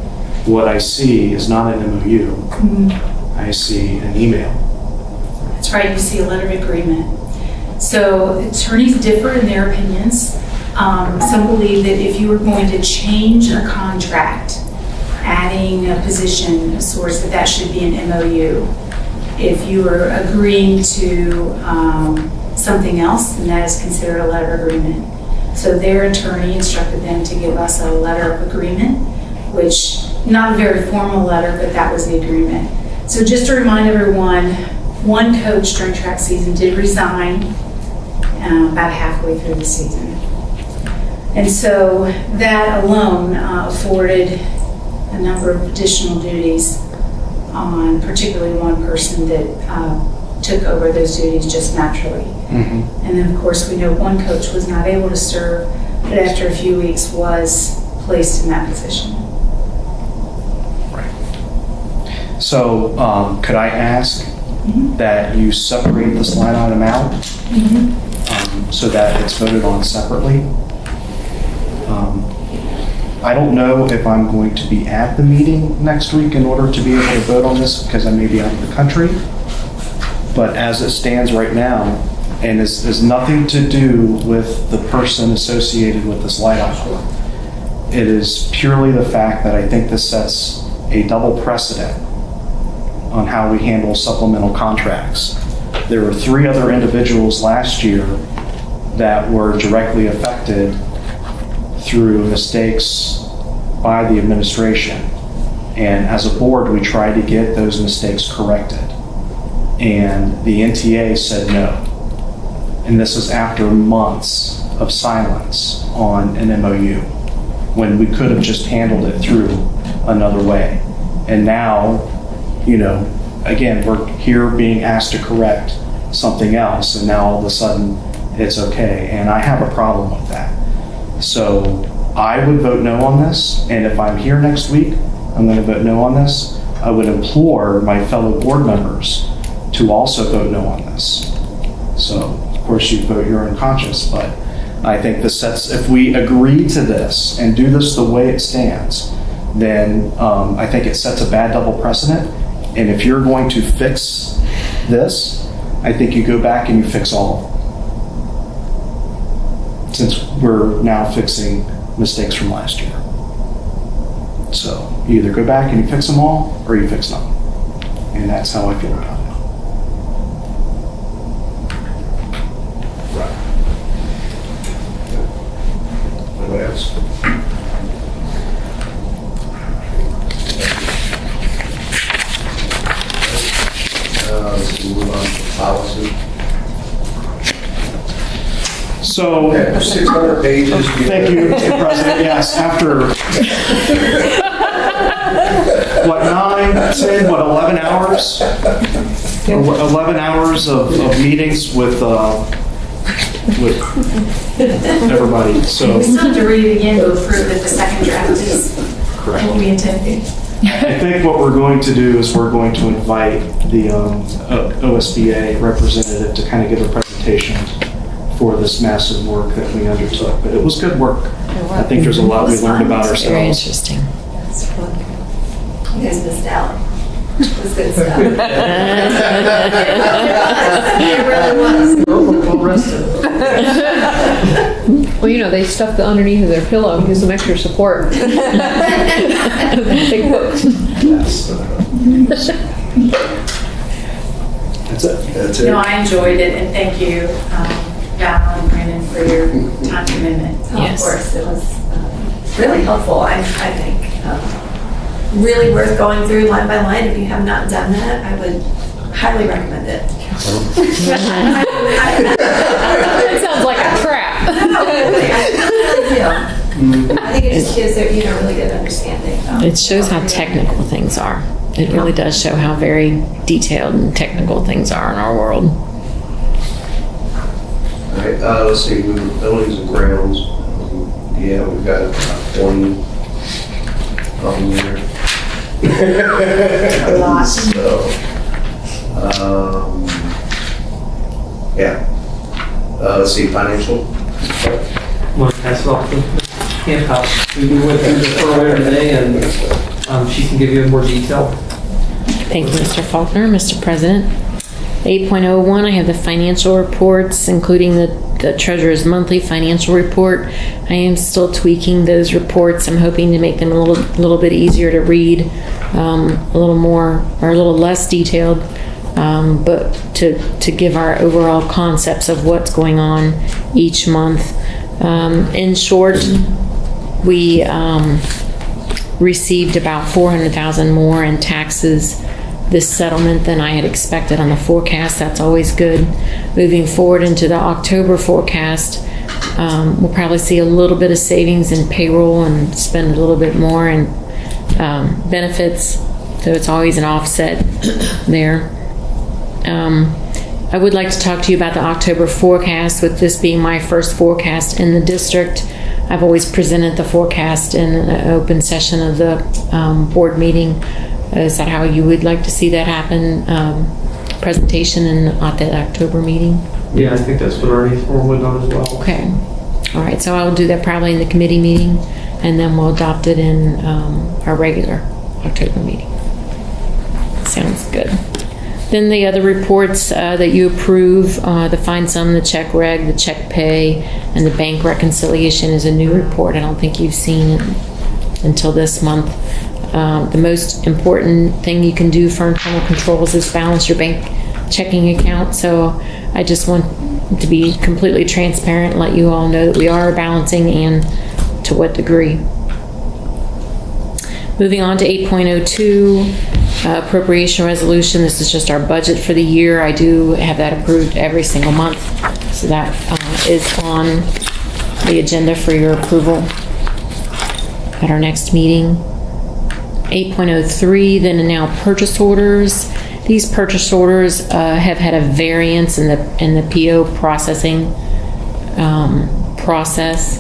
[SPEAKER 3] what I see is not an MOU.
[SPEAKER 5] Mm-hmm.
[SPEAKER 3] I see an email.
[SPEAKER 5] That's right, you see a letter of agreement. So attorneys differ in their opinions. Some believe that if you were going to change a contract, adding a position of sorts, that should be an MOU. If you are agreeing to something else, then that is considered a letter of agreement. So their attorney instructed them to give us a letter of agreement, which, not a very formal letter, but that was the agreement. So just to remind everyone, one coach during track season did resign about halfway through the season. And so that alone afforded a number of additional duties on particularly one person that took over those duties just naturally. Mm-hmm. And then of course we know one coach was not able to serve, but after a few weeks was placed in that position.
[SPEAKER 3] Right. So could I ask that you separate this line item out so that it's voted on separately? I don't know if I'm going to be at the meeting next week in order to be able to vote on this because I may be out of the country. But as it stands right now, and has nothing to do with the person associated with this light item, it is purely the fact that I think this sets a double precedent on how we handle supplemental contracts. There were 3 other individuals last year that were directly affected through mistakes by the administration. And as a board, we tried to get those mistakes corrected. And the NTA said no. And this is after months of silence on an MOU, when we could have just handled it through another way. And now, you know, again, we're here being asked to correct something else, and now all of a sudden it's okay. And I have a problem with that. So I would vote no on this, and if I'm here next week, I'm going to vote no on this. I would implore my fellow board members to also vote no on this. So, of course, you vote your own conscience, but I think this sets, if we agree to this and do this the way it stands, then I think it sets a bad double precedent. And if you're going to fix this, I think you go back and you fix all of them, since we're now fixing mistakes from last year. So you either go back and you fix them all, or you fix none. And that's how I feel about it.
[SPEAKER 1] Anybody else?
[SPEAKER 3] So,
[SPEAKER 1] 600 pages.
[SPEAKER 3] thank you, Mr. President. Yes, after, what, 9, 10, what, 11 hours? 11 hours of meetings with everybody, so.
[SPEAKER 5] We still have to read it again to approve that the second draft is what we intended.
[SPEAKER 3] I think what we're going to do is we're going to invite the OSBA representative to kind of give a presentation for this massive work that we undertook, but it was good work. I think there's a lot we learned about ourselves.
[SPEAKER 2] Very interesting.
[SPEAKER 11] That's really good. You guys missed out. It was good stuff. It really was.
[SPEAKER 10] Well rested.
[SPEAKER 6] Well, you know, they stuff the underneath of their pillow, gives them extra support. Big books.
[SPEAKER 3] That's it.
[SPEAKER 1] That's
[SPEAKER 5] No,
[SPEAKER 1] it.
[SPEAKER 5] I enjoyed it, and thank you, Val and Brandon, for your time commitment.
[SPEAKER 11] Of
[SPEAKER 2] Yes.
[SPEAKER 11] course, it was really helpful, I think. Really worth going through line by line. If you have not done that, I would highly recommend it.
[SPEAKER 6] That sounds like a trap.
[SPEAKER 11] No, really, I really do. I think it just gives a really good understanding.
[SPEAKER 2] It shows how technical things are. It really does show how very detailed and technical things are in our world.
[SPEAKER 1] All right, let's see, buildings and grounds. Yeah, we've got 20 on there.
[SPEAKER 11] A lot.
[SPEAKER 1] So, yeah. Let's see, financial.
[SPEAKER 4] Want to pass it off to Camp House? We went through this earlier today, and she can give you more detail.
[SPEAKER 2] Thank you, Mr. Faulkner. Mr. President. 8.01, I have the financial reports, including the treasurer's monthly financial report. I am still tweaking those reports. I'm hoping to make them a little bit easier to read, a little more or a little less detailed, but to give our overall concepts of what's going on each month. In short, we received about $400,000 more in taxes this settlement than I had expected on the forecast. That's always good. Moving forward into the October forecast, we'll probably see a little bit of savings in payroll and spend a little bit more in benefits, so it's always an offset there. I would like to talk to you about the October forecast, with this being my first forecast in the district. I've always presented the forecast in an open session of the board meeting. Is that how you would like to see that happen? Presentation at the October meeting?
[SPEAKER 4] Yeah, I think that's what Ernie Norwood done as well.
[SPEAKER 2] Okay. All right, so I'll do that probably in the committee meeting, and then we'll adopt it in our regular October meeting. Sounds good. Then the other reports that you approve, the fine sum, the check reg, the check pay, and the bank reconciliation is a new report. I don't think you've seen it until this month. The most important thing you can do for internal controls is balance your bank checking account. So I just want to be completely transparent and let you all know that we are balancing and to what degree. Moving on to 8.02, appropriation resolution. This is just our budget for the year. I do have that approved every single month. So that is on the agenda for your approval at our next meeting. 8.03, then and now purchase orders. These purchase orders have had a variance in the PO processing process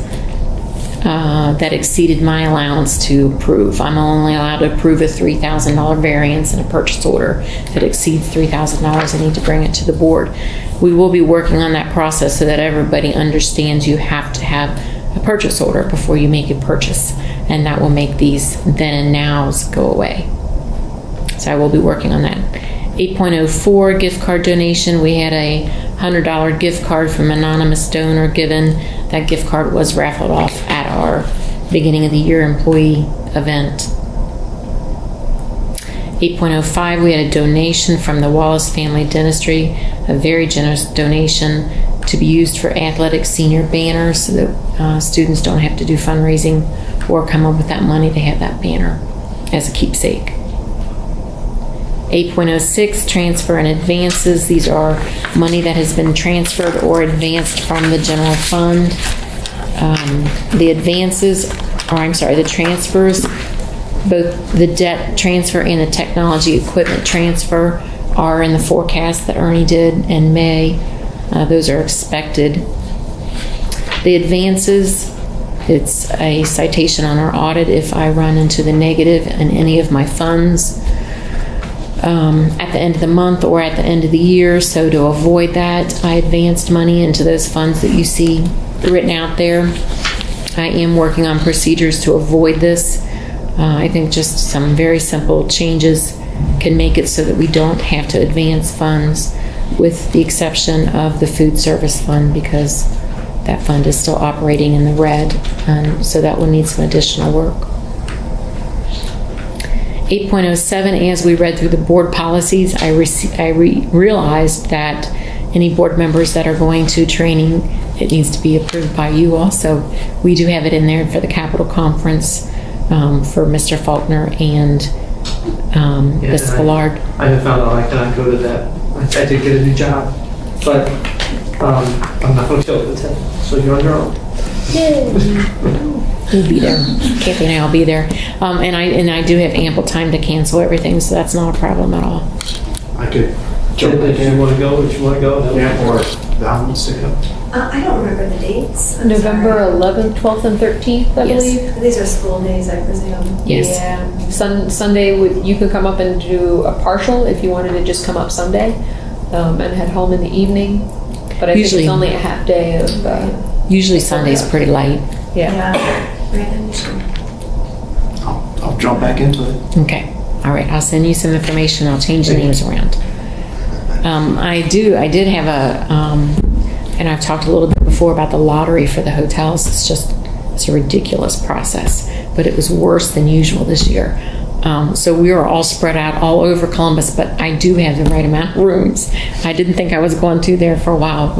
[SPEAKER 2] that exceeded my allowance to approve. I'm only allowed to approve a $3,000 variance in a purchase order. If it exceeds $3,000, I need to bring it to the board. We will be working on that process so that everybody understands you have to have a purchase order before you make a purchase, and that will make these then and nows go away. So I will be working on that. 8.04, gift card donation. We had a $100 gift card from an anonymous donor given. That gift card was raffled off at our beginning of the year employee event. 8.05, we had a donation from the Wallace Family Dentistry, a very generous donation to be used for athletic senior banners so that students don't have to do fundraising or come up with that money to have that banner as a keepsake. 8.06, transfer and advances. These are money that has been transferred or advanced from the general fund. The advances, or I'm sorry, the transfers, both the debt transfer and the technology equipment transfer are in the forecast that Ernie did in May. Those are expected. The advances, it's a citation on our audit if I run into the negative in any of my funds at the end of the month or at the end of the year. So to avoid that, I advanced money into those funds that you see written out there. I am working on procedures to avoid this. I think just some very simple changes can make it so that we don't have to advance funds, with the exception of the food service fund, because that fund is still operating in the red, so that will need some additional work. 8.07, as we read through the board policies, I realized that any board members that are going to training, it needs to be approved by you also. We do have it in there for the Capitol Conference for Mr. Faulkner and Ms. Ballard.
[SPEAKER 4] I have found out I cannot go to that. I did get a new job, but I'm not going to go to the 10th, so you're on your own.
[SPEAKER 2] You'll be there. Kathy and I will be there. And I do have ample time to cancel everything, so that's not a problem at all.
[SPEAKER 3] I could
[SPEAKER 4] If you want to go, if you want to go.
[SPEAKER 3] Yeah, or Val wants to go.
[SPEAKER 11] I don't remember the dates. I'm
[SPEAKER 6] November
[SPEAKER 11] sorry.
[SPEAKER 6] 11th, 12th, and 13th, I
[SPEAKER 2] Yes.
[SPEAKER 6] believe.
[SPEAKER 11] These are school days, I presume.
[SPEAKER 2] Yes.
[SPEAKER 6] Yeah. Sunday, you could come up and do a partial if you wanted to just come up Sunday and head home in the evening. But I think
[SPEAKER 2] Usually-
[SPEAKER 6] it's only a half day of.
[SPEAKER 2] Usually Sunday's pretty light.
[SPEAKER 6] Yeah.
[SPEAKER 11] Brandon, you should.
[SPEAKER 3] I'll jump back into it.
[SPEAKER 2] Okay. All right. I'll send you some information. I'll change the names around. I did have and I've talked a little bit before about the lottery for the hotels. It's a ridiculous process, but it was worse than usual this year. So we are all spread out all over Columbus, but I do have the right amount of rooms. I didn't think I was going to there for a while.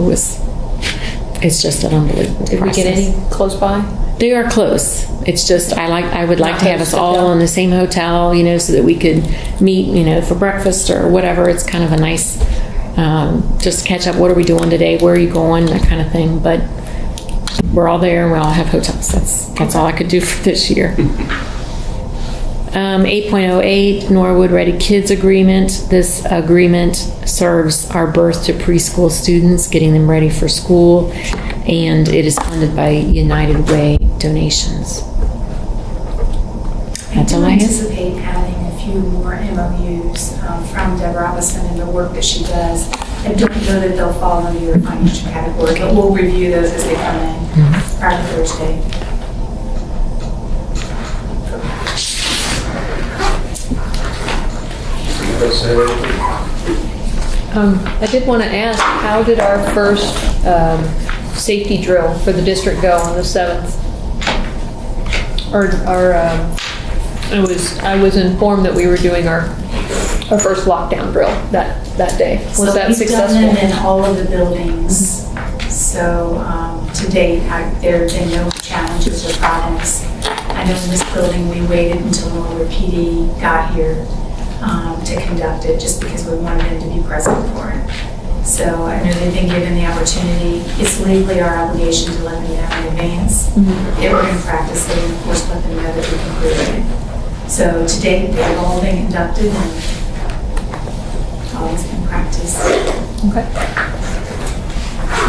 [SPEAKER 2] It's just an unbelievable
[SPEAKER 6] Did
[SPEAKER 2] process.
[SPEAKER 6] we get any close by?
[SPEAKER 2] They are close. It's just I would like to have us all in the same hotel, so that we could meet, for breakfast or whatever. It's kind of a nice just catch up. What are we doing today? Where are you going? That kind of thing. But we're all there and we all have hotels. That's all I could do for this year. 8.08 Norwood Ready Kids Agreement. This agreement serves our birth to preschool students, getting them ready for school, and it is funded by United Way donations. That's all I have.
[SPEAKER 5] anticipate adding a few more MOUs from Deborah Robinson and the work that she does. I don't know that they'll fall under your financial category, but we'll review those as they come in prior to Thursday.
[SPEAKER 6] I did want to ask, how did our first safety drill for the district go on the 7th? I was informed that we were doing our first lockdown drill that day. Was that successful?
[SPEAKER 5] We've done them in all of the buildings. So to date, there have been no challenges or problems. I know in this building, we waited until Norwood PD got here to conduct it, just because we wanted them to be present for it. So I know they've been given the opportunity. It's legally our obligation to let them know in advance. If we're going to practice it, and of course let them know that we concluded it. So to date, they've all been conducted and always been practiced.
[SPEAKER 6] Okay.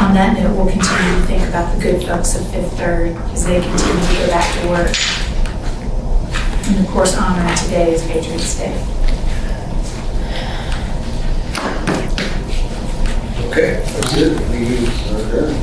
[SPEAKER 5] On that note, we'll continue to think about the good folks of Fifth Third as they continue to go back to work. And of course, honoring today is Patriots Day.
[SPEAKER 1] Okay, that's it. We are adjourned.